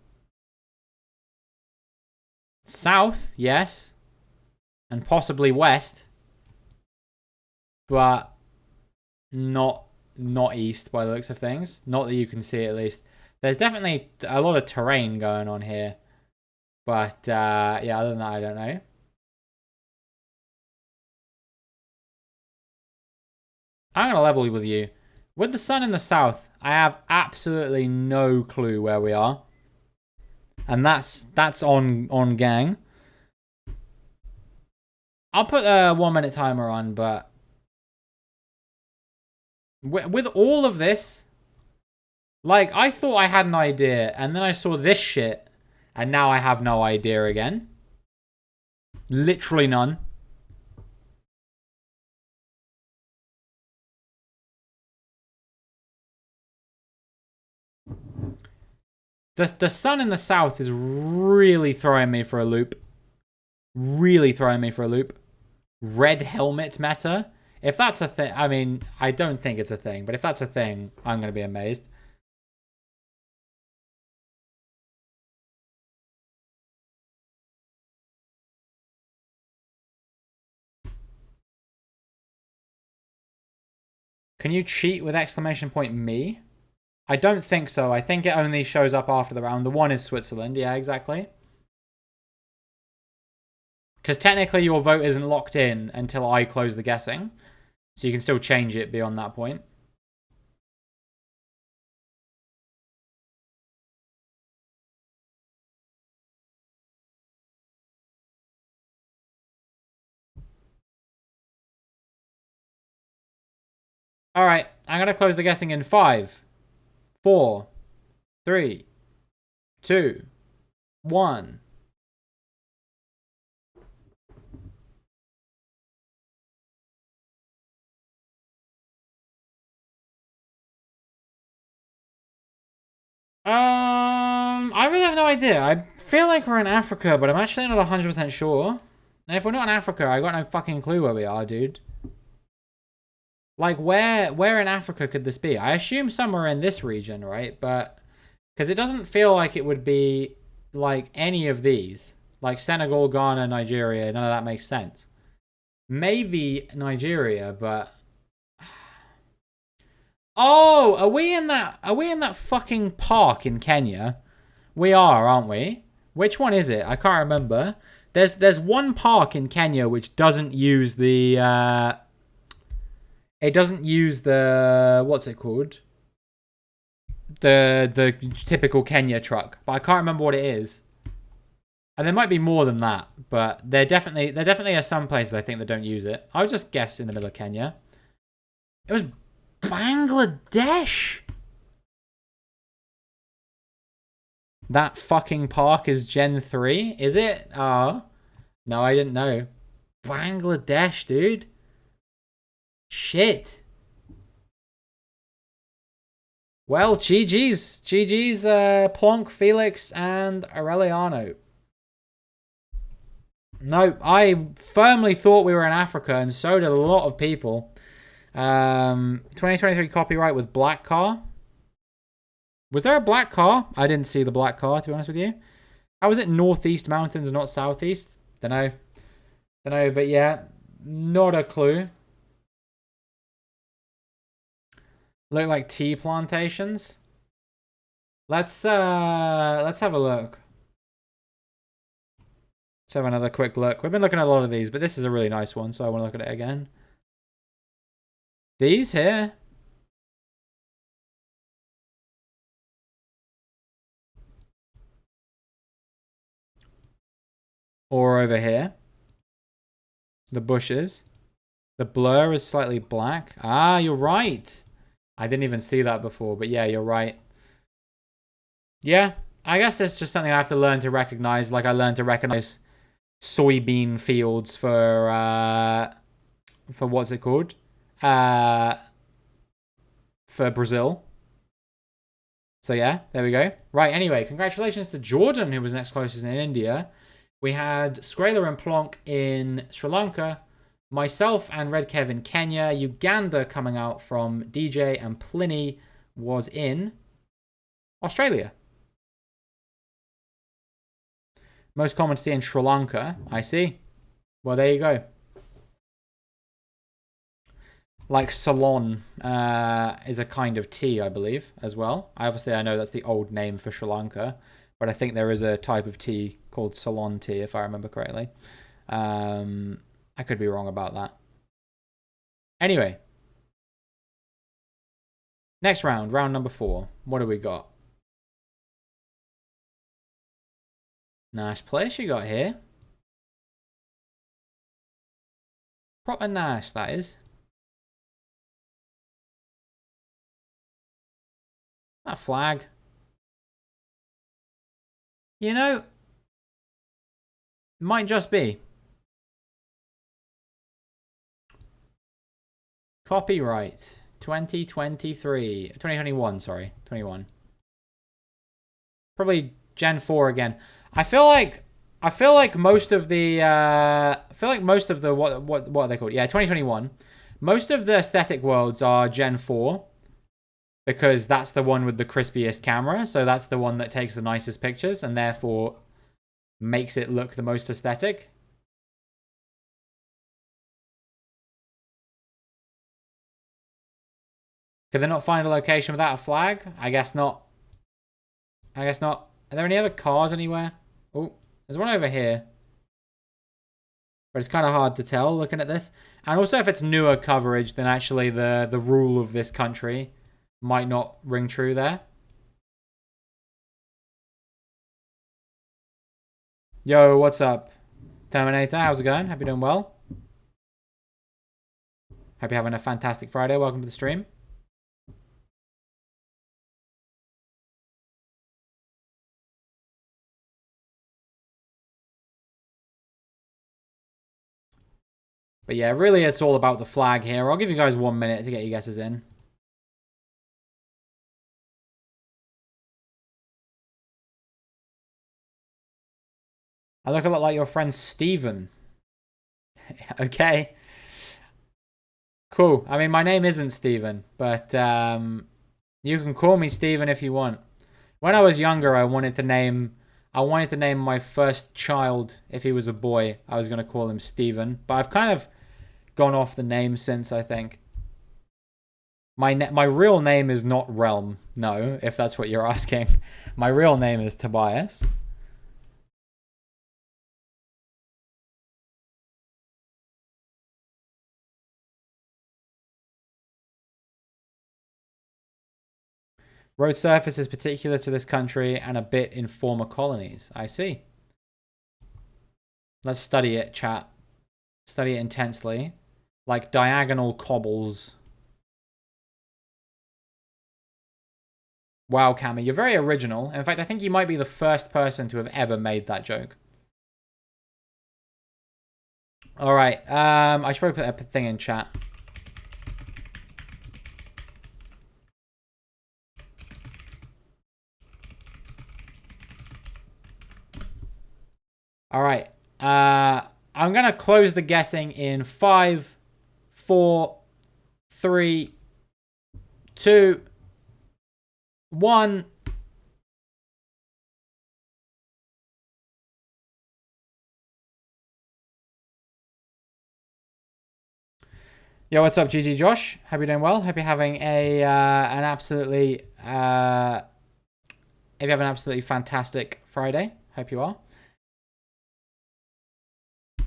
South, yes. And possibly west. But not east by the looks of things. Not that you can see at least. There's definitely a lot of terrain going on here. But yeah, other than that, I don't know. I'm going to level with you. With the sun in the south, I have absolutely no clue where we are. And that's on gang. I'll put a 1 minute timer on, but with all of this, like, I thought I had an idea, and then I saw this shit, and now I have no idea again. Literally none. The sun in the south is really throwing me for a loop. Really throwing me for a loop. Red helmet meta? If that's a thing, I mean, I don't think it's a thing, but if that's a thing, I'm going to be amazed. Can you cheat with exclamation point me? I don't think so. I think it only shows up after the round. The one is Switzerland. Yeah, exactly. Because technically your vote isn't locked in until I close the guessing. So you can still change it beyond that point. Alright, I'm going to close the guessing in 5, 4, 3, 2, 1. I really have no idea. I feel like we're in Africa, but I'm actually not 100% sure. And if we're not in Africa, I got no fucking clue where we are, dude. Like, where in Africa could this be? I assume somewhere in this region, right? But because it doesn't feel like it would be like any of these. Like Senegal, Ghana, Nigeria, none of that makes sense. Maybe Nigeria, but oh, are we in that fucking park in Kenya? We are, aren't we? Which one is it? I can't remember. There's one park in Kenya which doesn't use the it doesn't use the what's it called? The typical Kenya truck, but I can't remember what it is. And there might be more than that, but there definitely are some places I think that don't use it. I would just guess in the middle of Kenya. It was Bangladesh. That fucking park is Gen 3, is it? Oh. No, I didn't know. Bangladesh, dude. Shit. Well, GG's. GG's, Plonk, Felix, and Aureliano. No, I firmly thought we were in Africa, and so did a lot of people. 2023 copyright with black car. Was there a black car? I didn't see the black car, to be honest with you. How was it Northeast Mountains, not Southeast? Dunno. Dunno, but yeah, not a clue. Look like tea plantations. Let's have a look. Let's have another quick look. We've been looking at a lot of these, but this is a really nice one, so I want to look at it again. These here. Or over here. The bushes. The blur is slightly black. Ah, you're right. I didn't even see that before, but yeah, you're right. Yeah, I guess it's just something I have to learn to recognize, like I learned to recognize soybean fields for what's it called? For Brazil. So yeah, there we go. Right, anyway, congratulations to Jordan, who was next closest in India. We had Skraler and Plonk in Sri Lanka, myself and Red Kev in Kenya, Uganda coming out from DJ, and Pliny was in Australia. Most common to see in Sri Lanka, I see. Well, there you go. Like Ceylon is a kind of tea, I believe, as well. Obviously, I know that's the old name for Sri Lanka, but I think there is a type of tea called Ceylon tea, if I remember correctly. I could be wrong about that. Anyway. Next round, round number 4. What do we got? Nice place you got here. Proper nice, that is. That flag. You know, might just be. Copyright 2023. 2021, sorry. 21. Probably Gen 4 again. I feel like most of the what are they called? Yeah, 2021. Most of the aesthetic worlds are Gen 4 because that's the one with the crispiest camera, so that's the one that takes the nicest pictures and therefore makes it look the most aesthetic. Could they not find a location without a flag? I guess not. I guess not. Are there any other cars anywhere? Oh, there's one over here. But it's kind of hard to tell looking at this. And also if it's newer coverage, then actually the rule of this country might not ring true there. Yo, what's up? Terminator, how's it going? Hope you're doing well. Hope you're having a fantastic Friday. Welcome to the stream. But yeah, really it's all about the flag here. I'll give you guys 1 minute to get your guesses in. I look a lot like your friend Steven. Okay. Cool. I mean, my name isn't Steven, but you can call me Steven if you want. When I was younger, I wanted to name my first child, if he was a boy, I was going to call him Steven, but I've kind of gone off the name since, I think. My real name is not Realm, no, if that's what you're asking. My real name is Tobias. Road surface is particular to this country and a bit in former colonies. I see. Let's study it, chat. Study it intensely. Like diagonal cobbles. Wow, Cammy, you're very original. In fact, I think you might be the first person to have ever made that joke. All right. I should probably put a thing in chat. All right. I'm going to close the guessing in 5, 4, 3, 2, 1. Yo, what's up, GG Josh? Hope you're doing well. Hope you're having an absolutely fantastic Friday. Hope you are.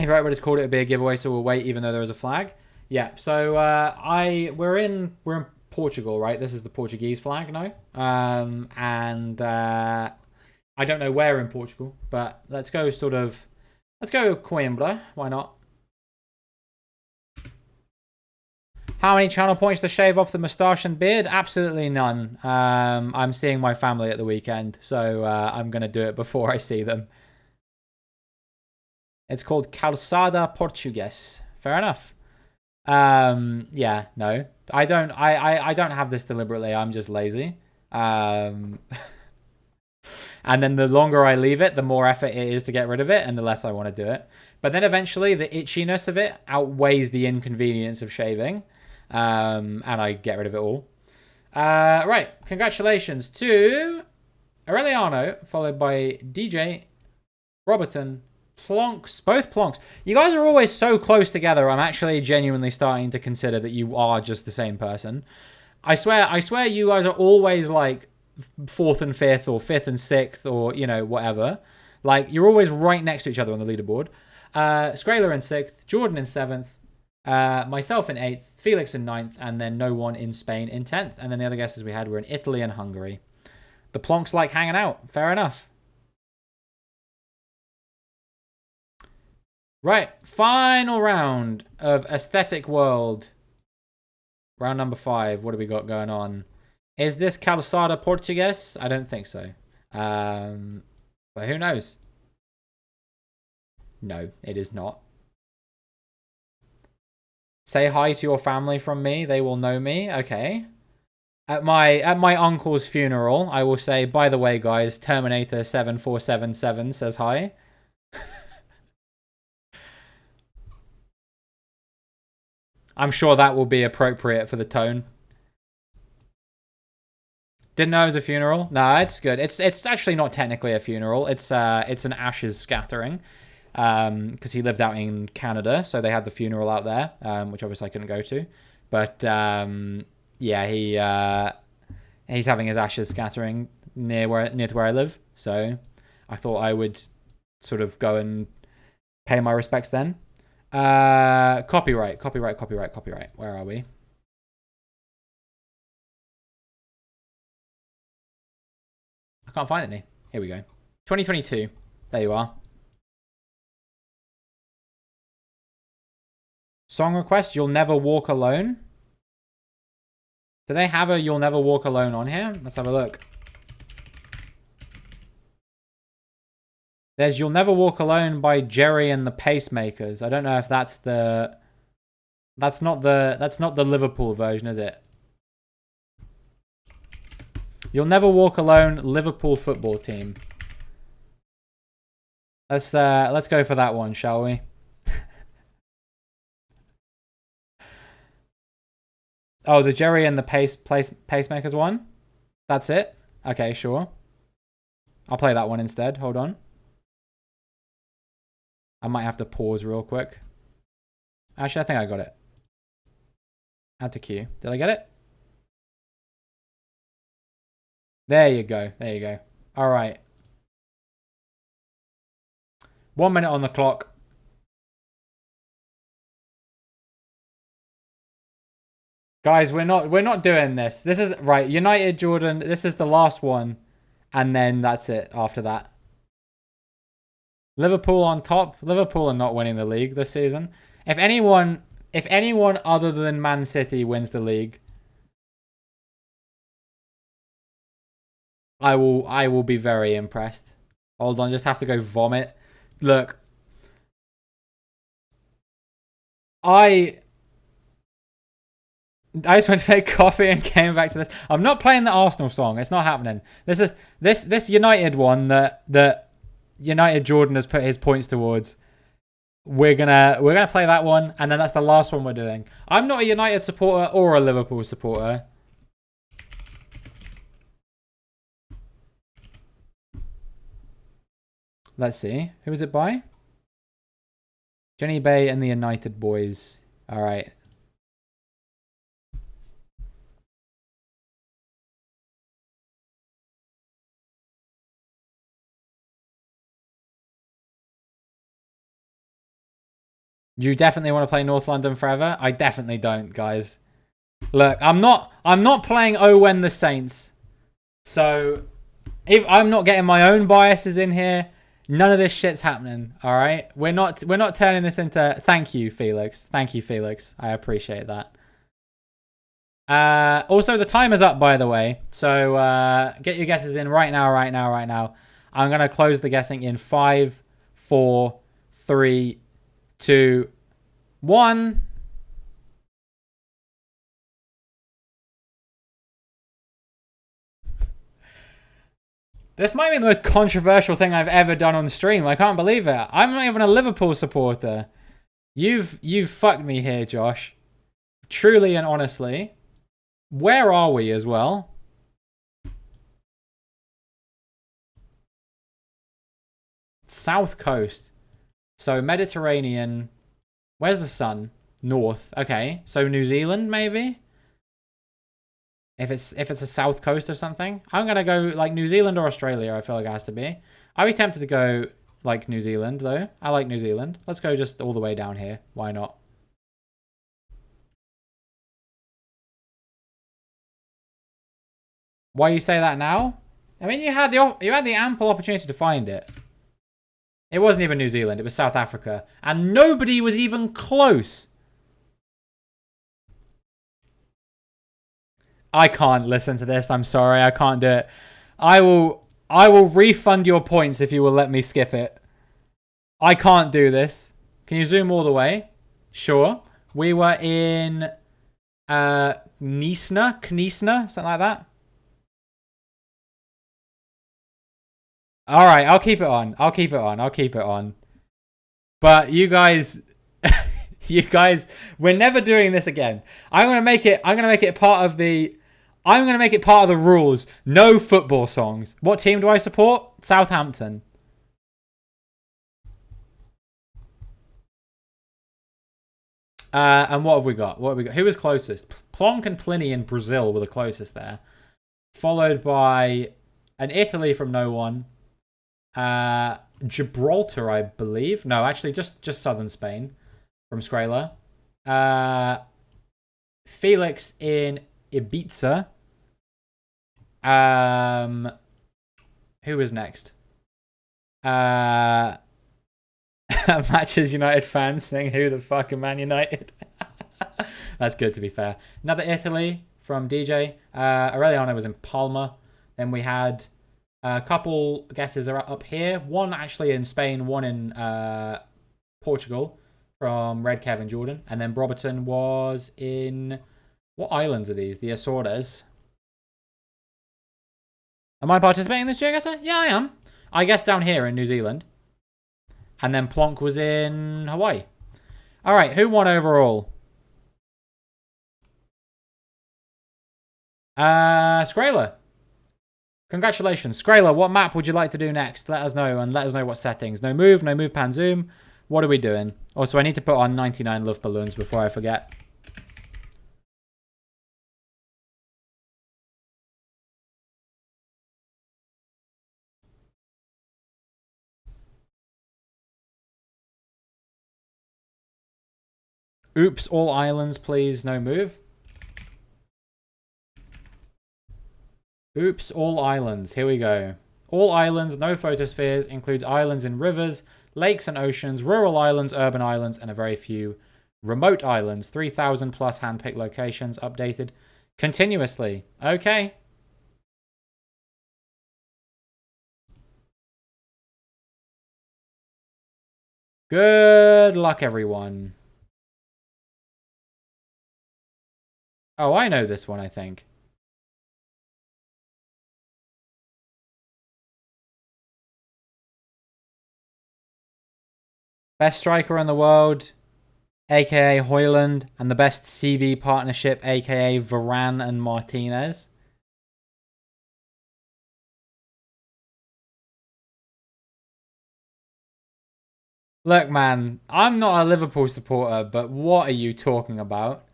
If everybody's called it a beer giveaway, so we'll wait even though there is a flag. Yeah, so we're in Portugal, right? This is the Portuguese flag now. And I don't know where in Portugal, but let's go Coimbra, why not? How many channel points to shave off the moustache and beard? Absolutely none. I'm seeing my family at the weekend, so I'm going to do it before I see them. It's called Calçada Português. Fair enough. Yeah, no. I don't have this deliberately. I'm just lazy. And then the longer I leave it, the more effort it is to get rid of it, and the less I want to do it. But then eventually the itchiness of it outweighs the inconvenience of shaving. And I get rid of it all. Right. Congratulations to Aureliano, followed by DJ, Roberton, Plonks, both Plonks. You guys are always so close together. I'm actually genuinely starting to consider that you are just the same person. I swear you guys are always like 4th and 5th or 5th and 6th or, you know, whatever. Like, you're always right next to each other on the leaderboard. Skraler in 6th, Jordan in 7th, myself in 8th, Felix in 9th, and then no one in Spain in 10th. And then the other guesses we had were in Italy and Hungary. The Plonks like hanging out. Fair enough. Right, final round of Aesthetic World. Round number 5. What do we got going on? Is this Calçada Português? I don't think so. But who knows? No, it is not. Say hi to your family from me. They will know me. Okay. At my uncle's funeral, I will say, by the way, guys, Terminator 7477 says hi. I'm sure that will be appropriate for the tone. Didn't know it was a funeral. No, it's good. It's actually not technically a funeral. It's an ashes scattering. Because he lived out in Canada, so they had the funeral out there, which obviously I couldn't go to. But yeah, he's having his ashes scattering near to where I live. So I thought I would sort of go and pay my respects then. Copyright. Where are we? I can't find any. Here we go. 2022. There you are. Song request, You'll Never Walk Alone. Do they have a You'll Never Walk Alone on here? Let's have a look. There's You'll Never Walk Alone by Jerry and the Pacemakers. I don't know if that's the... That's not the Liverpool version, is it? You'll Never Walk Alone, Liverpool football team. Let's go for that one, shall we? Oh, the Jerry and the pacemakers one? That's it? Okay, sure. I'll play that one instead. Hold on. I might have to pause real quick. Actually, I think I got it. Add to queue. Did I get it? There you go. There you go. All right. 1 minute on the clock. Guys, we're not doing this. This is right. United Jordan. This is the last one, and then that's it. After that, Liverpool on top. Liverpool are not winning the league this season. If anyone other than Man City wins the league, I will be very impressed. Hold on, just have to go vomit. Look, I just went to make coffee and came back to this. I'm not playing the Arsenal song. It's not happening. This is this United one that United Jordan has put his points towards. We're gonna play that one, and then that's the last one we're doing. I'm not a United supporter or a Liverpool supporter. Let's see. Who was it by? Jenny Bay and the United Boys. All right. You definitely want to play North London forever? I definitely don't, guys. Look, I'm not playing Oh When the Saints. So if I'm not getting my own biases in here, none of this shit's happening. All right? We're not turning this into thank you, Felix. Thank you, Felix. I appreciate that. Also the timer's up, by the way. So get your guesses in right now. I'm gonna close the guessing in 5, 4, 3, 2, 1. This might be the most controversial thing I've ever done on stream. I can't believe it. I'm not even a Liverpool supporter. You've fucked me here, Josh. Truly and honestly. Where are we as well? South coast. So Mediterranean. Where's the sun? North. Okay. So New Zealand, maybe? If it's a south coast or something. I'm going to go like New Zealand or Australia, I feel like it has to be. I'd be tempted to go like New Zealand, though. I like New Zealand. Let's go just all the way down here. Why not? Why you say that now? I mean, you had the ample opportunity to find it. It wasn't even New Zealand. It was South Africa. And nobody was even close. I can't listen to this. I'm sorry. I can't do it. I will refund your points if you will let me skip it. I can't do this. Can you zoom all the way? Sure. We were in Knisna, something like that. All right, I'll keep it on. But you guys, we're never doing this again. I'm gonna make it part of the rules. No football songs. What team do I support? Southampton. And what have we got? Who was closest? Plonk and Pliny in Brazil were the closest there. Followed by an Italy from no one. Gibraltar, I believe. No, actually, just southern Spain from Skrayla. Felix in Ibiza. Who was next? Matches United fans saying, "Who the fuck are Man United?" That's good, to be fair. Another Italy from DJ. Aureliano was in Palma. Then we had a couple guesses are up here. One actually in Spain, one in Portugal from Red Kevin Jordan. And then Broberton was in... What islands are these? The Azores. Am I participating in this, GeoGuessr? Yeah, I am. I guess down here in New Zealand. And then Plonk was in Hawaii. All right, who won overall? Skrayla. Congratulations. Skrayla, what map would you like to do next? Let us know, and let us know what settings. No move, pan zoom. What are we doing? Also, I need to put on 99 love balloons before I forget. Oops, all islands, please. No move. Oops, all islands. Here we go. All islands, no photospheres, includes islands in rivers, lakes and oceans, rural islands, urban islands, and a very few remote islands. 3,000 plus handpicked locations updated continuously. Okay. Good luck, everyone. Oh, I know this one, I think. Best striker in the world, aka Hoyland, and the best CB partnership, aka Varane and Martinez. Look, man, I'm not a Liverpool supporter, but what are you talking about?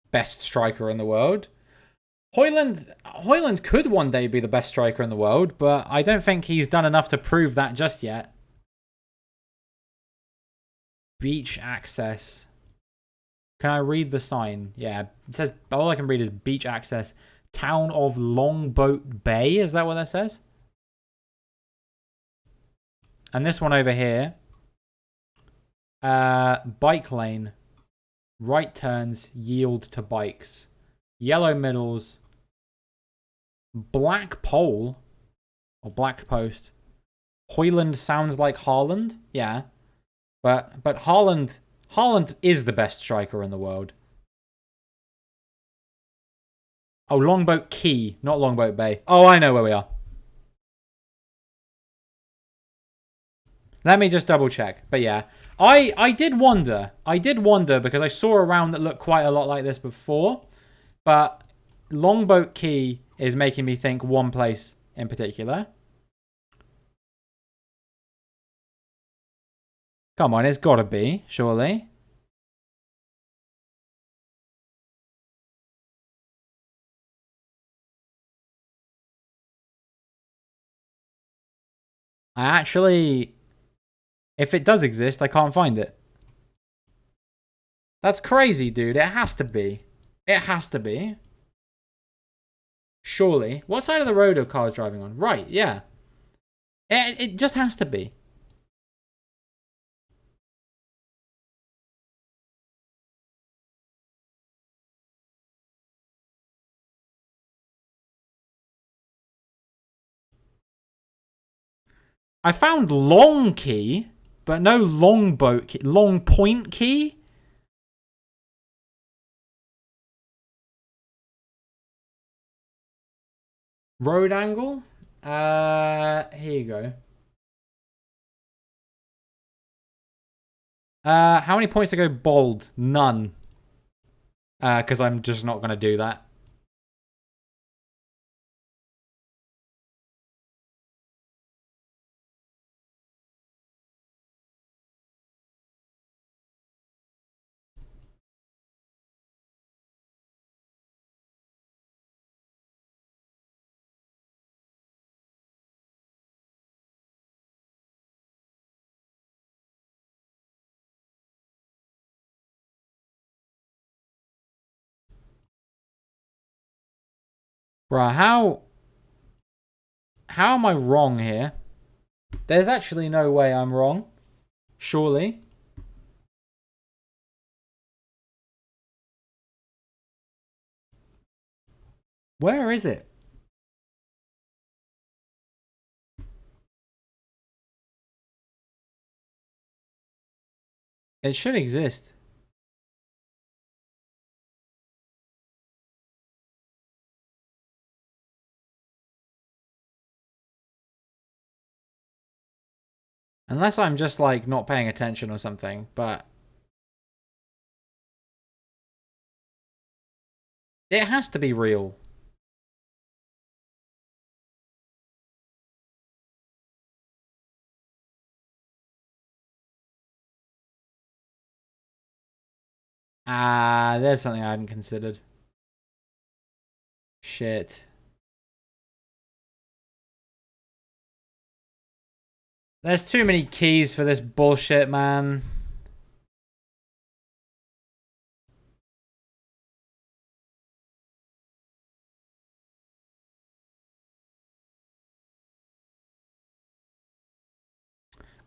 Best striker in the world. Hoyland could one day be the best striker in the world, but I don't think he's done enough to prove that just yet. Beach access. Can I read the sign? Yeah, it says all I can read is beach access. Town of Longboat Bay. Is that what that says? And this one over here. Bike lane. Right turns yield to bikes. Yellow middles. Black pole. Or black post. Hoyland sounds like Haaland. Yeah. But Haaland is the best striker in the world. Oh, Longboat Key, not Longboat Bay. Oh, I know where we are. Let me just double check. But yeah, I did wonder. I did wonder because I saw a round that looked quite a lot like this before. But Longboat Key is making me think one place in particular. Come on, it's got to be, surely. I actually, if it does exist, I can't find it. That's crazy, dude. It has to be. It has to be. Surely. What side of the road are cars driving on? Right, yeah. It just has to be. I found long key, but no longboat key. Long point key? Road angle? Here you go. How many points to go bold? None. Because I'm just not going to do that. Bruh, how am I wrong here? There's actually no way I'm wrong. Surely. Where is it? It should exist. Unless I'm just like not paying attention or something, but it has to be real. Ah, there's something I hadn't considered. Shit. There's too many keys for this bullshit, man.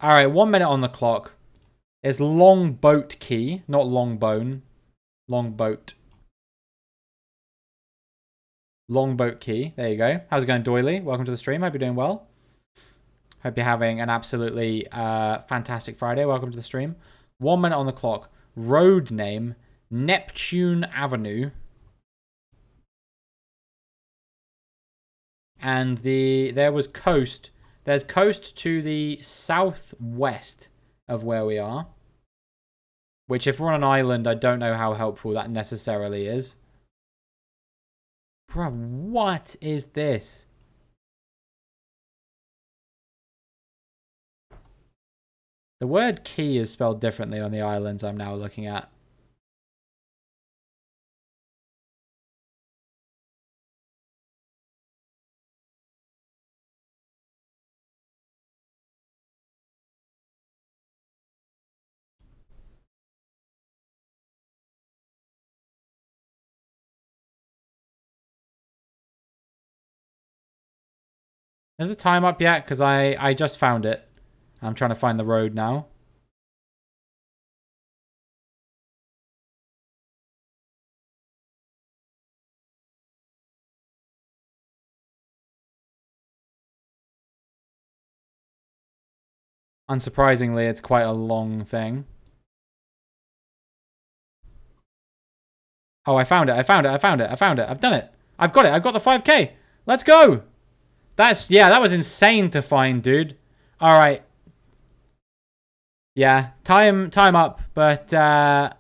Alright, 1 minute on the clock. It's long boat key, not long bone. Long boat. Long boat key. There you go. How's it going, Doily? Welcome to the stream. Hope you're doing well. Hope you're having an absolutely fantastic Friday. Welcome to the stream. 1 minute on the clock. Road name, Neptune Avenue. And there was coast. There's coast to the southwest of where we are. Which, if we're on an island, I don't know how helpful that necessarily is. Bro, what is this? The word key is spelled differently on the islands I'm now looking at. Is the time up yet? Because I just found it. I'm trying to find the road now. Unsurprisingly, it's quite a long thing. Oh, I found it. I found it. I found it. I found it. I've done it. I've got it. I've got the 5K. Let's go. Yeah, that was insane to find, dude. All right. Yeah, time up, but I'm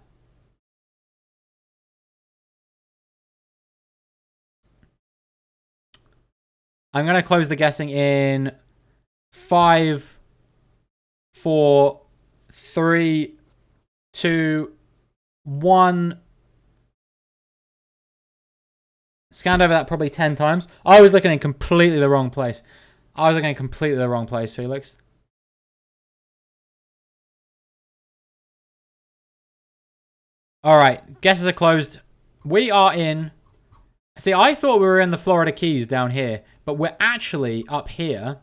going to close the guessing in 5, 4, 3, 2, 1. Scanned over that probably 10 times. I was looking in completely the wrong place. Felix. Alright, guesses are closed. We are in... See, I thought we were in the Florida Keys down here, but we're actually up here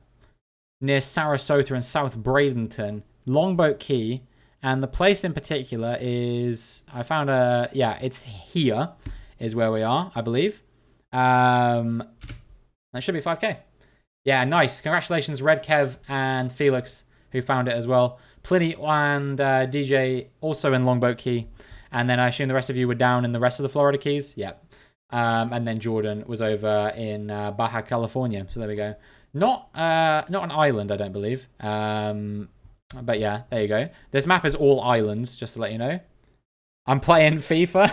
near Sarasota and South Bradenton, Longboat Key, and the place in particular is... I found a... Yeah, it's here is where we are, I believe. That should be 5K. Yeah, nice. Congratulations, Red Kev and Felix, who found it as well. Pliny and DJ also in Longboat Key. And then I assume the rest of you were down in the rest of the Florida Keys. Yep. And then Jordan was over in Baja California. So there we go. Not an island, I don't believe. But yeah, there you go. This map is all islands, just to let you know. I'm playing FIFA.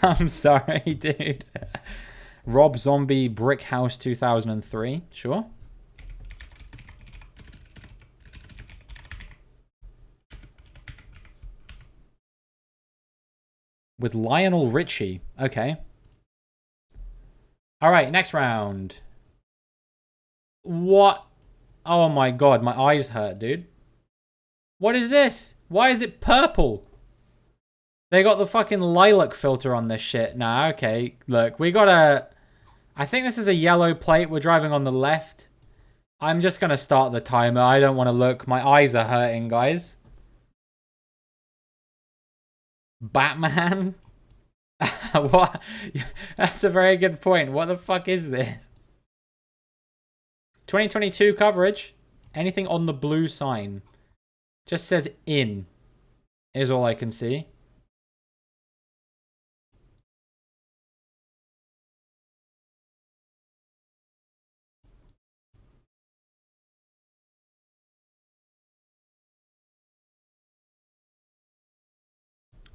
I'm sorry, dude. Rob Zombie Brick House 2003. Sure. With Lionel Richie. Okay. All right, next round. What? Oh my god, my eyes hurt, dude. What is this? Why is it purple? They got the fucking lilac filter on this shit. Nah, okay. Look, we got a... I think this is a yellow plate. We're driving on the left. I'm just going to start the timer. I don't want to look. My eyes are hurting, guys. Batman? What? That's a very good point. What the fuck is this? 2022 coverage. Anything on the blue sign. Just says in. Is all I can see.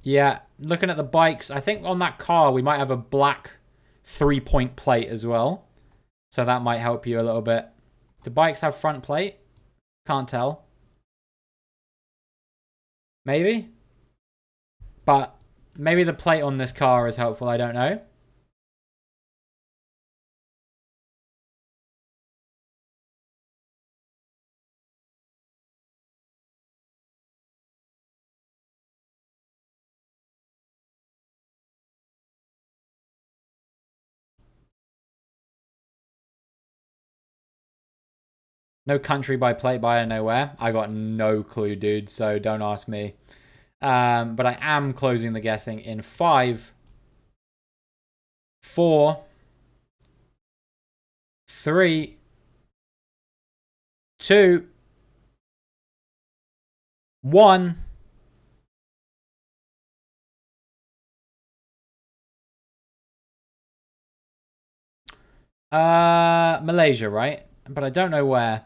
Yeah, looking at the bikes, I think on that car we might have a black 3-point plate as well. So that might help you a little bit. Do bikes have front plate? Can't tell. Maybe? But maybe the plate on this car is helpful, I don't know. No country by plate by nowhere. I got no clue, dude, so don't ask me. But I am closing the guessing in 5, 4, 3, 2, 1. Malaysia, right? But I don't know where.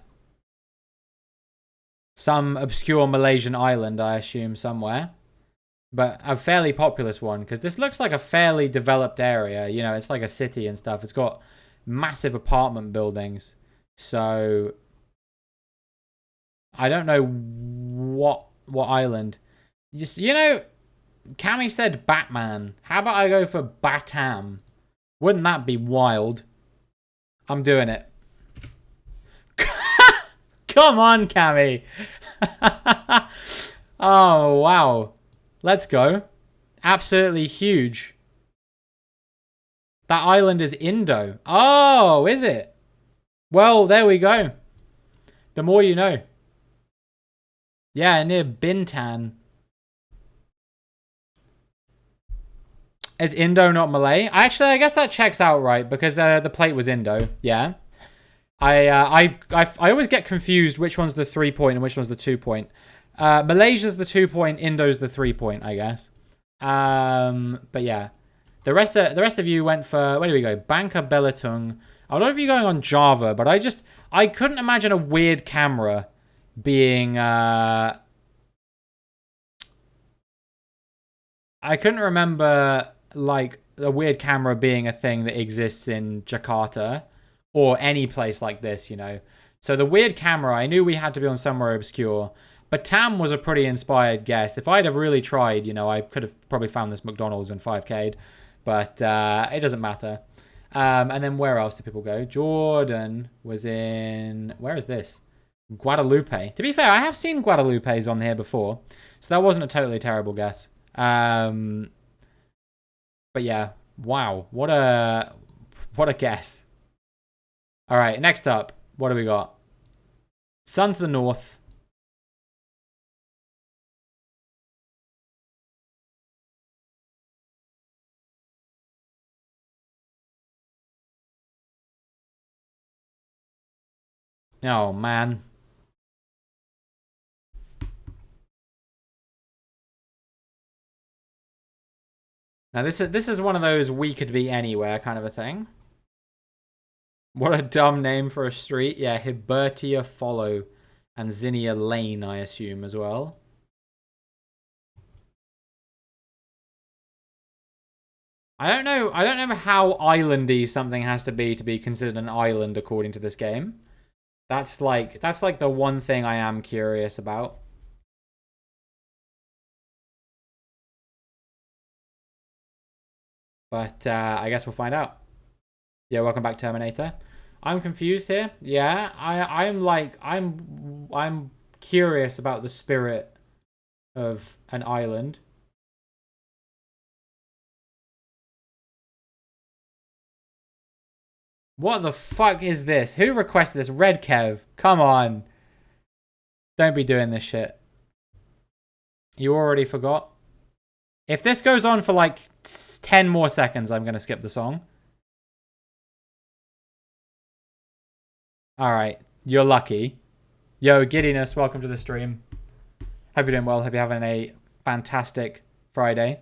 Some obscure Malaysian island, I assume, somewhere. But a fairly populous one, because this looks like a fairly developed area. You know, it's like a city and stuff. It's got massive apartment buildings. So I don't know what island. Just, you know, Cammy said Batman. How about I go for Batam? Wouldn't that be wild? I'm doing it. Come on, Cammy. Oh, wow. Let's go. Absolutely huge. That island is Indo. Oh, is it? Well, there we go. The more you know. Yeah, near Bintan. Is Indo not Malay? Actually, I guess that checks out right because the plate was Indo. Yeah. I always get confused which one's the 3-point and which one's the 2-point. Malaysia's the 2-point, Indo's the 3-point, I guess. But yeah, the rest of you went for, where do we go? Bangka Belitung. I don't know if you're going on Java, but I couldn't imagine a weird camera being I couldn't remember like a weird camera being a thing that exists in Jakarta or any place like this, you know. So the weird camera, I knew we had to be on somewhere obscure. But Tam was a pretty inspired guess. If I'd have really tried, you know, I could have probably found this McDonald's and 5K'd. But it doesn't matter. And then where else did people go? Jordan was in... Where is this? Guadalupe. To be fair, I have seen Guadalupe's on here before. So that wasn't a totally terrible guess. But yeah. Wow. What a guess. All right, next up. What do we got? Sun to the north. Oh, man. Now, this is one of those we could be anywhere kind of a thing. What a dumb name for a street. Yeah, Hibertia Follow and Zinnia Lane, I assume, as well. I don't know how islandy something has to be considered an island according to this game. That's like the one thing I am curious about. But I guess we'll find out. Yeah, welcome back, Terminator. I'm confused here. Yeah, I'm curious about the spirit of an island. What the fuck is this? Who requested this? Red Kev. Come on. Don't be doing this shit. You already forgot? If this goes on for like 10 more seconds, I'm going to skip the song. Alright. You're lucky. Yo, Giddiness, welcome to the stream. Hope you're doing well. Hope you're having a fantastic Friday.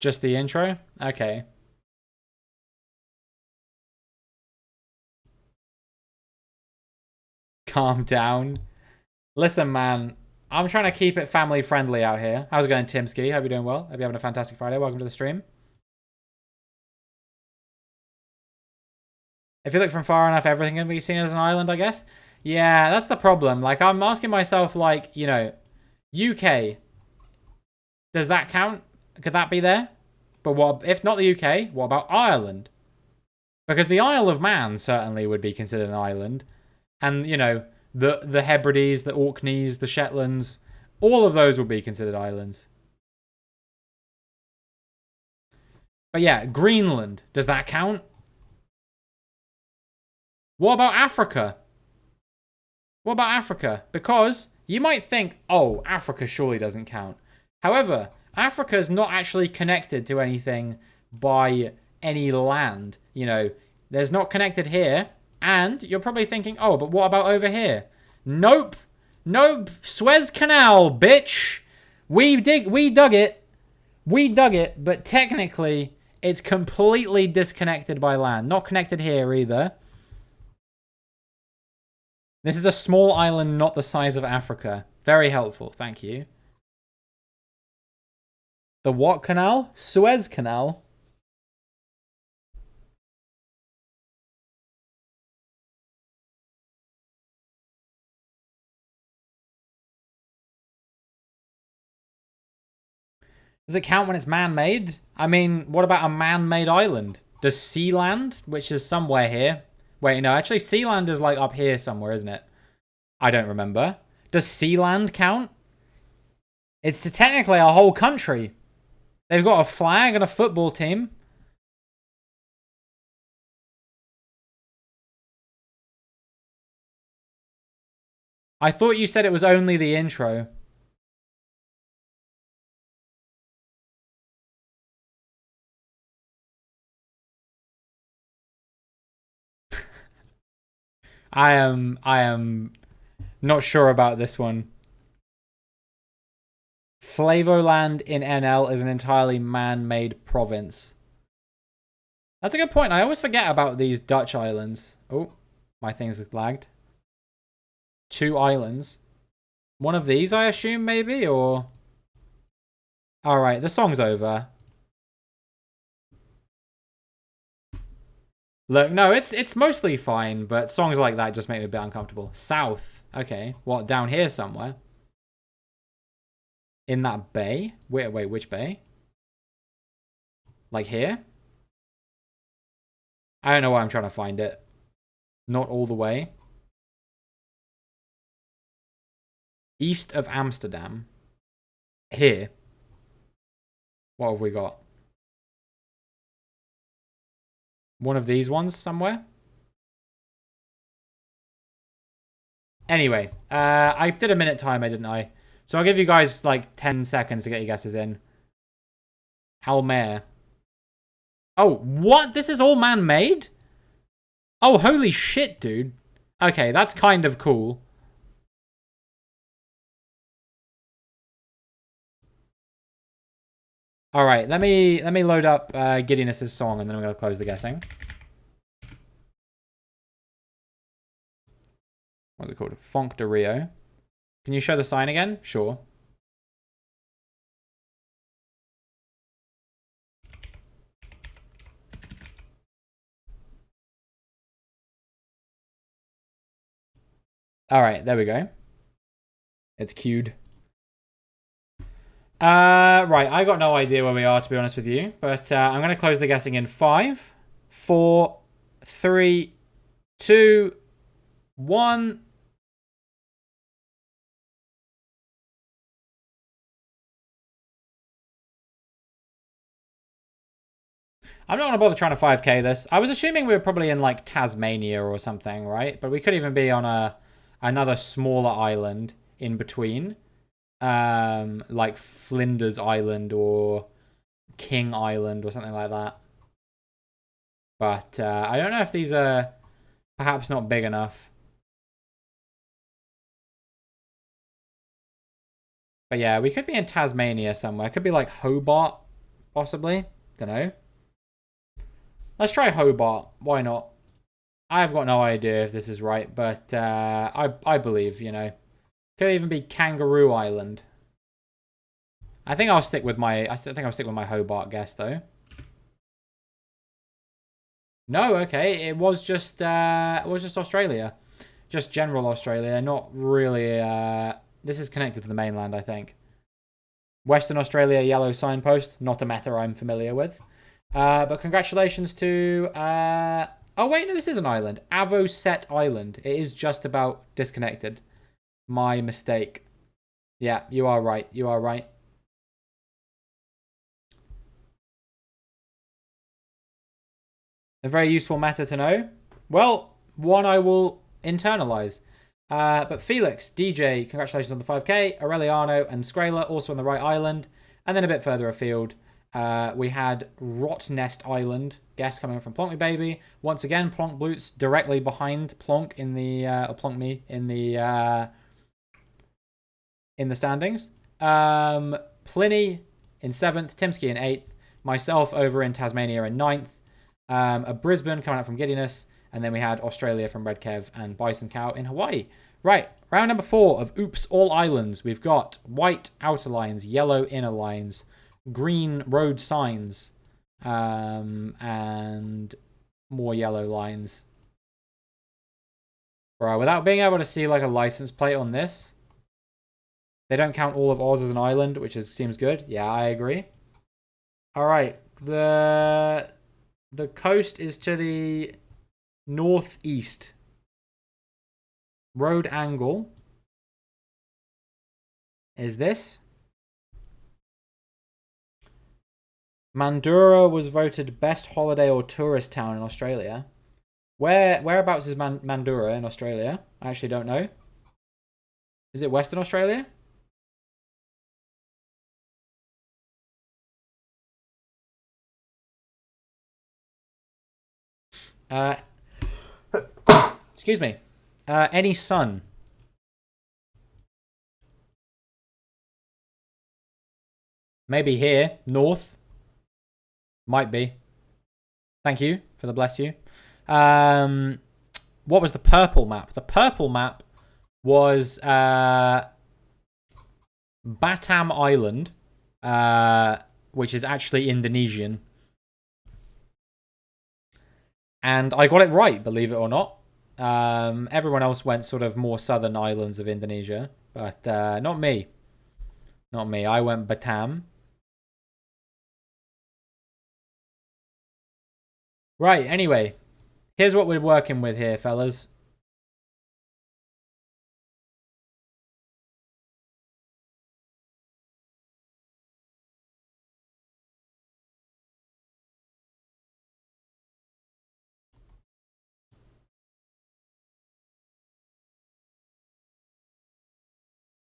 Just the intro? Okay. Calm down. Listen, man. I'm trying to keep it family friendly out here. How's it going, Timski? Hope you're doing well. Hope you're having a fantastic Friday. Welcome to the stream. If you look from far enough, everything can be seen as an island, I guess. Yeah, that's the problem. Like, I'm asking myself, like, you know, UK. Does that count? Could that be there? But what if not the UK? What about Ireland? Because the Isle of Man certainly would be considered an island. And, you know, the Hebrides, the Orkneys, the Shetlands, all of those would be considered islands. But yeah, Greenland. Does that count? What about Africa? What about Africa? Because you might think, oh, Africa surely doesn't count. However, Africa is not actually connected to anything by any land. You know, there's not connected here. And you're probably thinking, oh, but what about over here? Nope. Nope. Suez Canal, bitch. We dug it. We dug it, but technically it's completely disconnected by land. Not connected here either. This is a small island not the size of Africa. Very helpful, thank you. The what canal? Suez Canal? Does it count when it's man-made? I mean, what about a man-made island? Does Sealand, which is somewhere here... Wait, no, actually Sealand is like up here somewhere, isn't it? I don't remember. Does Sealand count? It's technically a whole country. They've got a flag and a football team. I thought you said it was only the intro. I am not sure about this one. Flavoland in NL is an entirely man-made province. That's a good point. I always forget about these Dutch islands. Oh, my thing's lagged. 2 islands. One of these, I assume, maybe, or... Alright, the song's over. Look, no, it's mostly fine, but songs like that just make me a bit uncomfortable. South. Okay. What, down here somewhere? In that bay? Wait, which bay? Like here? I don't know why I'm trying to find it. Not all the way. East of Amsterdam. Here. What have we got? One of these ones somewhere? Anyway, I did a minute timer, didn't I? So I'll give you guys like 10 seconds to get your guesses in. Almere. Oh, what? This is all man-made? Oh, holy shit, dude. Okay, that's kind of cool. All right, let me load up Giddiness's song, and then I'm gonna close the guessing. What's it called? Fonk de Rio. Can you show the sign again? Sure. All right, there we go. It's queued. Right, I got no idea where we are, to be honest with you. But I'm going to close the guessing in 5, 4, 3, 2, 1. I'm not going to bother trying to 5k this. I was assuming we were probably in, like, Tasmania or something, right? But we could even be on another smaller island in between. Like Flinders Island or King Island or something like that. But I don't know if these are perhaps not big enough. But yeah, we could be in Tasmania somewhere. It could be like Hobart. possibly. Don't know. Let's try Hobart. Why not? I've got no idea if this is right, but I believe, you know. Could even be Kangaroo Island. I think I'll stick with my Hobart guess though. No, okay, it was just Australia, just general Australia, not really. This is connected to the mainland, I think. Western Australia yellow signpost, not a matter I'm familiar with. But congratulations to. Oh wait, no, this is an island, Avocet Island. It is just about disconnected. My mistake. Yeah, you are right. You are right. A very useful matter to know. Well, one I will internalize. But Felix, DJ, congratulations on the 5K. Aureliano and Skrayla also on the right island. And then a bit further afield, we had Rotnest Island. Guess coming from Plonk Me Baby. Once again, Plonk Bloots directly behind Plonk in the or Plonk Me in the standings. Pliny in 7th, Timsky in 8th, myself over in Tasmania in 9th. A Brisbane coming out from Giddiness, and then we had Australia from Red Kev and Bison Cow in Hawaii. Right, round number 4 of Oops All Islands. We've got white outer lines, yellow inner lines, green road signs, and more yellow lines. Bro, without being able to see like a license plate on this, they don't count all of Oz as an island, which seems good. Yeah, I agree. All right, the coast is to the northeast. Road angle is this. Mandurah was voted best holiday or tourist town in Australia. Whereabouts is Mandurah in Australia? I actually don't know. Is it Western Australia? Excuse me. Any sun? Maybe here, north. Might be. Thank you for the bless you. What was the purple map? The purple map was Batam Island, which is actually Indonesian. And I got it right, believe it or not. Everyone else went sort of more southern islands of Indonesia, but not me. Not me. I went Batam. Right, anyway. Here's what we're working with here, fellas.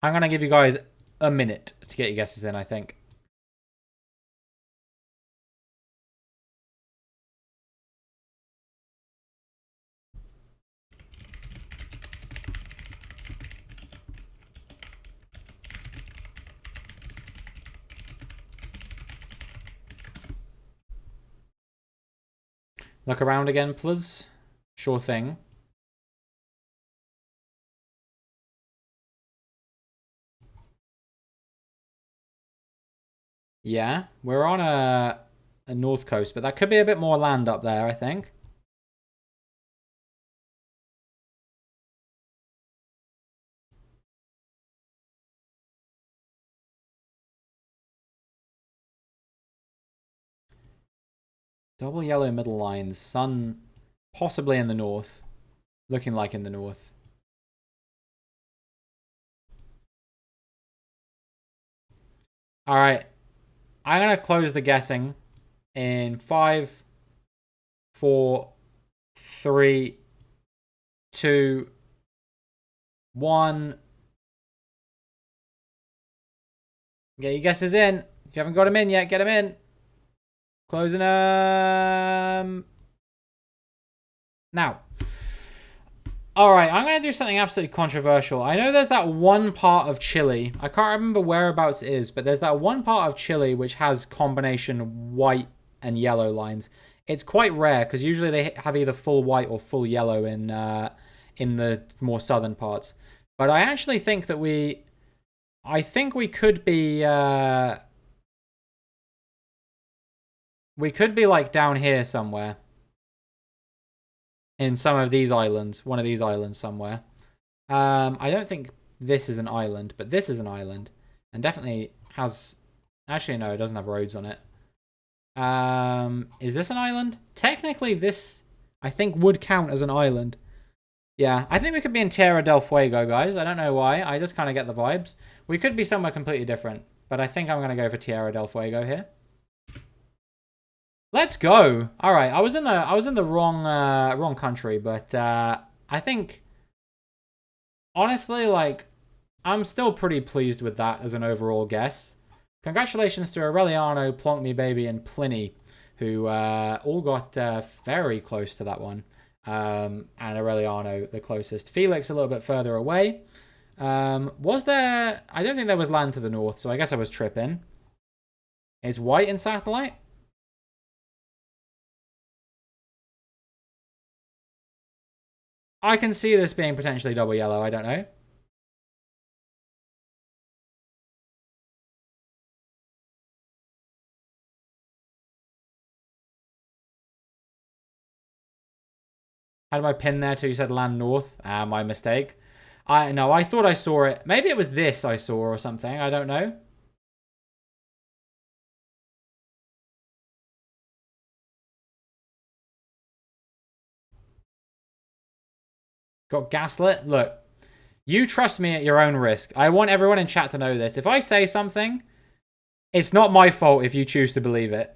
I'm going to give you guys a minute to get your guesses in, I think. Look around again, please. Sure thing. Yeah, we're on a north coast, but that could be a bit more land up there, I think. Double yellow middle lines. Sun possibly in the north. Looking like in the north. Alright. I'm going to close the guessing in 5, 4, 3, 2, 1. Get your guesses in. If you haven't got them in yet, get them in. Closing them. Now, All right, I'm going to do something absolutely controversial. I know there's that one part of Chile. I can't remember whereabouts it is, but there's that one part of Chile which has combination white and yellow lines. It's quite rare because usually they have either full white or full yellow in the more southern parts. But I actually think that I think we could be like down here somewhere in some of these islands, one of these islands somewhere. I don't think this is an island, but this is an island, and definitely has. Actually, no, it doesn't have roads on it. Is this an island? Technically, this I think would count as an island. Yeah, I think we could be in Tierra del Fuego, guys. I don't know why. I just kind of get the vibes. We could be somewhere completely different, but I think I'm gonna go for Tierra del Fuego here. Let's go. All right, I was in the wrong country, but I think honestly, like, I'm still pretty pleased with that as an overall guess. Congratulations to Aureliano, Plonk Me Baby, and Pliny, who all got very close to that one. And Aureliano the closest. Felix a little bit further away. Was there... I don't think there was land to the north, so I guess I was tripping. Is white in satellite? I can see this being potentially double yellow, I don't know. How did I pin there till you said land north? My mistake. No, I thought I saw it. Maybe it was this I saw or something. I don't know. Got gaslit? Look, you trust me at your own risk. I want everyone in chat to know this. If I say something, it's not my fault if you choose to believe it.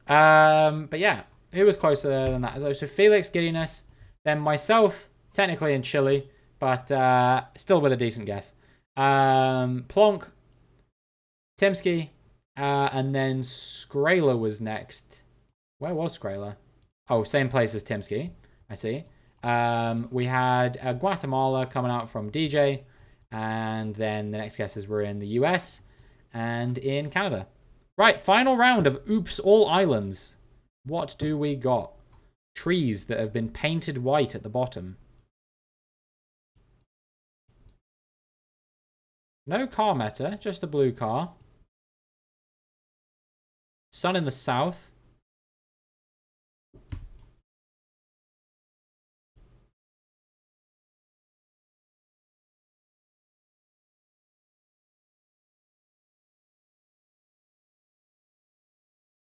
But yeah, who was closer than that? So Felix, Giddiness, then myself, technically in Chile, but still with a decent guess. Plonk, Timsky, and then Skraler was next. Where was Skraler? Oh, same place as Timsky. I see. We had Guatemala coming out from DJ, and then the next guesses were in the US and in Canada. Right, final round of Oops All Islands. What do we got? Trees that have been painted white at the bottom. No car meta, just a blue car. Sun in the south.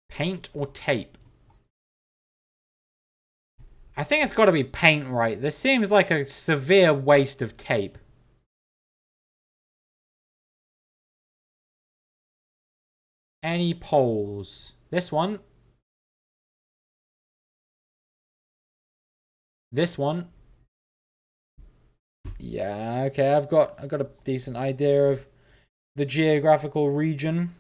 Paint or tape? I think it's got to be paint, right? This seems like a severe waste of tape. Any poles? This one. This one. Yeah, okay, I've got a decent idea of the geographical region.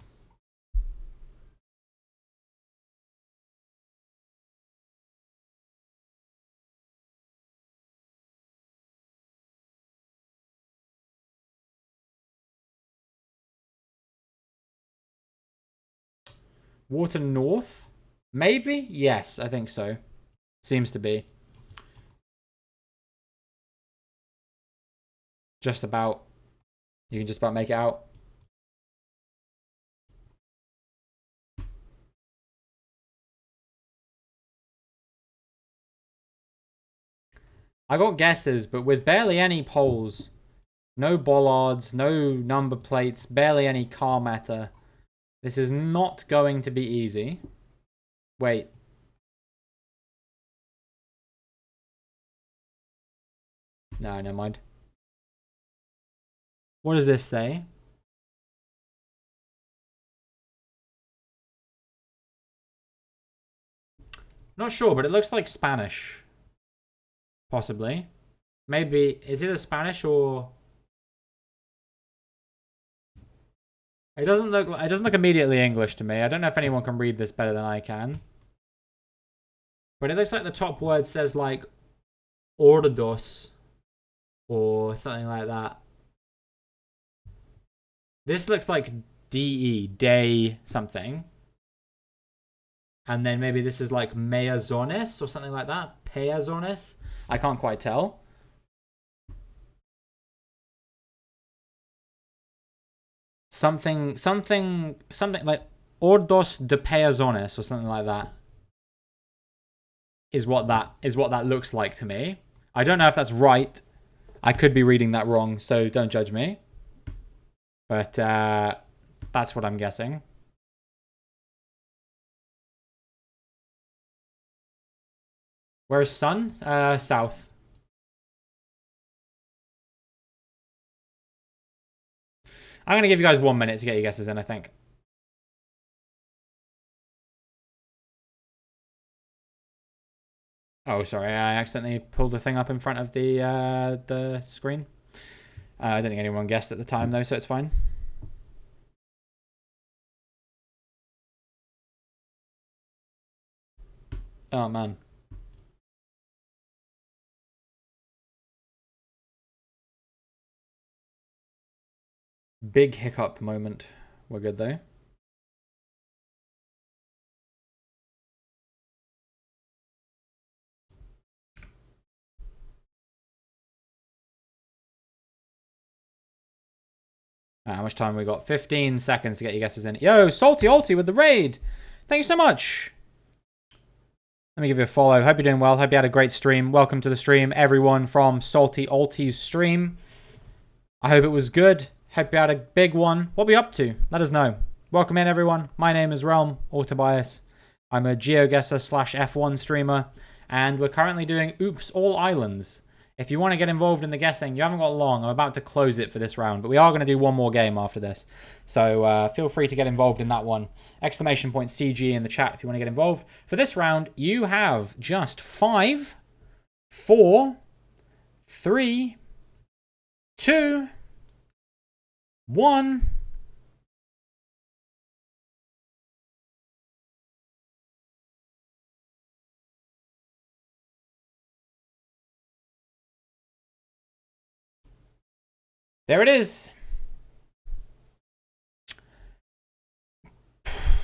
Water north? Maybe? Yes, I think so. Seems to be. Just about. You can just about make it out. I got guesses, but with barely any poles. No bollards, no number plates, barely any car matter. This is not going to be easy. Wait. No, never mind. What does this say? Not sure, but it looks like Spanish. Possibly. Maybe, is it a Spanish or... It doesn't look immediately English to me. I don't know if anyone can read this better than I can. But it looks like the top word says like Ordos or something like that. This looks like DE, day something. And then maybe this is like Meazones or something like that. Peazones. I can't quite tell. Something like Ordos de Peazones or something like that. Is what that looks like to me. I don't know if that's right. I could be reading that wrong, so don't judge me. But that's what I'm guessing. Where's sun? South. I'm going to give you guys 1 minute to get your guesses in, I think. Oh, sorry. I accidentally pulled the thing up in front of the screen. I don't think anyone guessed at the time, though, so it's fine. Oh, man. Big hiccup moment. We're good, though. How much time we got? 15 seconds to get your guesses in. Yo, Salty Alty with the raid. Thank you so much. Let me give you a follow. Hope you're doing well. Hope you had a great stream. Welcome to the stream, everyone from Salty Alty's stream. I hope it was good. Hope you had a big one. What are we up to? Let us know. Welcome in, everyone. My name is Realm, or Tobias. I'm a GeoGuessr / F1 streamer, and we're currently doing Oops All Islands. If you want to get involved in the guessing, you haven't got long. I'm about to close it for this round, but we are going to do one more game after this. So feel free to get involved in that one. Exclamation point CG in the chat if you want to get involved. For this round, you have just 5, 4, 3, 2, 1. There it is.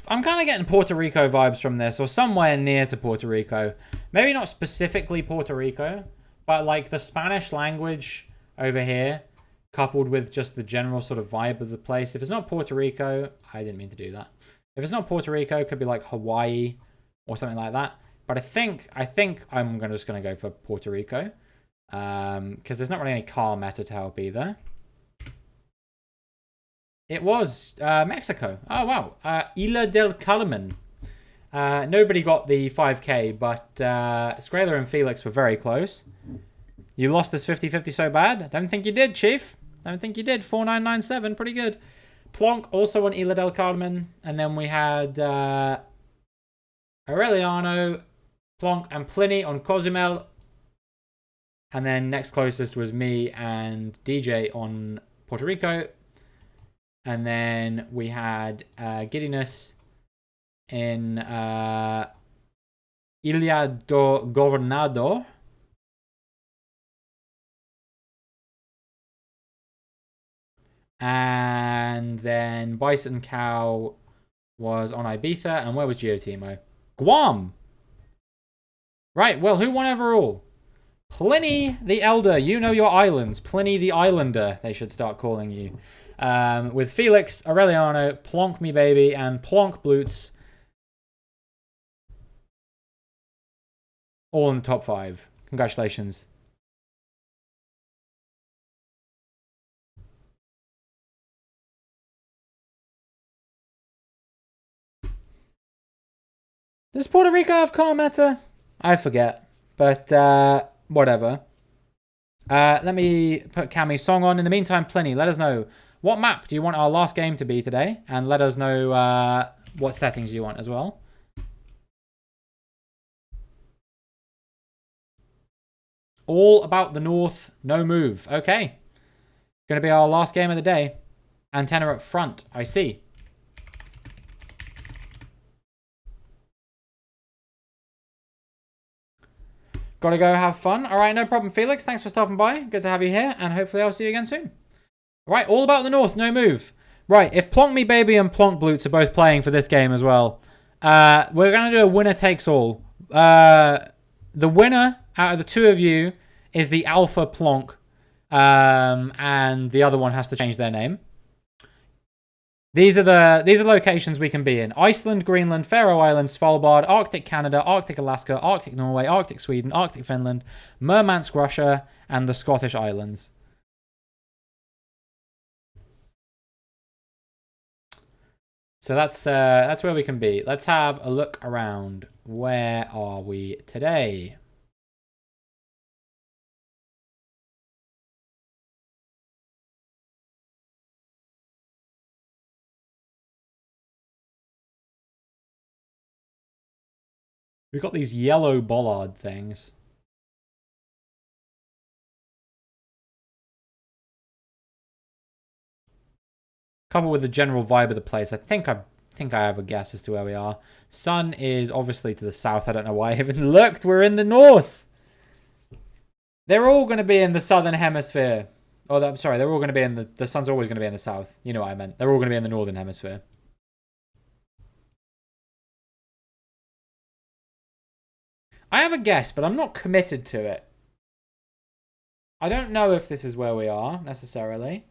I'm kind of getting Puerto Rico vibes from this, or somewhere near to Puerto Rico. Maybe not specifically Puerto Rico, but like the Spanish language over here, coupled with just the general sort of vibe of the place. If it's not Puerto Rico, I didn't mean to do that. If it's not Puerto Rico, it could be like Hawaii or something like that. But I think I'm just going to go for Puerto Rico, because there's not really any car meta to help either. It was Mexico. Oh, wow. Isla del Carmen. Nobody got the 5k, but Skraler and Felix were very close. You lost this 50-50 so bad? Don't think you did, Chief. Don't think you did. 4997, pretty good. Plonk also on Isla del Carmen. And then we had Aureliano, Plonk, and Pliny on Cozumel. And then next closest was me and DJ on Puerto Rico. And then we had Giddiness in Ilha do Governador. And then Bison Cow was on Ibiza. And where was GeoTimo? Guam! Right, well, who won overall? Pliny the Elder. You know your islands. Pliny the Islander, they should start calling you. With Felix, Aureliano, Plonk Me Baby, and Plonk Blutz all in the top 5. Congratulations. Does Puerto Rico have car meta? I forget. But whatever. Let me put Cammy's song on. In the meantime, Pliny, let us know. What map do you want our last game to be today? And let us know what settings you want as well. All about the north, no move. Okay. Going to be our last game of the day. Antenna up front, I see. Gotta go have fun. All right, no problem, Felix. Thanks for stopping by. Good to have you here, and hopefully I'll see you again soon. All right, all about the North, no move. Right, if Plonk Me Baby and Plonk Blutes are both playing for this game as well, we're going to do a winner takes all. The winner out of the two of you is the Alpha Plonk, and the other one has to change their name. These are locations we can be in: Iceland, Greenland, Faroe Islands, Svalbard, Arctic Canada, Arctic Alaska, Arctic Norway, Arctic Sweden, Arctic Finland, Murmansk, Russia, and the Scottish Islands. So that's where we can be. Let's have a look around. Where are we today? We've got these yellow bollard things. Coupled with the general vibe of the place, I think I have a guess as to where we are. Sun is obviously to the south. I don't know why I haven't looked. We're in the north. They're all going to be in the southern hemisphere. Oh, I'm sorry. They're all going to be in the sun's always going to be in the south. You know what I meant. They're all going to be in the northern hemisphere. I have a guess, but I'm not committed to it. I don't know if this is where we are, necessarily.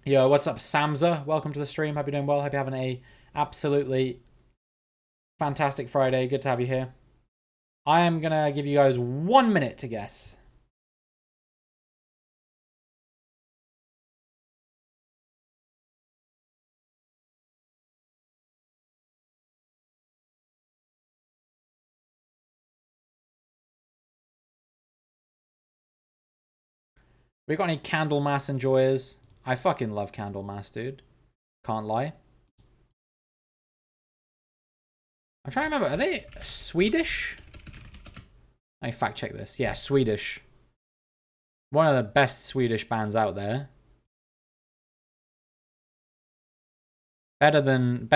Yo, what's up, Samza? Welcome to the stream. Hope you're doing well. Hope you're having a absolutely fantastic Friday. Good to have you here. I am going to give you guys 1 minute to guess. We got any Candlemas enjoyers? I fucking love Candlemas, dude. Can't lie. I'm trying to remember. Are they Swedish? Let me fact check this. Yeah, Swedish. One of the best Swedish bands out there. Better than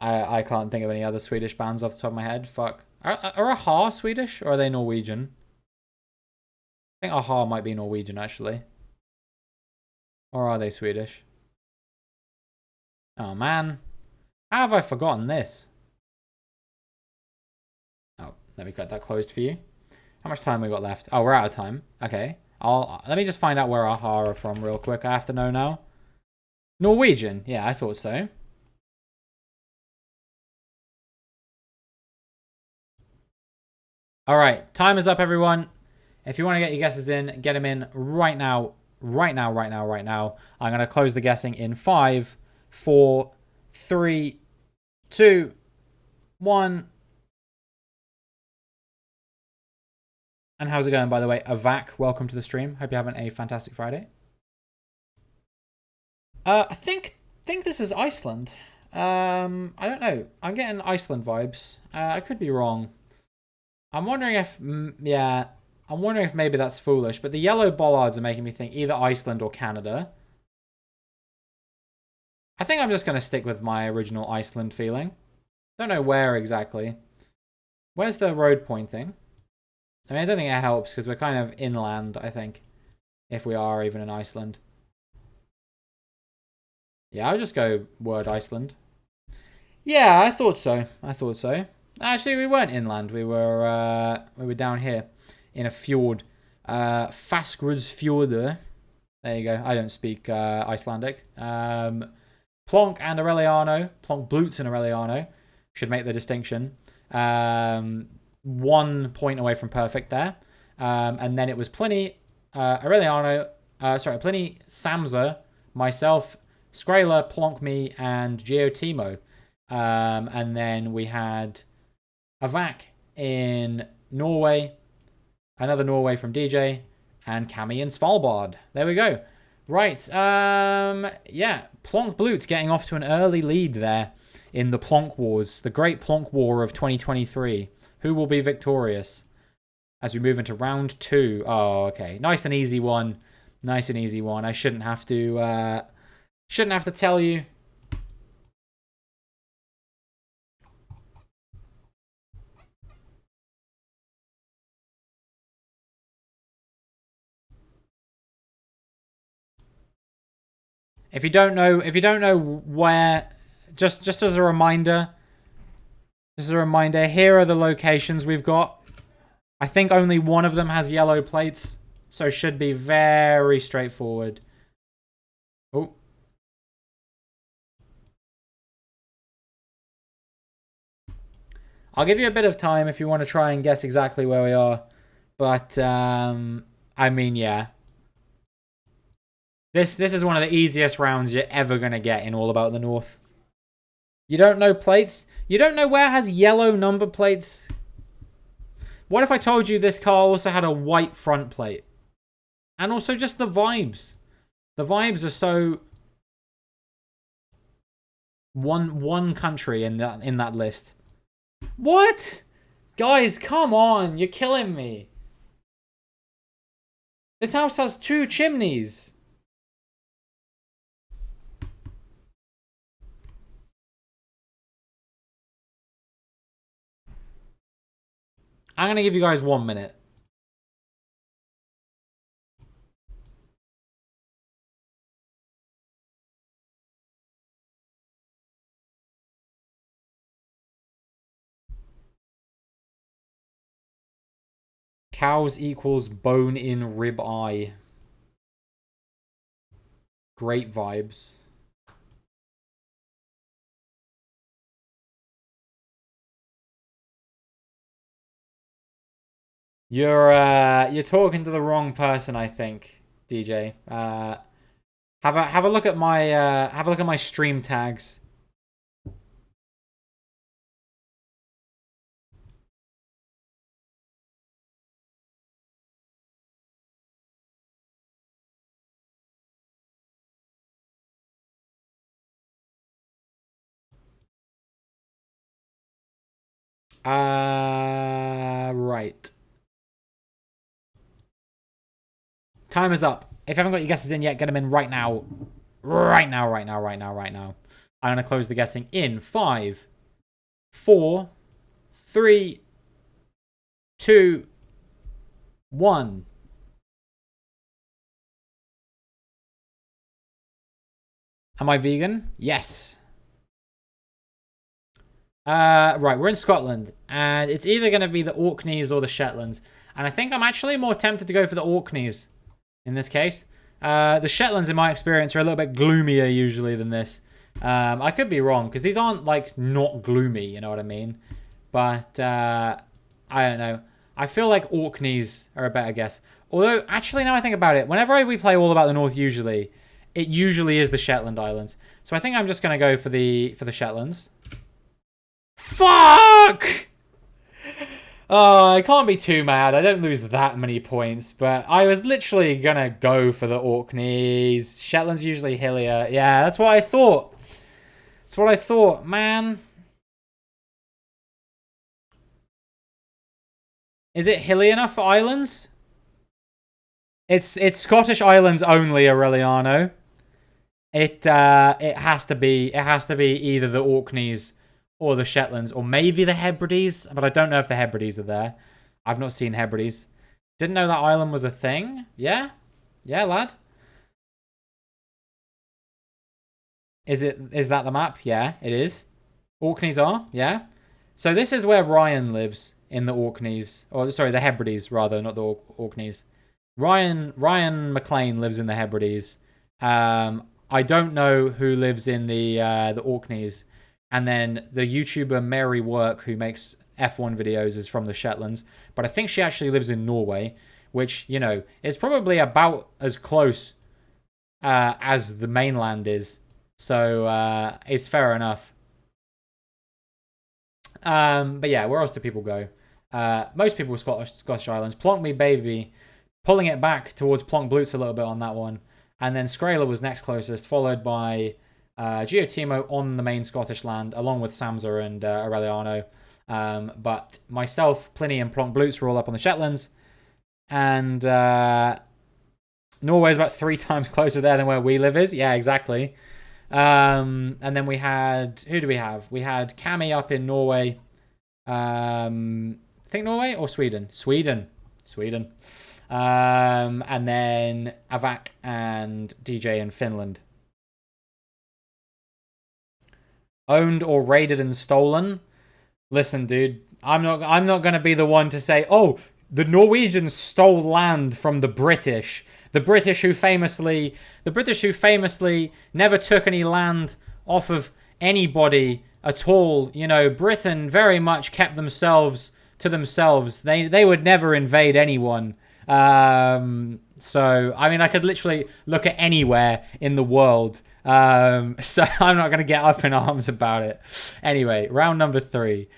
I can't think of any other Swedish bands off the top of my head. Fuck. Are Aha Swedish or are they Norwegian? I think Aha might be Norwegian, actually. Or are they Swedish? Oh, man. How have I forgotten this? Oh, let me cut that closed for you. How much time we got left? Oh, we're out of time. Okay. Let me just find out where Aha are from real quick. I have to know now. Norwegian. Yeah, I thought so. All right. Time is up, everyone. If you want to get your guesses in, get them in right now. Right now. I'm going to close the guessing in 5, 4, 3, 2, 1. And how's it going, by the way? Avak, welcome to the stream. Hope you're having a fantastic Friday. I think this is Iceland. I don't know. I'm getting Iceland vibes. I could be wrong. I'm wondering if, yeah, I'm wondering if maybe that's foolish, but the yellow bollards are making me think either Iceland or Canada. I think I'm just going to stick with my original Iceland feeling. Don't know where exactly. Where's the road pointing? I mean, I don't think it helps because we're kind of inland, I think, if we are even in Iceland. Yeah, I'll just go word Iceland. Yeah, I thought so. Actually, we weren't inland. We were down here in a fjord. Fastgrudsfjordur. There you go. I don't speak Icelandic. Plonk and Aureliano. Plonk Blutes and Aureliano. Should make the distinction. 1 point away from perfect there. And then it was Pliny, Aureliano, Pliny, Samza, myself, Skrayla, Plonk Me, and Geotimo. And then we had Avak in Norway, another Norway from DJ, and Cami in Svalbard. There we go. Right. Yeah, Plonk Blutes getting off to an early lead there in the Plonk Wars, the Great Plonk War of 2023. Who will be victorious as we move into round 2? Oh, okay. Nice and easy one. Nice and easy one. I shouldn't have to tell you. If you don't know where, just as a reminder, here are the locations we've got. I think only one of them has yellow plates, so should be very straightforward. Oh. I'll give you a bit of time if you want to try and guess exactly where we are. But, I mean, yeah. This is one of the easiest rounds you're ever going to get in All About the North. You don't know plates? You don't know where it has yellow number plates? What if I told you this car also had a white front plate? And also just the vibes. The vibes are so... One country in that list. What? Guys, come on. You're killing me. This house has 2 chimneys. I'm going to give you guys 1 minute. Cows equals bone in rib eye. Great vibes. You're talking to the wrong person, I think, DJ. Have a look at my stream tags. Right. Time is up. If you haven't got your guesses in yet, get them in right now. Right now. I'm going to close the guessing in 5, 4, 3, 2, 1. Am I vegan? Yes. Right, we're in Scotland, and it's either going to be the Orkneys or the Shetlands. And I think I'm actually more tempted to go for the Orkneys in this case. The Shetlands, in my experience, are a little bit gloomier usually than this. I could be wrong, because these aren't, like, not gloomy, you know what I mean? But, I don't know. I feel like Orkneys are a better guess. Although, actually, now I think about it, whenever we play All About the North usually, it usually is the Shetland Islands. So I think I'm just going to go for the Shetlands. Fuck! Oh, I can't be too mad. I don't lose that many points, but I was literally gonna go for the Orkneys. Shetland's usually hillier. Yeah, that's what I thought. That's what I thought, man. Is it hilly enough for islands? It's Scottish Islands only, Aureliano. It has to be either the Orkneys or the Shetlands, or maybe the Hebrides, but I don't know if the Hebrides are there. I've not seen Hebrides. Didn't know that island was a thing. Yeah? Yeah, lad? Is that the map? Yeah, it is. Orkneys are? Yeah. So this is where Ryan lives, in the Orkneys. Or, sorry, the Hebrides, rather, not the Orkneys. Ryan McLean lives in the Hebrides. I don't know who lives in the Orkneys. And then the YouTuber Mary Work, who makes F1 videos, is from the Shetlands. But I think she actually lives in Norway, which, you know, is probably about as close as the mainland is. So it's fair enough. But yeah, where else do people go? Most people were Scottish Islands. Plonk Me Baby, pulling it back towards Plonk Blutes a little bit on that one. And then Skrayla was next closest, followed by... Geotimo on the main Scottish land, along with Samsa and Aureliano. But myself, Pliny, and Plonk Blutes were all up on the Shetlands. And Norway's about 3 times closer there than where we live is. Yeah, exactly. And then we had, who do we have? We had Cami up in Norway. I think Norway or Sweden? Sweden. And then Avak and DJ in Finland. Owned or raided and stolen. Listen, dude, I'm not gonna be the one to say, oh, the Norwegians stole land from the British. The British who famously never took any land off of anybody at all. You know, Britain very much kept themselves to themselves. They would never invade anyone. So, I mean, I could literally look at anywhere in the world. So I'm not going to get up in arms about it. Anyway, round number 3,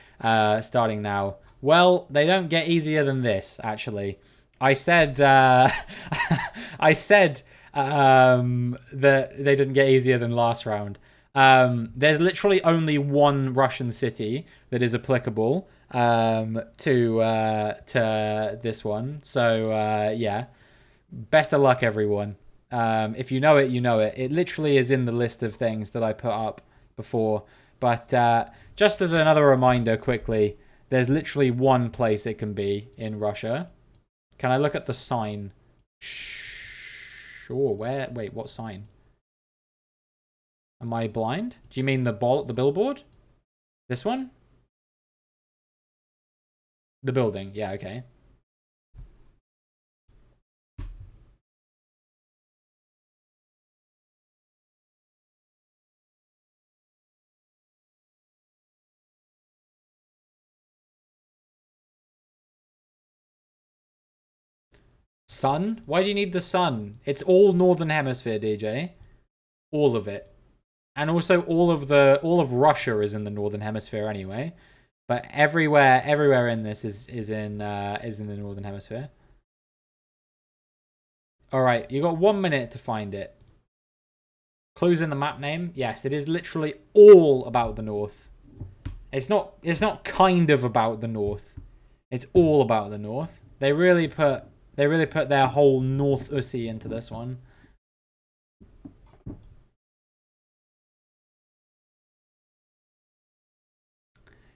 starting now. Well, they don't get easier than this, actually. I said, I said that they didn't get easier than last round. There's literally only one Russian city that is applicable to this one. So yeah, best of luck, everyone. If you know it, you know it. It literally is in the list of things that I put up before. But just as another reminder, quickly, there's literally one place it can be in Russia. Can I look at the sign? Sure. Where? Wait, what sign? Am I blind? Do you mean the billboard? This one? The building. Yeah, okay. Sun? Why do you need the sun? It's all Northern Hemisphere, DJ. All of it. And also all of Russia is in the Northern Hemisphere anyway. But everywhere in this is in the Northern Hemisphere. Alright, you got 1 minute to find it. Clues in the map name? Yes, it is literally all about the North. It's not kind of about the North. It's all about the North. They really put their whole North Ussie into this one.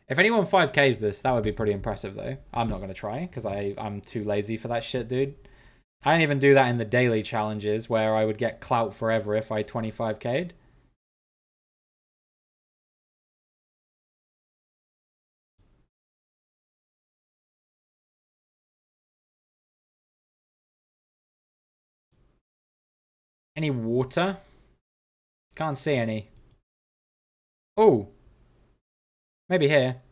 If anyone 5Ks this, that would be pretty impressive though. I'm not going to try because I'm too lazy for that shit, dude. I didn't even do that in the daily challenges where I would get clout forever if I 25K'd. Any water? Can't see any. Oh. Maybe here.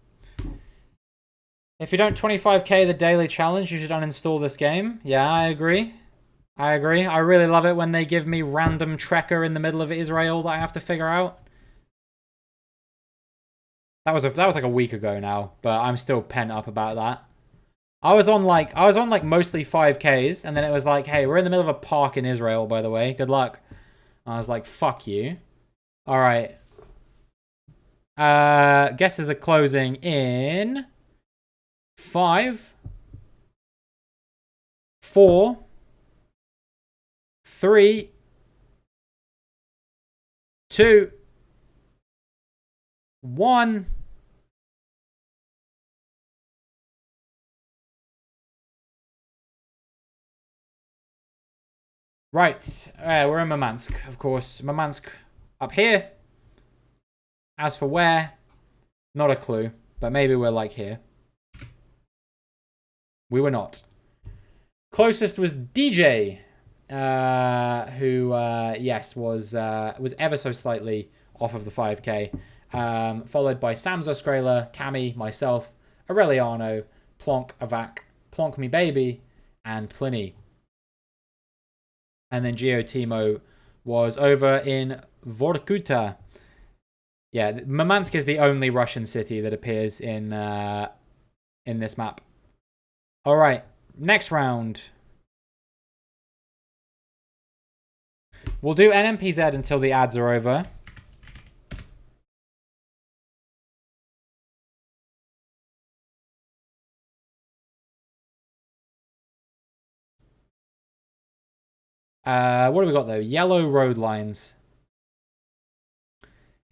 If you don't 25K the daily challenge, you should uninstall this game. Yeah, I agree. I really love it when they give me random trekker in the middle of Israel that I have to figure out. That was like a week ago now, but I'm still pent up about that. I was on like mostly 5Ks, and then it was like, hey, we're in the middle of a park in Israel, by the way. Good luck. I was like, fuck you. All right. Guesses are closing in 5, 4, 3, 2, 1. Right, we're in Murmansk, of course. Murmansk up here. As for where, not a clue, but maybe we're like here. We were not. Closest was DJ, who yes was ever so slightly off of the 5K, followed by Samza Skrela, Cami, myself, Aureliano, Plonk, Avak, Plonk Me Baby, and Pliny. And then GeoTimo was over in Vorkuta. Yeah, Murmansk is the only Russian city that appears in this map. All right, next round. We'll do NMPZ until the ads are over. What do we got though? Yellow road lines.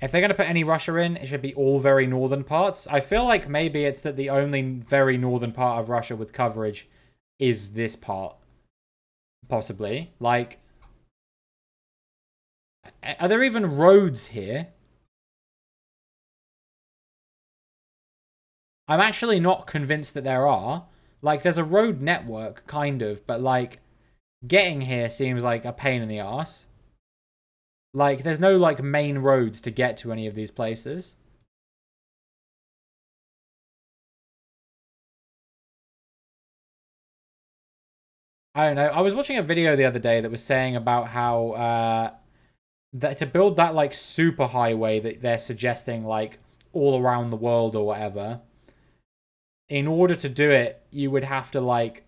If they're going to put any Russia in, it should be all very northern parts. I feel like maybe it's that the only very northern part of Russia with coverage is this part. Possibly. Like, are there even roads here? I'm actually not convinced that there are. Like, there's a road network, kind of, but like, getting here seems like a pain in the ass. Like, there's no, like, main roads to get to any of these places. I don't know. I was watching a video the other day that was saying about how that to build that, like, super highway that they're suggesting, like, all around the world or whatever, in order to do it, you would have to, like,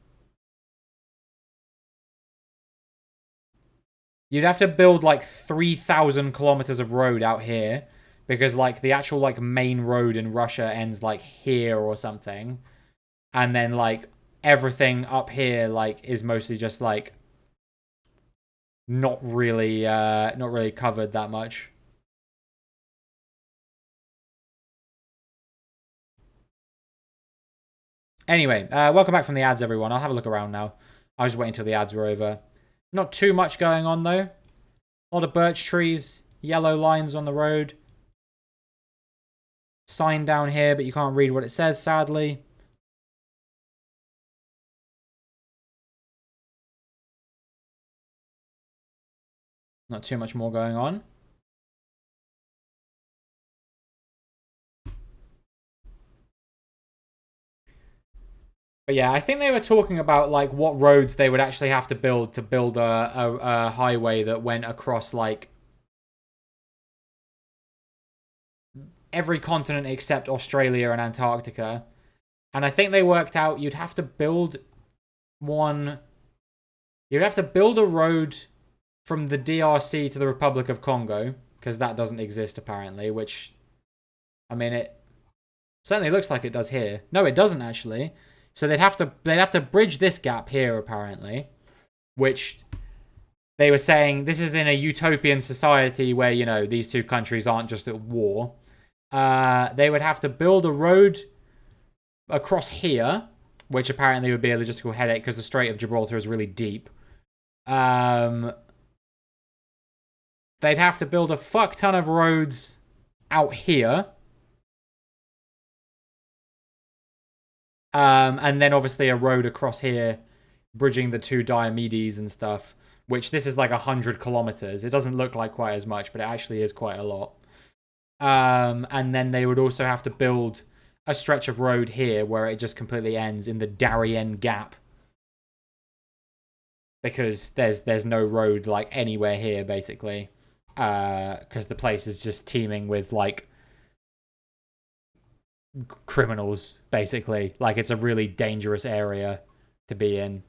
you'd have to build, like, 3,000 kilometers of road out here, because, like, the actual, like, main road in Russia ends, like, here or something. And then, like, everything up here, like, is mostly just, like, not really covered that much. Anyway, welcome back from the ads, everyone. I'll have a look around now. I'll just wait until the ads were over. Not too much going on, though. A lot of birch trees, yellow lines on the road. Sign down here, but you can't read what it says, sadly. Not too much more going on. But yeah, I think they were talking about, like, what roads they would actually have to build a highway that went across, like, every continent except Australia and Antarctica. And I think they worked out you'd have to build one... You'd have to build a road from the DRC to the Republic of Congo, because that doesn't exist, apparently, which... I mean, it certainly looks like it does here. No, it doesn't, actually. So they'd have to bridge this gap here, apparently, which they were saying this is in a utopian society where, you know, these two countries aren't just at war. They would have to build a road across here, which apparently would be a logistical headache because the Strait of Gibraltar is really deep. They'd have to build a fuck ton of roads out here. And then obviously a road across here, bridging the two Diomedes and stuff, which this is like 100 kilometers. It doesn't look like quite as much, but it actually is quite a lot. And then they would also have to build a stretch of road here where it just completely ends in the Darien Gap. Because there's no road, like, anywhere here, basically. Because the place is just teeming with, like, criminals, basically. Like, it's a really dangerous area to be in,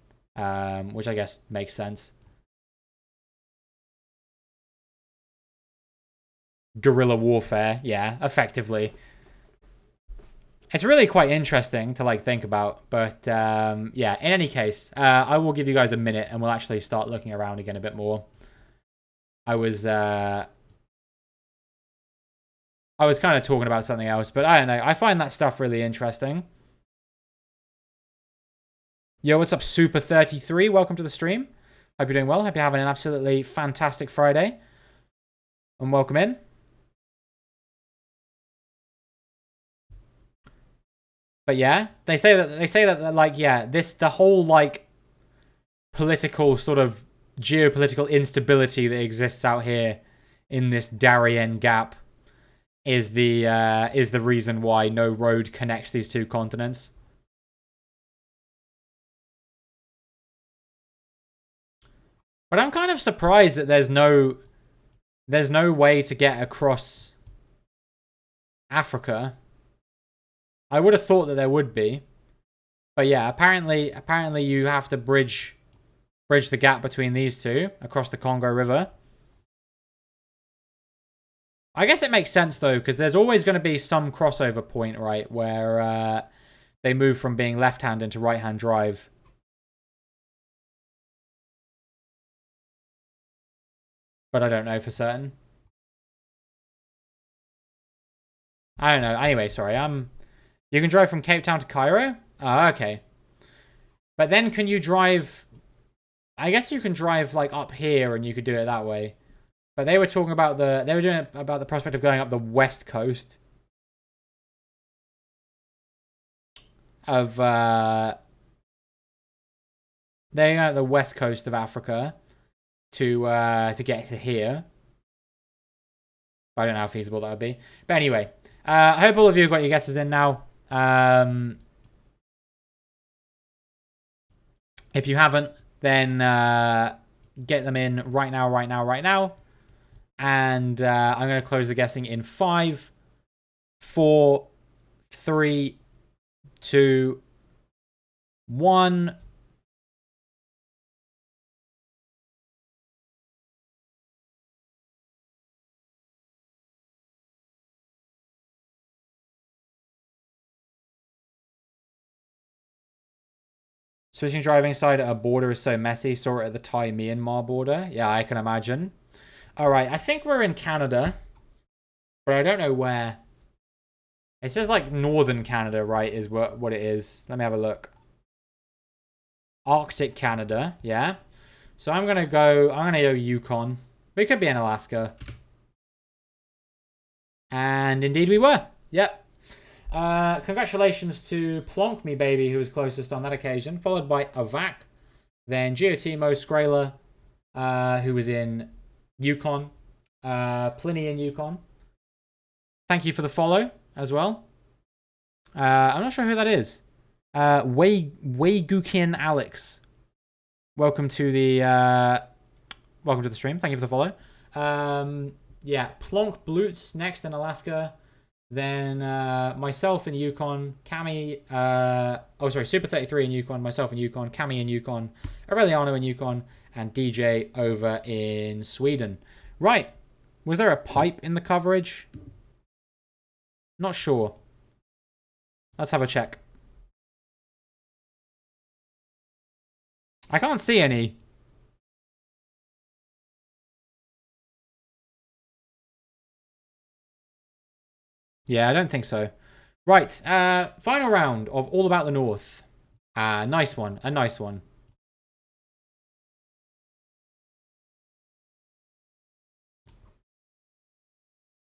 which I guess makes sense. Guerrilla warfare, yeah, effectively. It's really quite interesting to, like, think about, but yeah, in any case, I will give you guys a minute and we'll actually start looking around again a bit more. I was kind of talking about something else, but I don't know. I find that stuff really interesting. Yo, what's up, Super33? Welcome to the stream. Hope you're doing well. Hope you're having an absolutely fantastic Friday. And welcome in. But yeah, they say that like, yeah, the whole, like, political sort of geopolitical instability that exists out here in this Darien Gap is the reason why no road connects these two continents. But I'm kind of surprised that there's no way to get across Africa. I would have thought that there would be. But yeah, apparently you have to bridge the gap between these two across the Congo River. I guess it makes sense, though, because there's always going to be some crossover point, right, where they move from being left-hand into right-hand drive. but I don't know for certain. I don't know. Anyway, sorry. You can drive from Cape Town to Cairo? Oh, okay. But then can you drive... I guess you can drive, like, up here and you could do it that way. But they were talking about they were doing it about the prospect of going up the west coast of, they're going up the west coast of Africa to get to here. I don't know how feasible that would be. But anyway, I hope all of you have got your guesses in now. If you haven't, then get them in right now. And I'm going to close the guessing in 5, 4, 3, 2, 1. Switching driving side at a border is so messy. Saw it at the Thai-Myanmar border. Yeah, I can imagine. All right, I think we're in Canada, but I don't know where. It says like northern Canada, right, is what it is. Let me have a look. Arctic Canada, yeah. So I'm gonna go Yukon. We could be in Alaska. And indeed we were. Yep. Congratulations to Plonk Me Baby, who was closest on that occasion, followed by Avak, then Geotimo Skraler, who was in Yukon, Pliny in Yukon. Thank you for the follow as well. I'm not sure who that is. Waygukin Alex. Welcome to the stream. Thank you for the follow. Yeah, Plonk Blutz next in Alaska. Then myself in Yukon, Cami, Super 33 in Yukon, myself in Yukon, Cami in Yukon, Aureliano in Yukon, and DJ over in Sweden. Right. Was there a pipe in the coverage? Not sure. Let's have a check. I can't see any. Yeah, I don't think so. Right, final round of All About the North. Nice one, a nice one.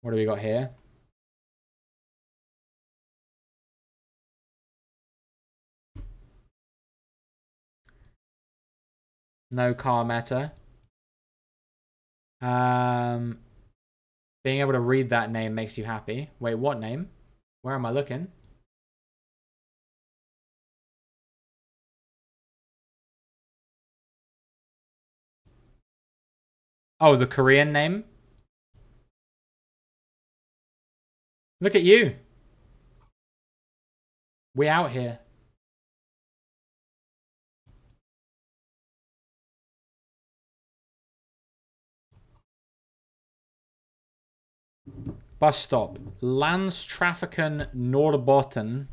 What do we got here? No car meta. Being able to read that name makes you happy. Wait, what name? Where am I looking? Oh, the Korean name? Look at you. We out here. Bus stop. Landstrafiken Norrbotten.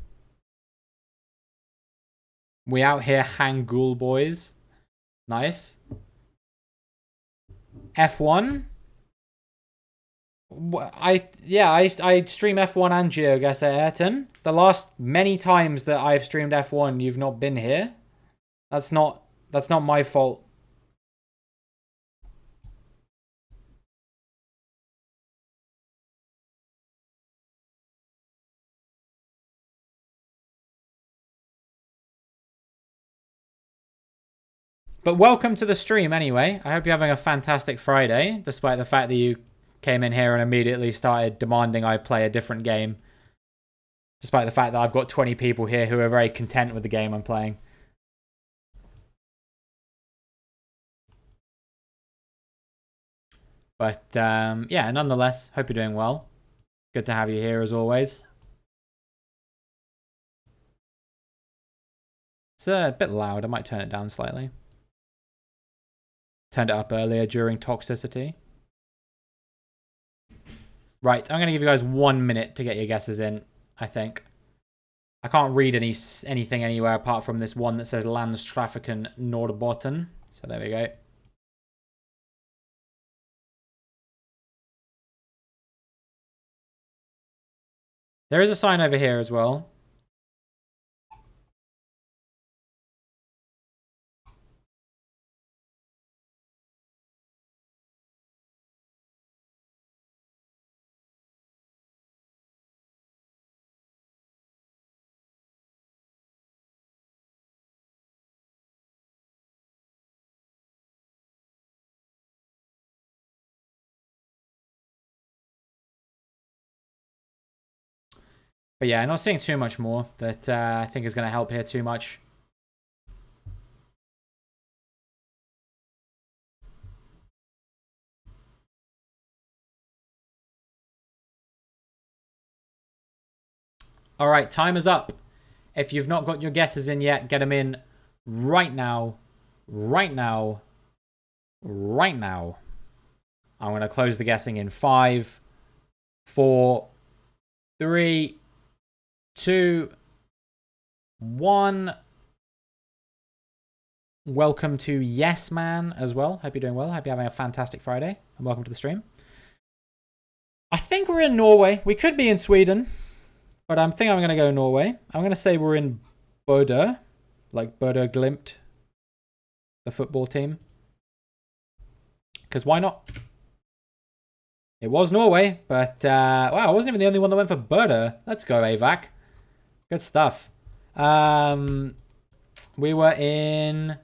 We out here, Hangul boys. Nice. F1. I stream F1 and GeoGuessr Ayrton. The last many times that I've streamed F1, you've not been here. That's not my fault. But welcome to the stream anyway. I hope you're having a fantastic Friday, despite the fact that you came in here and immediately started demanding I play a different game. Despite the fact that I've got 20 people here who are very content with the game I'm playing. But yeah, nonetheless, hope you're doing well. Good to have you here as always. It's a bit loud. I might turn it down slightly. Turned it up earlier during toxicity. Right, I'm going to give you guys 1 minute to get your guesses in, I think. I can't read anything anywhere apart from this one that says Landstrafiken Norrbotten. So there we go. There is a sign over here as well. But yeah, not seeing too much more that I think is going to help here too much. All right, time is up. If you've not got your guesses in yet, get them in right now. Right now. Right now. I'm going to close the guessing in 5, 4, 3, 2, 1. Welcome to Yes Man as well. Hope you're doing well. Hope you're having a fantastic Friday. And welcome to the stream. I think we're in Norway. We could be in Sweden. But I'm going to go Norway. I'm going to say we're in Bodø. Like Bodø Glimt. The football team. Because why not? It was Norway. But, wow, I wasn't even the only one that went for Bodø. Let's go, AVAC. Good stuff. We were in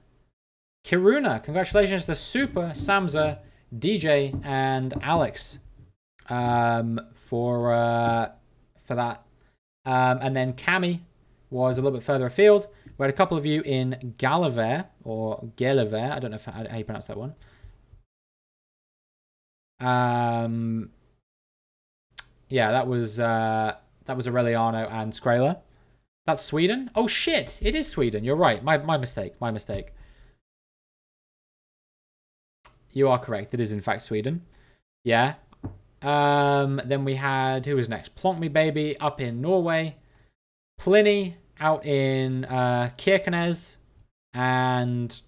Kiruna. Congratulations to Super, Samza, DJ, and Alex for that. And then Cami was a little bit further afield. We had a couple of you in Galaver or Galaver. I don't know how you pronounce that one. Yeah, that was Aureliano and Skrela. That's Sweden. Oh shit! It is Sweden. You're right. My mistake. My mistake. You are correct. It is in fact Sweden. Yeah. Then we had, who was next? Plonk Me Baby up in Norway. Pliny out in Kirkenes. And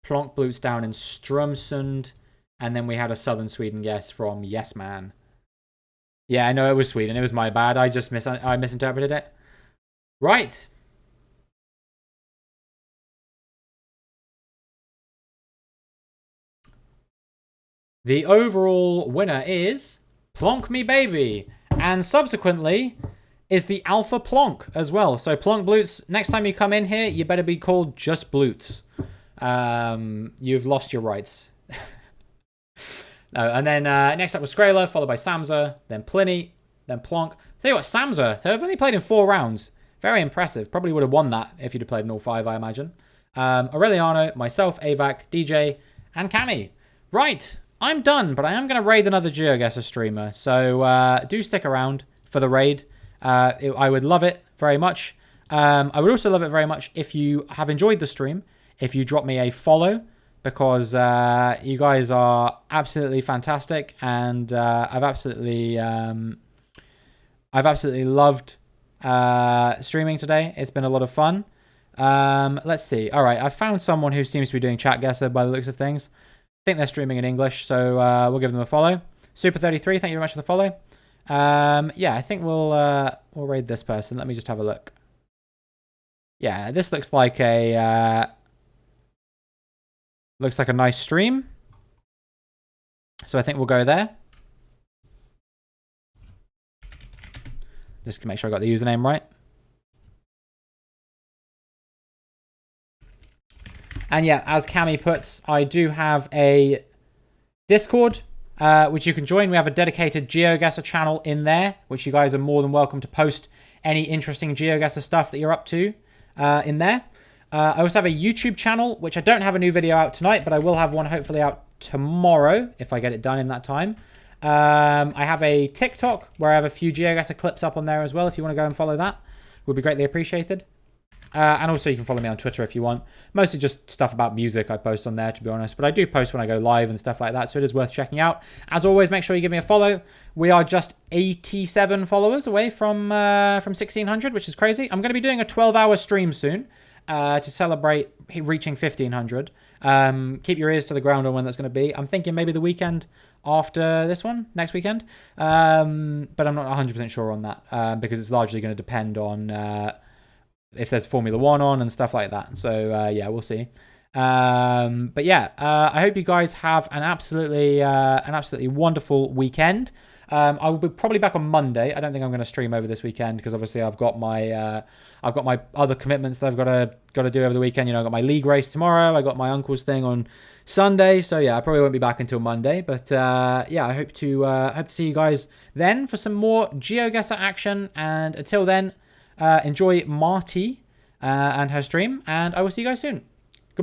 Plonk Bloots down in Strömsund. And then we had a southern Sweden guess from Yes Man. Yeah, I know it was Sweden. It was my bad. I just I misinterpreted it. Right. The overall winner is Plonk Me Baby. And subsequently is the Alpha Plonk as well. So Plonk Bloots, next time you come in here, you better be called just Bloots. You've lost your rights. No, and then next up was Skrela, followed by Samza, then Pliny, then Plonk. Tell you what, Samza, they've only played in 4 rounds. Very impressive. Probably would have won that if you'd have played in all 5, I imagine. Aureliano, myself, AVAC, DJ, and Cami. Right, I'm done, but I am going to raid another GeoGuessr streamer. So do stick around for the raid. I would love it very much. I would also love it very much if you have enjoyed the stream, if you drop me a follow, because you guys are absolutely fantastic, and I've absolutely loved streaming today. It's been a lot of fun. Let's see. All right, I found someone who seems to be doing ChatGuessr by the looks of things. I think they're streaming in English, so we'll give them a follow. Super33, thank you very much for the follow. Yeah, I think we'll raid this person. Let me just have a look. Yeah, this looks like a nice stream. So I think we'll go there. Just to make sure I got the username right. And yeah, as Cami puts, I do have a Discord, which you can join. We have a dedicated GeoGuessr channel in there, which you guys are more than welcome to post any interesting GeoGuessr stuff that you're up to in there. I also have a YouTube channel, which I don't have a new video out tonight, but I will have one hopefully out tomorrow, if I get it done in that time. I have a TikTok, where I have a few GeoGuessr clips up on there as well, if you want to go and follow that. Would be greatly appreciated. And also you can follow me on Twitter if you want. Mostly just stuff about music I post on there, to be honest. But I do post when I go live and stuff like that, so it is worth checking out. As always, make sure you give me a follow. We are just 87 followers away from 1,600, which is crazy. I'm going to be doing a 12-hour stream soon to celebrate reaching 1,500. Keep your ears to the ground on when that's going to be. I'm thinking maybe the weekend after this one next weekend. But I'm not 100% sure on that because it's largely going to depend on if there's Formula One on and stuff like that. So yeah, we'll see. But yeah, I hope you guys have an absolutely wonderful weekend. I will be probably back on Monday. I don't think I'm going to stream over this weekend because obviously I've got my other commitments that I've got to do over the weekend. You know, I got my league race tomorrow. I got my uncle's thing on Sunday. So yeah, I probably won't be back until Monday. But yeah, I hope to see you guys then for some more GeoGuessr action. And until then, enjoy Marty and her stream, and I will see you guys soon.